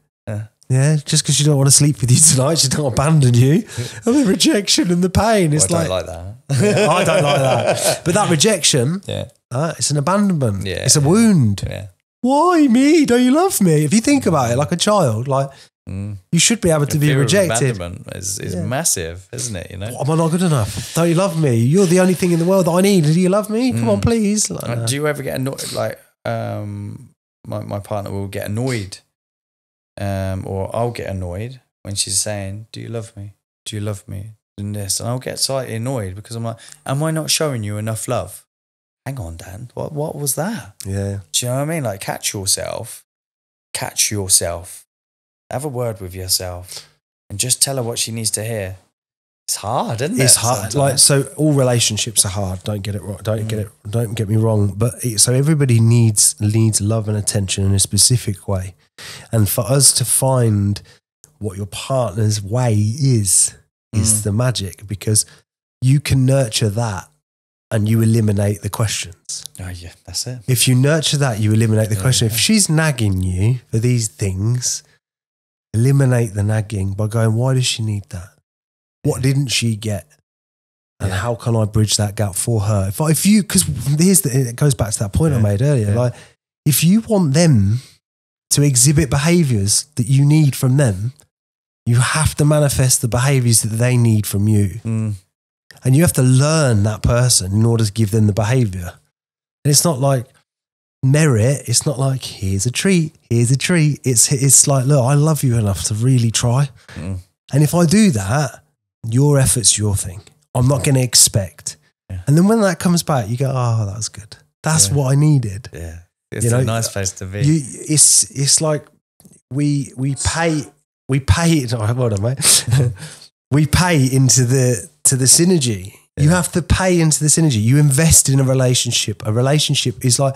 Yeah, just because she don't want to sleep with you tonight, she's not abandon you. And the rejection and the pain, it's I don't like that. I don't like that. But that rejection, it's an abandonment. Yeah. It's a wound. Yeah. Why me? Don't you love me? If you think about it, like a child, like you should be able to be rejected. Abandonment is massive, isn't it? Am I not good enough? Don't you love me? You're the only thing in the world that I need. Do you love me? Come on, please. Do you ever get annoyed? Like, my partner will get annoyed. Or I'll get annoyed when she's saying, do you love me? Do you love me? And this. And I'll get slightly annoyed because I'm like, am I not showing you enough love? Hang on, Dan. What was that? Yeah. Do you know what I mean? Like, catch yourself. Have a word with yourself and just tell her what she needs to hear. It's hard, isn't it? It's hard. Like, so all relationships are hard. Don't get it wrong. Don't get me wrong. But so everybody needs love and attention in a specific way. And for us to find what your partner's way is the magic, because you can nurture that and you eliminate the questions. Oh yeah, that's it. If you nurture that, you eliminate the question. If she's nagging you for these things, eliminate the nagging by going, why does she need that? What didn't she get? And how can I bridge that gap for her? Because it goes back to that point I made earlier. Like, if you want them to exhibit behaviors that you need from them, you have to manifest the behaviors that they need from you. And you have to learn that person in order to give them the behavior. And it's not like merit. It's not like, here's a treat. It's like, look, I love you enough to really try. And if I do that, your effort's your thing. I'm not going to expect. And then when that comes back, you go, oh, that was good. That's what I needed. Yeah. It's a nice place to be. It's like we pay. Hold on, mate. We pay into the synergy. You have to pay into the synergy. You invest in a relationship. A relationship is like,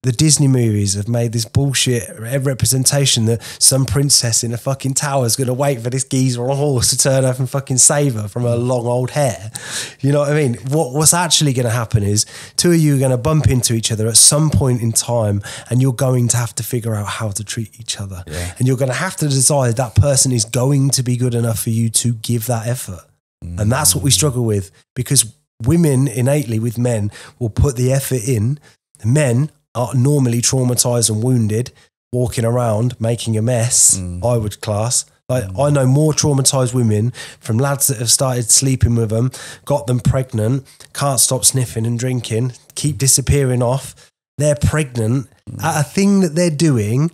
the Disney movies have made this bullshit representation that some princess in a fucking tower is going to wait for this geezer on a horse to turn up and fucking save her from her long old hair. You know what I mean? What's actually going to happen is two of you are going to bump into each other at some point in time, and you're going to have to figure out how to treat each other. Yeah. And you're going to have to decide that person is going to be good enough for you to give that effort. And that's what we struggle with, because women innately with men will put the effort in. Men are normally traumatized and wounded, walking around making a mess, I would class. Like I know more traumatized women from lads that have started sleeping with them, got them pregnant, can't stop sniffing and drinking, keep disappearing off. They're pregnant at a thing that they're doing,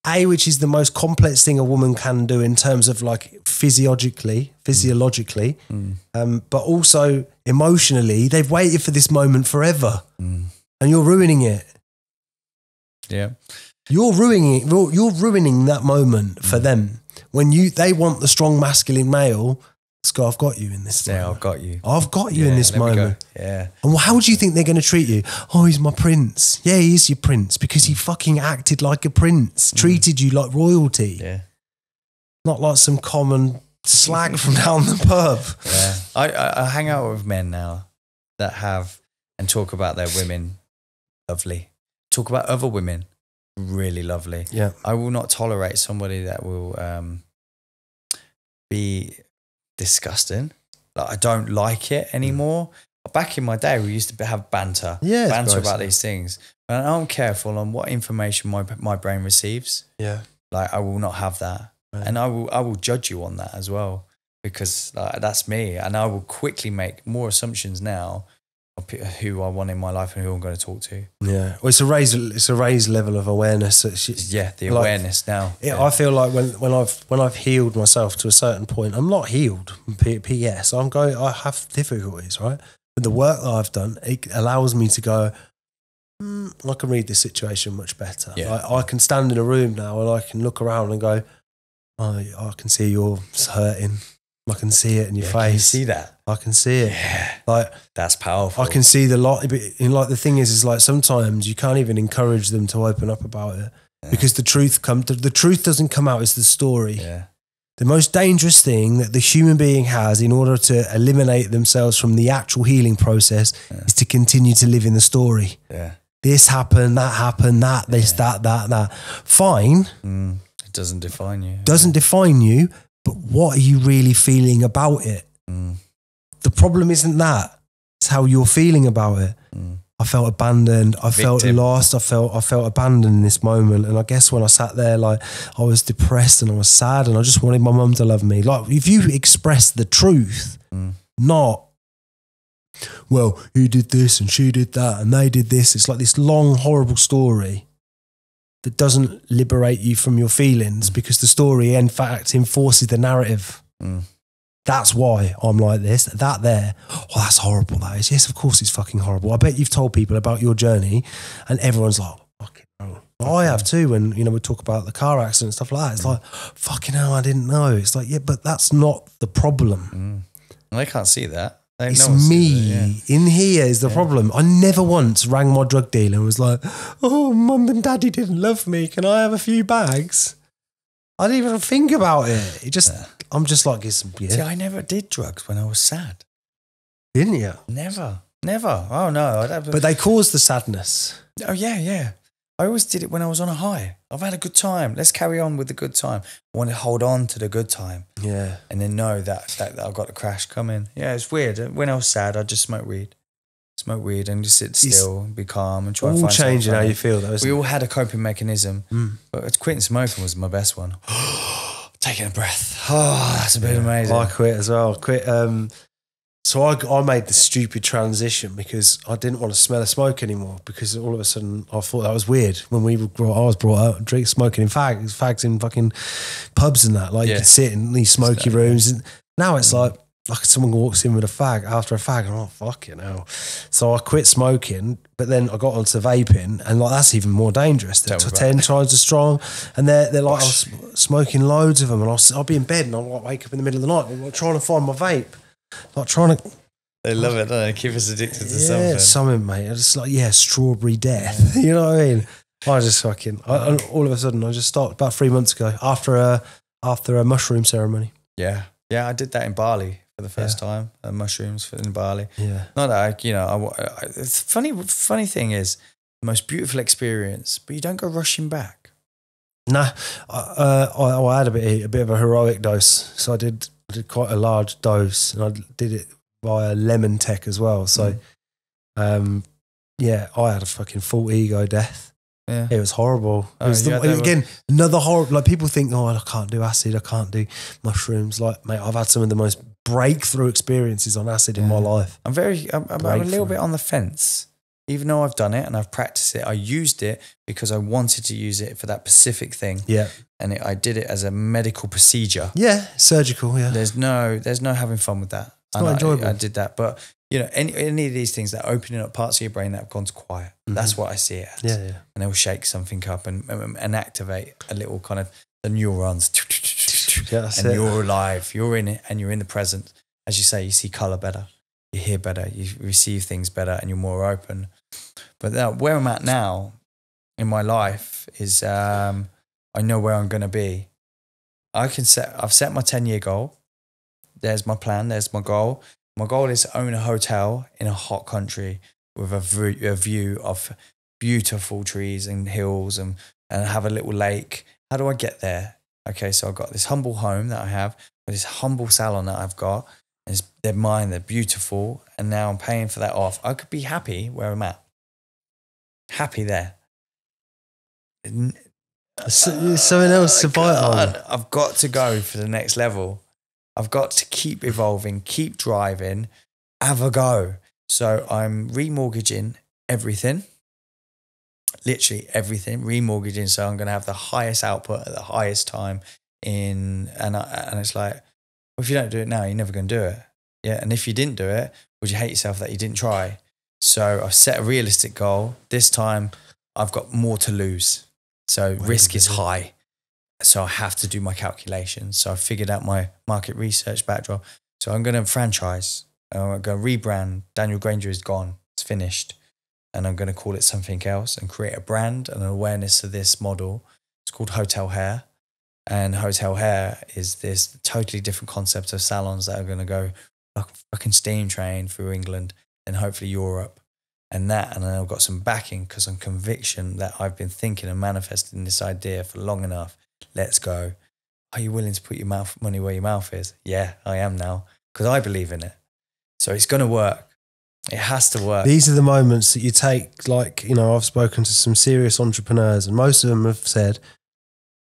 which is the most complex thing a woman can do in terms of like physiologically, but also emotionally. They've waited for this moment forever, and you're ruining it. Yeah, you're ruining it. You're ruining that moment for them. When they want the strong masculine male, Scott, I've got you in this moment. I've got you. I've got you in this moment. Yeah. And how do you think they're going to treat you? Oh, he's my prince. Yeah, he is your prince because he fucking acted like a prince, treated you like royalty. Yeah. Not like some common slag from down the pub. Yeah. I hang out with men now that have and talk about their women lovely. Talk about other women really lovely. Yeah. I will not tolerate somebody that will be disgusting. Like, I don't like it anymore. Back in my day, we used to have banter about these things. And I'm careful on what information my brain receives. Yeah. Like, I will not have that. Right. And I will judge you on that as well, because that's me. And I will quickly make more assumptions now of who I want in my life and who I'm going to talk to. Yeah. Well, it's a raised level of awareness. The awareness now. Yeah, I feel like when I've healed myself to a certain point, I'm not healed. P.S. I have difficulties, right? But the work that I've done, it allows me to go, I can read this situation much better. Yeah. I can stand in a room now and I can look around and go, I can see you're hurting. I can see it in your face. Can you see that? I can see it. Yeah. Like, that's powerful. I can see the lot. But the thing is like sometimes you can't even encourage them to open up about it because the truth doesn't come out. It's the story. Yeah. The most dangerous thing that the human being has in order to eliminate themselves from the actual healing process is to continue to live in the story. Yeah. This happened, that, this, that. Fine. It doesn't define you. Doesn't define you. But what are you really feeling about it? The problem isn't that. It's how you're feeling about it. I felt abandoned. I felt lost. I felt abandoned in this moment. And I guess when I sat there, like, I was depressed and I was sad and I just wanted my mum to love me. Like, if you express the truth, not, well, he did this and she did that and they did this. It's like this long, horrible story that doesn't liberate you from your feelings because the story, in fact, enforces the narrative. That's why I'm like this, that there. Oh, that's horrible, that is. Yes, of course it's fucking horrible. I bet you've told people about your journey and everyone's like, fucking hell. I have too when, we talk about the car accident and stuff like that. It's like, fucking hell, I didn't know. It's like, yeah, but that's not the problem. They can't see that. It's me. In here is the problem. I never once rang my drug dealer and was like, oh, mum and daddy didn't love me. Can I have a few bags? I didn't even think about it. I'm just like, See, I never did drugs when I was sad. Didn't you? Never. Oh, no. But they cause the sadness. Oh, yeah. I always did it when I was on a high. I've had a good time. Let's carry on with the good time. I want to hold on to the good time. Yeah. And then know that I've got the crash coming. Yeah, it's weird. When I was sad, I'd just smoke weed. And just sit still and be calm and try and find something. All changing how you feel, though, We all had a coping mechanism. But quitting smoking was my best one. Taking a breath. Oh, that's a bit amazing. I quit as well. So I made the stupid transition because I didn't want to smell of smoke anymore because all of a sudden I thought that was weird when I was brought out smoking in fags in fucking pubs and that. Like you could sit in these smoky rooms. And now it's like someone walks in with a fag after a fag and I'm like, fucking hell. So I quit smoking, but then I got onto vaping and like that's even more dangerous. They're 10 times as strong and they're like I was smoking loads of them and I'll be in bed and I'll like wake up in the middle of the night and I'm like, trying to find my vape. Like trying to... They love it, don't they? Keep us addicted to something. Yeah, something, mate. I just like, strawberry death. You know what I mean? I just fucking... all of a sudden, I just stopped about 3 months ago after a mushroom ceremony. Yeah. Yeah, I did that in Bali for the first time. Mushrooms in Bali. Yeah. Not that, it's funny thing is, the most beautiful experience, but you don't go rushing back. Nah. I had a bit of a heroic dose. So I did quite a large dose and I did it via lemon tech as well. So Yeah, I had a fucking full ego death. Yeah. It was horrible. Oh, It was yeah, they were- again, another horror. Like people think, oh, I can't do acid. I can't do mushrooms. Like, mate, I've had some of the most breakthrough experiences on acid in my life. I'm a little bit on the fence. Even though I've done it and I've practiced it, I used it because I wanted to use it for that specific thing. Yeah. And I did it as a medical procedure. Yeah, surgical, yeah. There's no having fun with that. It's not enjoyable. I did that. But, you know, any of these things that are opening up parts of your brain that have gone quiet, that's what I see it as. Yeah. And they'll shake something up and activate a little kind of the neurons. Yeah, that's and it. you're alive. You're in it and you're in the present. As you say, you see colour better. You hear better. You receive things better and you're more open. But where I'm at now in my life is I know where I'm going to be. I've set my 10-year goal. There's my plan. There's my goal. My goal is to own a hotel in a hot country with a view of beautiful trees and hills and have a little lake. How do I get there? Okay, so I've got this humble home that I have, with this humble salon that I've got. They're mine, they're beautiful, and now I'm paying for that off. I could be happy where I'm at. Happy there. There's something else to bite on. I've got to go for the next level. I've got to keep evolving, keep driving, have a go. So I'm remortgaging everything. Literally everything, remortgaging. So I'm going to have the highest output at the highest time and it's like, well, if you don't do it now, you're never going to do it. Yeah. And if you didn't do it, would you hate yourself that you didn't try? So I've set a realistic goal. This time I've got more to lose. So risk is high. So I have to do my calculations. So I figured out my market research backdrop. So I'm going to franchise. I'm going to rebrand. Daniel Granger is gone. It's finished. And I'm going to call it something else and create a brand and an awareness of this model. It's called Hotel Hair. And Hotel Hair is this totally different concept of salons that are going to go like a fucking steam train through England and hopefully Europe. And then I've got some backing because I'm conviction that I've been thinking and manifesting this idea for long enough. Let's go. Are you willing to put your money where your mouth is? Yeah, I am now because I believe in it. So it's going to work. It has to work. These are the moments that you take, like, you know, I've spoken to some serious entrepreneurs and most of them have said,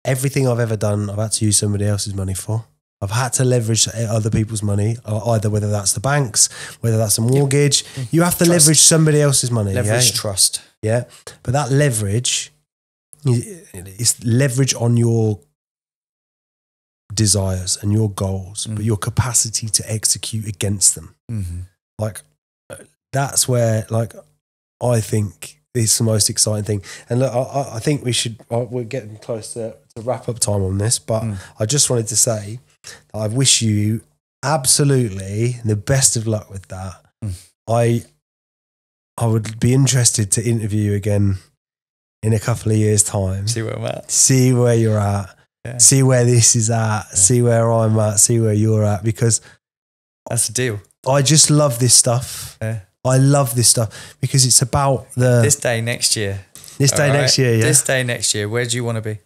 everything I've ever done, I've had to use somebody else's money for. I've had to leverage other people's money, either whether that's the banks, whether that's a mortgage. Yeah. You have to leverage somebody else's money. Leverage trust. Yeah. But that leverage is leverage on your desires and your goals, but your capacity to execute against them. Mm-hmm. Like, that's where, like, I think is the most exciting thing. And look, I think we're getting close to wrap up time on this, but I just wanted to say that I wish you absolutely the best of luck with that. I would be interested to interview you again in a couple of years' time. See where I'm at. See where you're at. Yeah. See where this is at. Yeah. See where I'm at. See where you're at. Because that's the deal. I just love this stuff. Yeah. I love this stuff because it's about this day next year. This day next year, yeah. This day next year. Where do you want to be?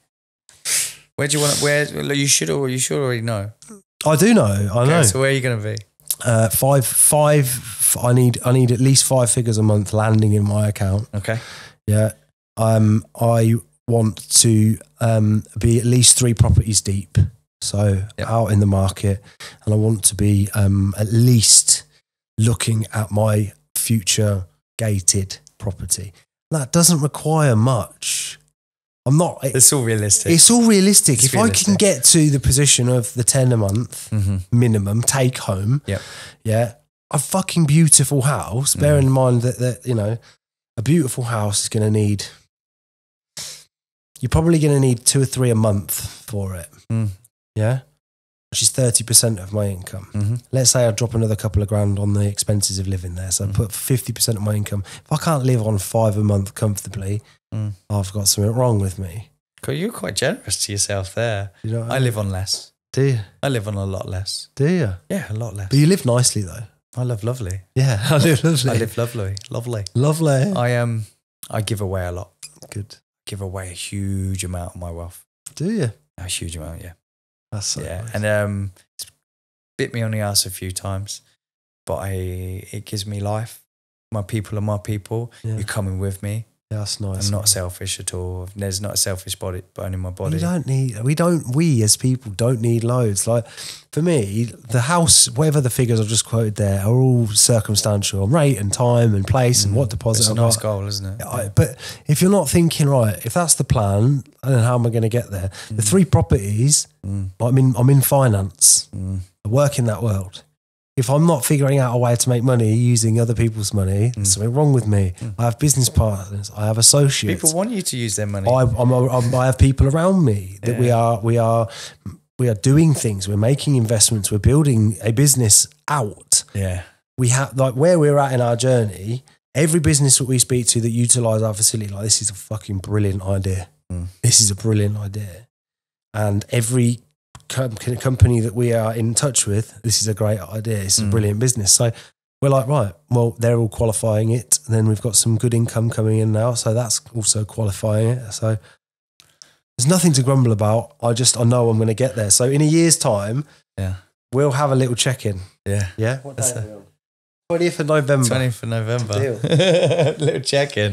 Where do you want to? Where you should already know. I do know. I know. So where are you going to be? Five. I need at least 5 figures a month landing in my account. Okay. Yeah. I want to be at least 3 properties deep. So out in the market, and I want to be at least looking at my future gated property. That doesn't require much. It's all realistic. It's all realistic. If realistic. I can get to the position of the 10 a month minimum take home, a fucking beautiful house, bearing in mind that, you know, a beautiful house is going to need, you're probably going to need 2 or 3 a month for it. Yeah. Which is 30% of my income. Let's say I drop another couple of grand on the expenses of living there. So I put 50% of my income. If I can't live on 5 a month comfortably, I've got something wrong with me. You're quite generous to yourself there. You know I live on less. Do you? I live on a lot less. Do you? Yeah, a lot less. But you live nicely though. I live lovely. Yeah, I live lovely. I live lovely. Lovely. Lovely. I give away a lot. Good. Give away a huge amount of my wealth. Do you? A huge amount, yeah. That's so nice. And it's bit me on the ass a few times, but it gives me life. my people are my people. Yeah. You're coming with me. Yeah, that's nice. I'm not selfish at all. There's not a selfish bone in my body. We as people don't need loads. Like for me, the house, whatever the figures I've just quoted there are all circumstantial on rate and time and place and what deposit It's a I've nice got. goal, isn't it? But if you're not thinking, right, if that's the plan, then how am I going to get there? The 3 properties, I'm in finance. I work in that world. If I'm not figuring out a way to make money using other people's money, there's something wrong with me. I have business partners. I have associates. People want you to use their money. I have people around me that we are doing things. We're making investments. We're building a business out. Yeah. We have, like, where we're at in our journey. Every business that we speak to that utilize our facility, like, this is a fucking brilliant idea. This is a brilliant idea. And every company that we are in touch with, this is a great idea. It's a brilliant business. So we're like, right, well, they're all qualifying it. And then we've got some good income coming in now. So that's also qualifying it. So there's nothing to grumble about. I know I'm going to get there. So in a year's time, we'll have a little check-in. Yeah. Yeah? What day are we on? 20th of November. 20th of November. Deal. Little check-in.